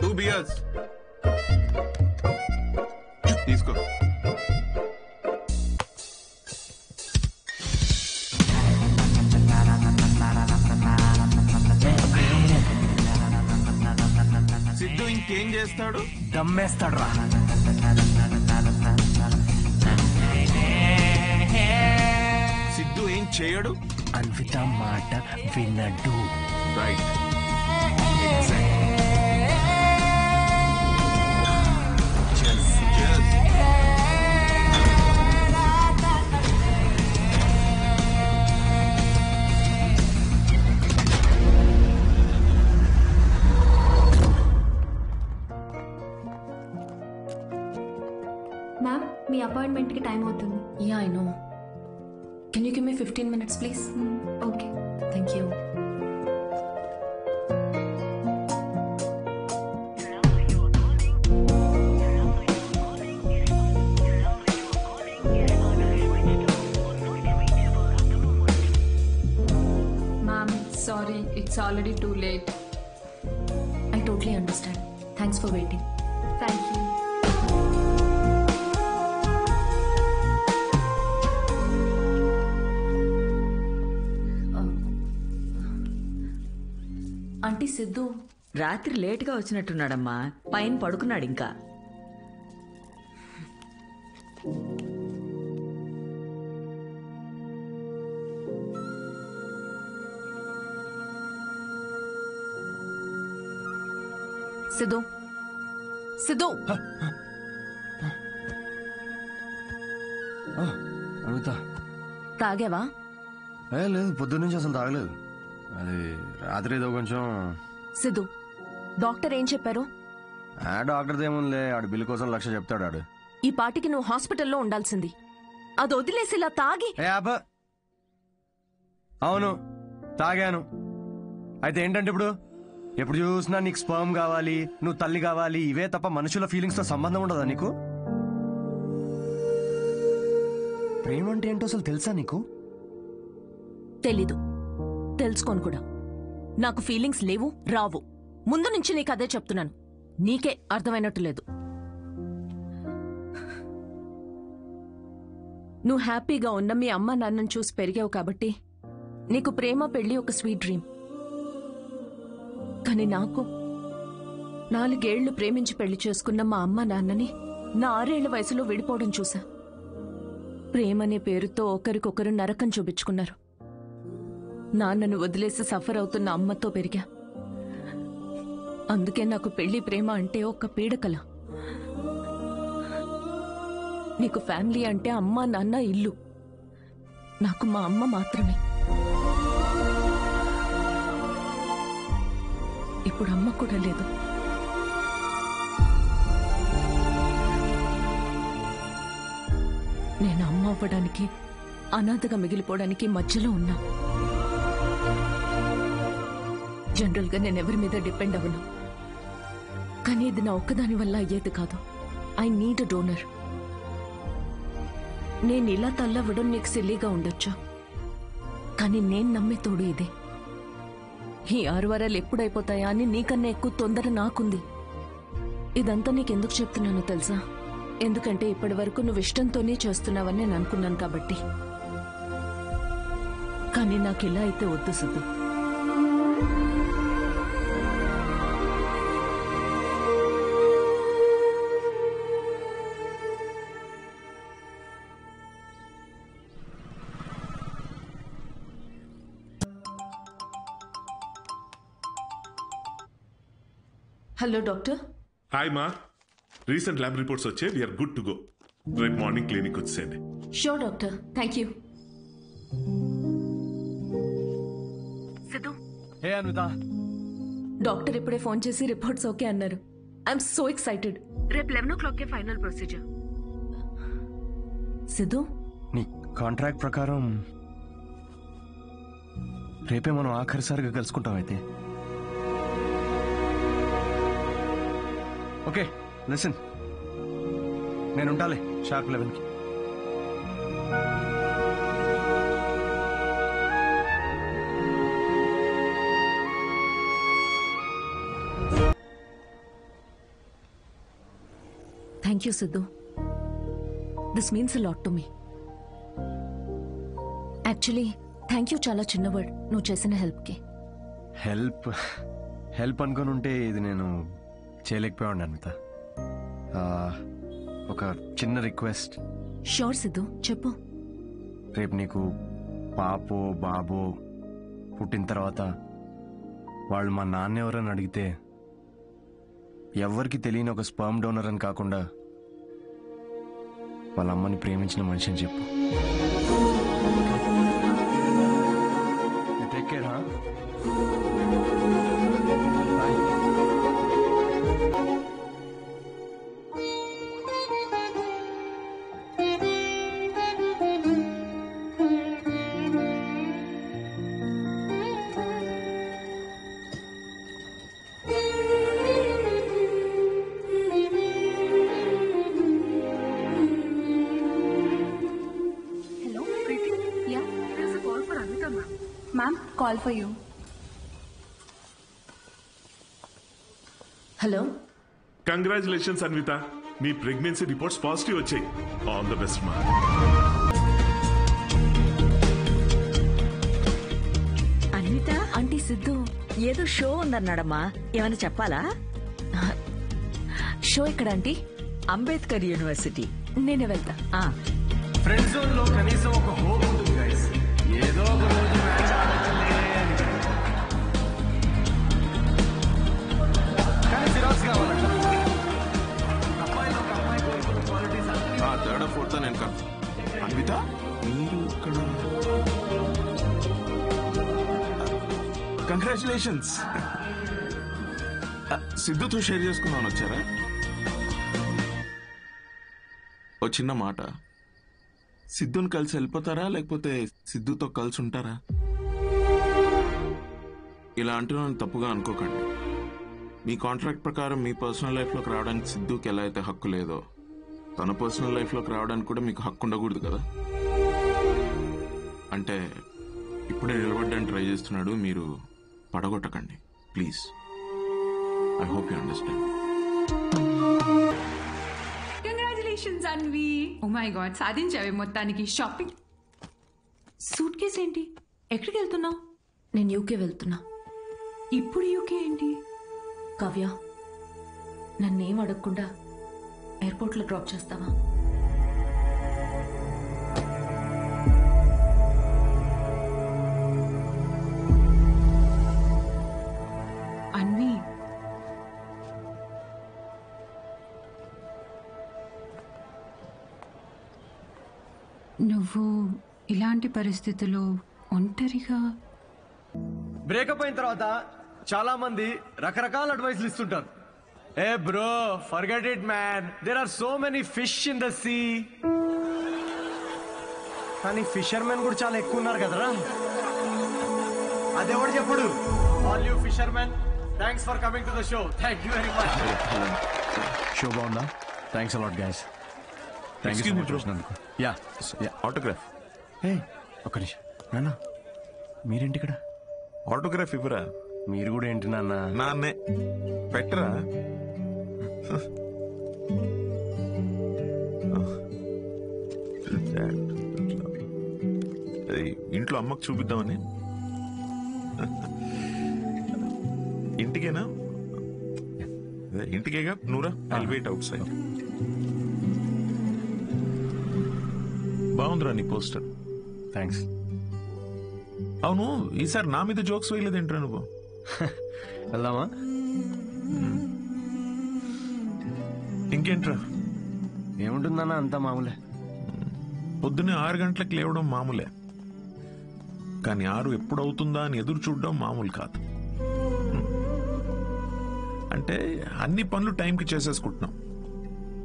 2 beers తీసుకో. సిద్ధు ఇంకేం చేస్తాడు? దమ్మేస్తాడు రా. సిద్ధు ఏం చేయడు. అన్విత మాట వినడు. రైట్. మ్యామ్ మీ అపాయింట్మెంట్కి టైం అవుతుంది. Yeah I know. Can you give me 15 minutes please? Okay. Thank you. Sorry, it's already too late. I totally understand. Thanks for waiting. Thank you. Aunty Siddhu రాత్రి లేటుగా వచ్చినట్టున్నాడమ్మా. పైన పడుకున్నాడు ఇంకా. సిద్ధు సిద్ధు అడుగుతా. తాగావా? లేదు, పొద్దున్న నుంచి అసలు తాగలేదు. అది రాత్రి ఏదో కొంచెం. సిద్ధు డాక్టర్ ఏం చెప్పారు? డాక్టర్ ఏముందిలే, ఆడు బిల్లు కోసం 1,00,000 చెప్తాడు ఆడు. ఈ పాటికి నువ్వు హాస్పిటల్లో ఉండాల్సింది. అది వదిలేసి ఇలా తాగి. అవును తాగాను. అయితే ఏంటంటే ఇప్పుడు ఎప్పుడు చూసినా నీకు స్పర్మ్ కావాలి, నువ్వు తల్లి కావాలి, ఇవే తప్ప మనుషుల ఫీలింగ్స్ తో సంబంధం ఉండదా నీకు? ప్రేమ అంటే ఏంటో అసలు తెలుసా నీకు? తెలీదు, తెలుసుకోను కూడా. నాకు ఫీలింగ్స్ లేవు, రావు. ముందు నుంచి నీకు అదే చెప్తున్నాను. నీకే అర్థమైనట్టు లేదు. నువ్వు హ్యాపీగా ఉన్న మీ అమ్మ నాన్నను చూసి పెరిగావు కాబట్టి నీకు ప్రేమ పెళ్లి ఒక స్వీట్ డ్రీమ్. కానీ నాకు 4 ఏళ్లు ప్రేమించి పెళ్లి చేసుకున్న మా అమ్మ నాన్నని నా 6 ఏళ్ల వయసులో విడిపోవడం చూసా. ప్రేమనే పేరుతో ఒకరికొకరు నరకం చూపించుకున్నారు. నాన్నను వదిలేసి సఫర్ అవుతున్న అమ్మతో పెరిగా. అందుకే నాకు పెళ్లి ప్రేమ అంటే ఒక పీడకల. నీకు ఫ్యామిలీ అంటే అమ్మ నాన్న ఇల్లు. నాకు మా అమ్మ మాత్రమే. ఇప్పుడు అమ్మ కూడా లేదు. నేను అమ్మ అవ్వడానికి, అనాథగా మిగిలిపోవడానికి మధ్యలో ఉన్నా. జనరల్గా నేను ఎవరి మీద డిపెండ్ అవ్వను. కానీ ఇది నా ఒక్కదాని వల్ల అయ్యేది కాదు. I need a donor. నేను ఇలా తల్లవ్వడం నీకు సిల్లీగా ఉండొచ్చు, కానీ నేను నమ్మే తోడు ఇదే. ఈ 6 వారాలు ఎప్పుడైపోతాయా అని నీకన్నా ఎక్కువ తొందర నాకుంది. ఇదంతా నీకెందుకు చెప్తున్నానో తెలుసా? ఎందుకంటే ఇప్పటి వరకు నువ్వు ఇష్టంతోనే చేస్తున్నావని నేను అనుకున్నాను కాబట్టి. కానీ నాకు ఇలా అయితే వద్దు సిద్ధు. Hello doctor. హాయ్ మా, రీసెంట్ ల్యాబ్ రిపోర్ట్స్ వచ్చే వీఆర్ గుడ్ టు గో. రేపు మార్నింగ్ క్లినిక్ వచ్చేయండి. Sure doctor, thank you. Siddhu. Hey Anvitha. Doctor ఇప్పుడే ఫోన్ చేసి రిపోర్ట్స్ ఓకే అన్నారు. I'm so excited. రేపు 11 o'clock ఫైనల్ ప్రొసీజర్. సిద్ధు, నీ కాంట్రాక్ట్ ప్రకారం రేపే మనం ఆఖరిసారిగా కలుసుకుంటాం. అయితే ఓకే లిసన్, నేను ఉంటాలే షార్ప్ 11కి. Thank you Siddhu. This means a lot to me. Actually thank you చాలా చిన్న వర్డ్ నువ్వు చేసిన హెల్ప్కి. హెల్ప్ అనుకుని ఉంటే ఇది నేను చేయలేకపోయాడు అన్విత. ఒక చిన్న రిక్వెస్ట్. షూర్ సిద్ధు, చెప్పు. రేపు నీకు పాపో బాబో పుట్టిన తర్వాత వాళ్ళు మా నాన్న ఎవరని అడిగితే ఎవ్వరికి తెలియని ఒక స్పర్మ్ డోనర్ అని కాకుండా వాళ్ళ అమ్మని ప్రేమించిన మనిషి అని చెప్పు. Take care. call for you. Hello. Congratulations Anvitha, మీ ప్రెగ్నెన్సీ రిపోర్ట్స్ పాజిటివ్ వచ్చాయి. ఆల్ ద బెస్ట్ మా. అన్విత, ఆంటీ సిద్ధు ఏదో షో ఉందన్నాడమ్మా, ఏమైనా చెప్పాలా? షో ఎక్కడ ఆంటీ? అంబేద్కర్ యూనివర్సిటీ. నేనే వెళ్తా. ఫ్రెండ్ జోన్ లో కనీసం ఒక హోప్ ఉంటుంది గైస్. ఏదో ఒక రోజు మ్యాచ్ ఆడొచ్చులే అని. కానీ జిరాక్స్ కావాలంట. అమ్మాయిలో ఒక అమ్మాయి కోరుకున్న క్వాలిటీస్ థర్డ్ ఫోర్త్ నేను కాదు. అన్విత మీరు ఇక్కడ కంగ్రాచులేషన్స్. సిద్ధుతో షేర్ చేసుకుందామని వచ్చారా? ఓ చిన్న మాట, సిద్ధుని కలిసి వెళ్ళిపోతారా లేకపోతే సిద్ధుతో కలిసి ఉంటారా? ఇలా అంటున్నాను తప్పుగా అనుకోకండి. మీ కాంట్రాక్ట్ ప్రకారం మీ పర్సనల్ లైఫ్లోకి రావడానికి సిద్ధుకి ఎలా అయితే హక్కు లేదో, తన పర్సనల్ లైఫ్లోకి రావడానికి కూడా మీకు హక్కు ఉండకూడదు కదా. అంటే ఇప్పుడే నిలబడ్డానికి ట్రై చేస్తున్నాడు, మీరు పడగొట్టకండి please. I hope you understand. Congratulations Anvi. Oh my god, సాధించావే మొత్తానికి. షాపింగ్. సూట్ కేస్ ఏంటి? ఎక్కడికి వెళ్తున్నావు? నేను యూకే వెళ్తున్నా. ఇప్పుడు యూకే ఏంటి? కావ్య, నన్నేం అడగకుండా ఎయిర్పోర్ట్లో డ్రాప్ చేస్తావా? అన్వి, నువ్వు ఇలాంటి పరిస్థితుల్లో ఒంటరిగా. బ్రేకప్ అయిన తర్వాత చాలా మంది రకరకాల అడ్వైస్లు ఇస్తుంటారు. ఏ bro, forget it man, there are so many fish in the sea. కానీ ఫిషర్మెన్ కూడా చాలా ఎక్కువ ఉన్నారు కదరా. అదెవడు చెప్పుడు? All you fishermen, thanks for coming to the show. Thank you very much. Show బాగుందా? Thanks a lot guys. Thank you చూసినందుకు. Yeah autograph. ఒక్క నిమిషం నాన్న, మీరేంటి ఇక్కడ? ఆటోగ్రాఫ్ ఇవ్వరా? మీరు కూడా ఏంటి నాన్న? నాన్నే పెట్టరా. ఇంట్లో అమ్మకు చూపిద్దామని. ఇంటికేనా? ఇంటికేగా నూరా. I'll wait outside. బాగుందిరా నీ పోస్టర్. థ్యాంక్స్. అవును, ఈసారి నా మీద జోక్స్ వేయలేదేంట్రా నువ్వు? వెళ్దామా? ఇంకేంట్రా? ఏముంటుందన్నా, అంతా మామూలే. పొద్దున్నే 6 గంటలకు లేవడం మామూలే, కానీ 6 ఎప్పుడు అవుతుందా అని ఎదురు చూడడం మామూలు కాదు. అంటే అన్ని పనులు టైంకి చేసేసుకుంటున్నాం.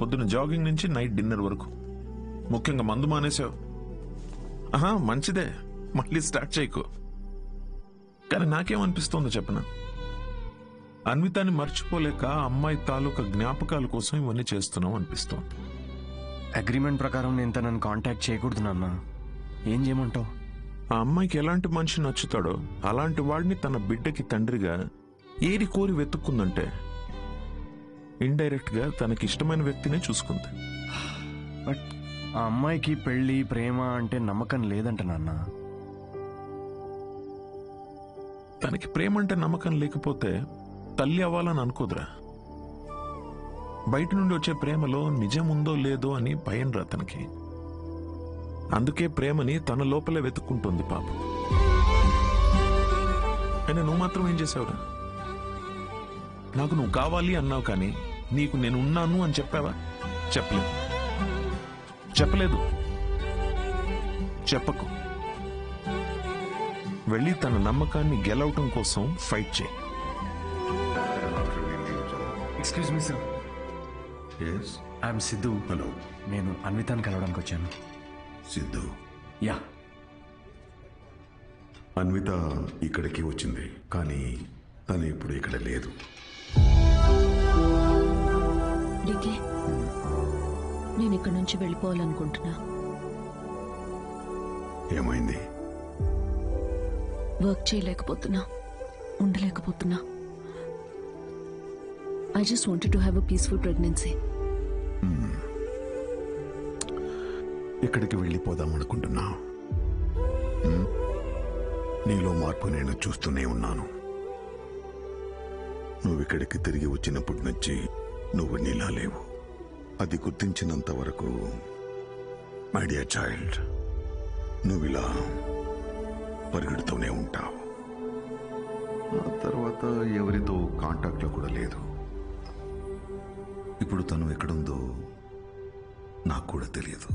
పొద్దున్న జాగింగ్ నుంచి నైట్ డిన్నర్ వరకు. ముఖ్యంగా మందు మానేసావు. మంచిదే, మళ్ళీ స్టార్ట్ చేయకు. కానీ నాకేమనిపిస్తోందో చెప్పనా, అన్వితాన్ని మర్చిపోలేక అమ్మాయి తాలూకా జ్ఞాపకాల కోసం ఇవన్నీ చేస్తున్నాం అనిపిస్తోంది. అగ్రిమెంట్ ప్రకారం నేను తనని కాంటాక్ట్ చేయకూడదు నాన్న. ఏం చేయమంటావు? ఆ అమ్మాయికి ఎలాంటి మనిషి నచ్చుతాడో అలాంటి వాడిని తన బిడ్డకి తండ్రిగా ఏరి కోరి వెతుక్కుందంటే ఇండైరెక్ట్ గా తనకి ఇష్టమైన వ్యక్తినే చూసుకుంది. బట్ ఆ అమ్మాయికి పెళ్లి ప్రేమ అంటే నమ్మకం లేదంట నాన్న. తనకి ప్రేమ అంటే నమ్మకం లేకపోతే తల్లి అవ్వాలని అనుకోదురా. బయట నుండి వచ్చే ప్రేమలో నిజం ఉందో లేదో అని భయం రా తనకి. అందుకే ప్రేమని తన లోపలే వెతుక్కుంటుంది పాపం. అయినా నువ్వు మాత్రం ఏం చేసావురా? నాకు నువ్వు కావాలి అన్నావు, కానీ నీకు నేను ఉన్నాను అని చెప్పావా? చెప్పలేదు. చెప్పకు. వెళ్ళి తన నమ్మకాన్ని గెలవటం కోసం ఫైట్ చేయి. Excuse me sir. I'm Siddhu. Hello. నేను అన్వితాన్ని కలవడానికి వచ్చాను. సిద్ధు? యా. అన్విత ఇక్కడికి వచ్చింది, కానీ తను ఇప్పుడు ఇక్కడ లేదు. డీకే, నేను ఇక్కడి నుంచి వెళ్ళిపోవాలనుకుంటున్నా. ఏమైంది? వర్క్ చేయలేకపోతున్నా, ఉండలేకపోతున్నా. I just wanted to have a peaceful pregnancy. ఎక్కడికి వెళ్ళిపోదాం అనుకుంటున్నా? నీలో మార్పు నేను చూస్తూనే ఉన్నాను. నువ్వు ఇక్కడికి తిరిగి వచ్చినప్పటి నుంచి నువ్వు నీలా లేవు. అది గుర్తించినంత వరకు మై డియర్ చైల్డ్, నువ్వు ఇలా పరిగెడుతూనే ఉంటావు. ఆ తర్వాత ఎవరితో కాంటాక్ట్లో కూడా లేదు. ఇప్పుడు తను ఎక్కడుందో నాకు కూడా తెలియదు.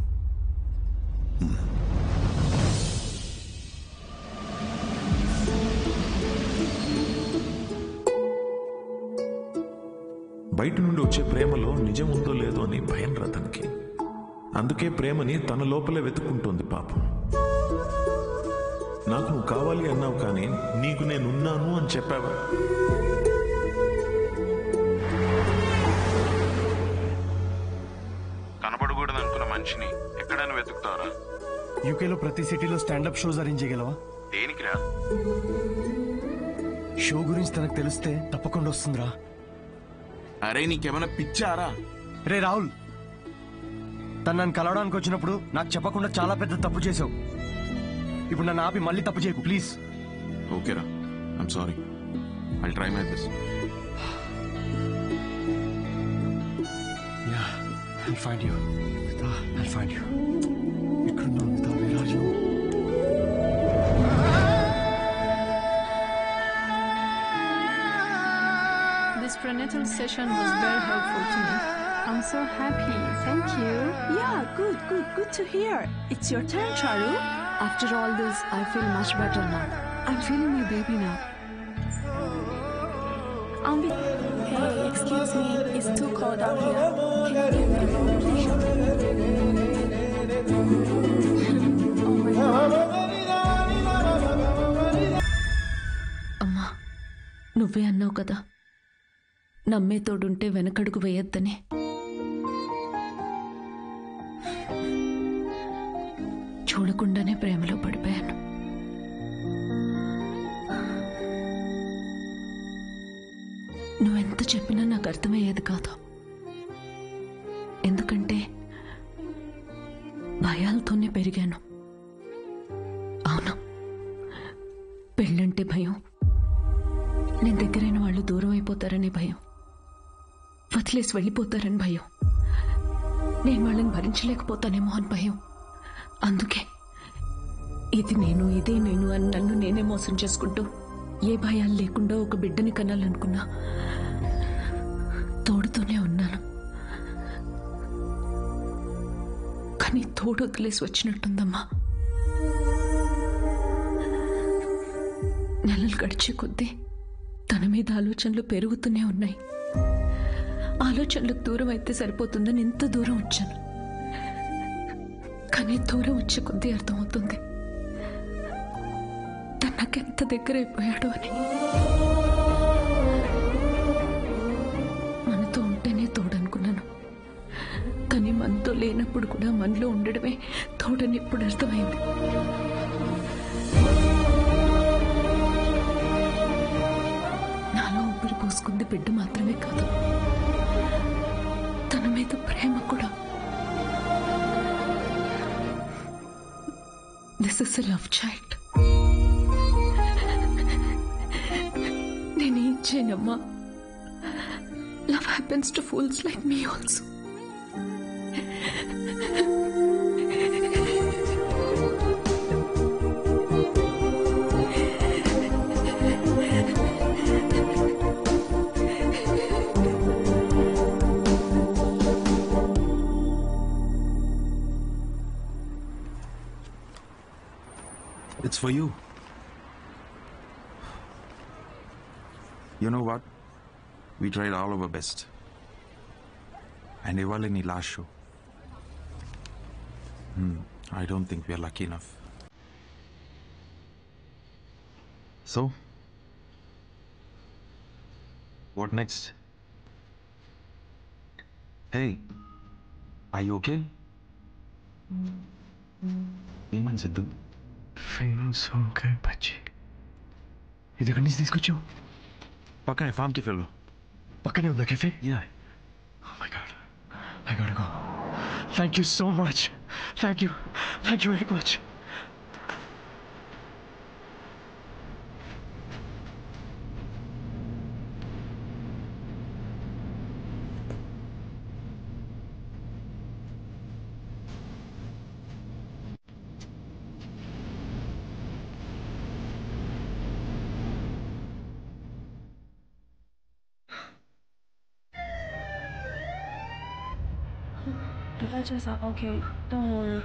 బయట నుండి వచ్చే ప్రేమలో నిజం ఉందో లేదో అని భయం రా తనకి. అందుకే ప్రేమని తన లోపలే వెతుక్కుంటోంది పాపం. నాకు నువ్వు కావాలి అన్నావు, కానీ నీకు నేనున్నాను అని చెప్పావా? కనబడకూడదు అనుకున్న మనిషిని ఎక్కడైనా వెతుకుతారా? యూకేలో ప్రతి సిటీలో స్టాండప్ షోస్ అరేంజ్ చేయగలవా? దేనికిరా? షో గురించి తనకు తెలిస్తే తప్పకుండా వస్తుందిరా. అరే నీకేమైనా పిచ్చారా? రే రాహుల్, తను నన్ను కలవడానికి వచ్చినప్పుడు నాకు చెప్పకుండా చాలా పెద్ద తప్పు చేసావు. ఇప్పుడు నన్ను ఆపి మళ్ళీ తప్పు చేయకు ప్లీజ్. ఓకేరా, I'm sorry. I'll try my best. Yeah, I'll find you. I'll find you. ఎక్కడున్నావు మిగతా? Where are you? This prenatal session was very helpful to me. I'm so happy. Thank you. Yeah, good to hear. It's your turn, Charu. After all this, I feel much better now. I'm feeling my baby now. Hey, excuse me. It's too cold out here. Can you give me a room, please? Oh my God. అమ్మా, నువ్వే అన్నావు కదా నమ్మే తోడుంటే వెనకడుగు వేయొద్దని. చూడకుండానే ప్రేమలో పడిపోయాను. నువ్వెంత చెప్పినా నాకు అర్థమయ్యేది కాదు. ఎందుకంటే భయాలతోనే పెరిగాను. అవును, పెళ్ళంటే భయం, నేను దగ్గరైన వాళ్ళు దూరం అయిపోతారనే భయం, వదిలేసి వెళ్ళిపోతారని భయం, నేను వాళ్ళని భరించలేకపోతానేమో అని భయం. అందుకే ఇది నేను, ఇదే నేను అని నన్ను నేనే మోసం చేసుకుంటూ ఏ భయాలు లేకుండా ఒక బిడ్డని కనాలనుకున్నా. తోడుతోనే ఉన్నాను, కానీ తోడు వదిలేసి వచ్చినట్టుందమ్మా. నెలలు గడిచే కొద్దీ తన మీద ఆలోచనలు పెరుగుతూనే ఉన్నాయి. ఆలోచనలకు దూరం అయితే సరిపోతుందని ఇంత దూరం వచ్చాను. కానీ దూరం వచ్చే కొద్దీ అర్థమవుతుంది తను నాకెంత దగ్గర అయిపోయాడు అని. మనతో ఉంటేనే తోడనుకున్నాను, కానీ మనతో లేనప్పుడు కూడా మనలో ఉండడమే తోడని ఇప్పుడు అర్థమైంది. నాలో ఊపిరి పోసుకుంది బిడ్డ మాత్రమే కాదు, తన మీద ప్రేమ కూడా. This is a love child. నేనేం చేయనమ్మా, love happens to fools like me also. It's for you. You know what? We tried all our best. And ఇవాళ నీ last show. I don't think we are lucky enough. So, what next? Hey, are you okay? ఏమని సిద్ధు? Feels okay, Pachi. ఇది ఎక్కడి నుంచి తీసుకొచ్చావు? పక్కనే ఫామ్ కెఫేలో. పక్కనే ఉందా cafe? Oh my God. I gotta go. Thank you so much. Thank you very much. Okay, don't worry.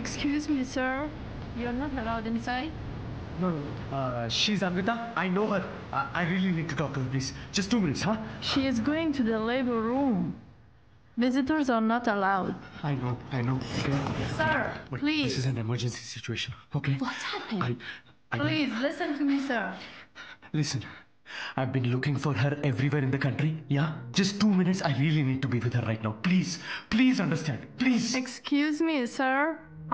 Excuse me, sir. You're not allowed inside. No. She's Anvita. I know her. I really need to talk to her, please. Just 2 minutes, huh? She is going to the labor room. Visitors are not allowed. I know. Okay. Sir, But please. This is an emergency situation, okay? What's happening? I Please listen to me, sir. Listen. I've been looking for her everywhere in the country. Yeah? Just 2 minutes. I really need to be with her right now. Please understand. Please. Excuse me, sir.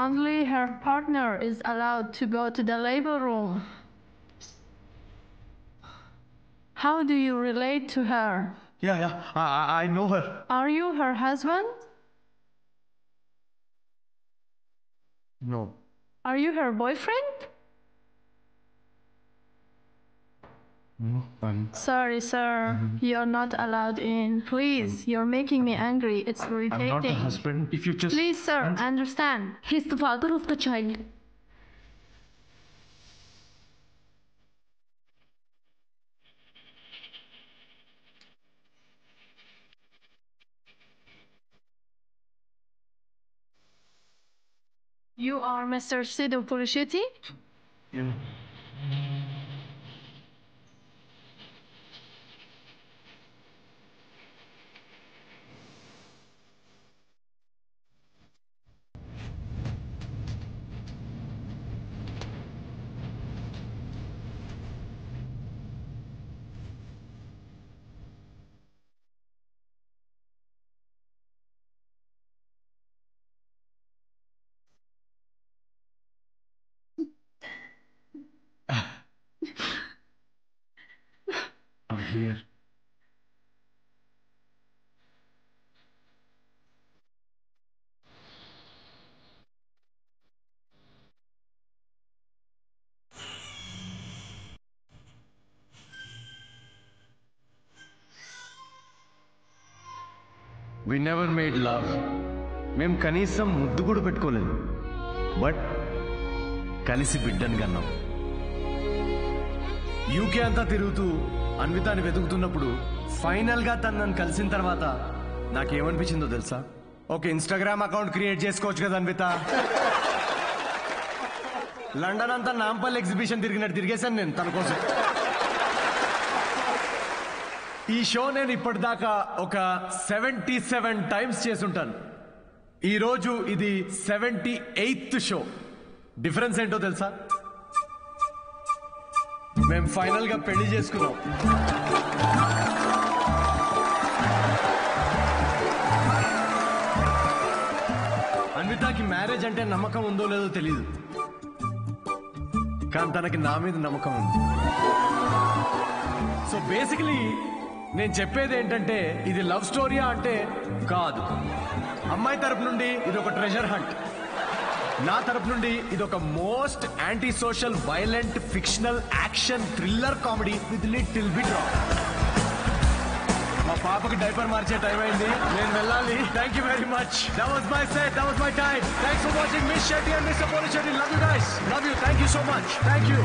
Only her partner is allowed to go to the labor room. How do you relate to her? Yeah. I know her. Are you her husband? No. Are you her boyfriend? No, Sorry, sir. You're not allowed in. Please, you're making me angry. It's irritating. I'm not the husband. If you just... Please, sir, understand. He's the father of the child. You are Mr. Sidhu Pulisheti? Yeah. I'm here. We never made love. మేము కనీసం ముద్దు కూడా పెట్టుకోలేదు. బట్ కలిసి బిడ్డను కన్నాం. యూకే అంతా తిరుగుతూ అన్వితాని వెతుకుతున్నప్పుడు ఫైనల్ గా తను నన్ను కలిసిన తర్వాత నాకేమనిపించిందో తెలుసా? ఒక ఇన్స్టాగ్రామ్ అకౌంట్ క్రియేట్ చేసుకోవచ్చు కదా అన్విత. లండన్ అంతా నాంపల్ ఎగ్జిబిషన్ తిరిగినట్టు తిరిగేశాను నేను తన కోసం. ఈ షో నేను ఇప్పటిదాకా ఒక 77 టైమ్స్ చేసుంటాను. ఈరోజు ఇది 78th షో. డిఫరెన్స్ ఏంటో తెలుసా? మేము ఫైనల్ గా పెళ్లి చేసుకున్నాం. అన్వితాకి మ్యారేజ్ అంటే నమ్మకం ఉందో లేదో తెలీదు, కానీ తనకి నా మీద నమ్మకం ఉంది. సో బేసికలీ నేను చెప్పేది ఏంటంటే, ఇది లవ్ స్టోరీయా అంటే కాదు. అమ్మాయి తరపు నుండి ఇది ఒక ట్రెజర్ హంట్, నా తరపు నుండి ఇది ఒక most anti social violent fictional action thriller comedy with little bit rock. మా పాపకి డైపర్ మార్చే టైం అయింది, నేను వెళ్ళాలి. Thank you very much. That was my set, that was my time. Thanks for watching miss Shetty and mister Polishetty. Love you guys, love you. Thank you so much. Thank you.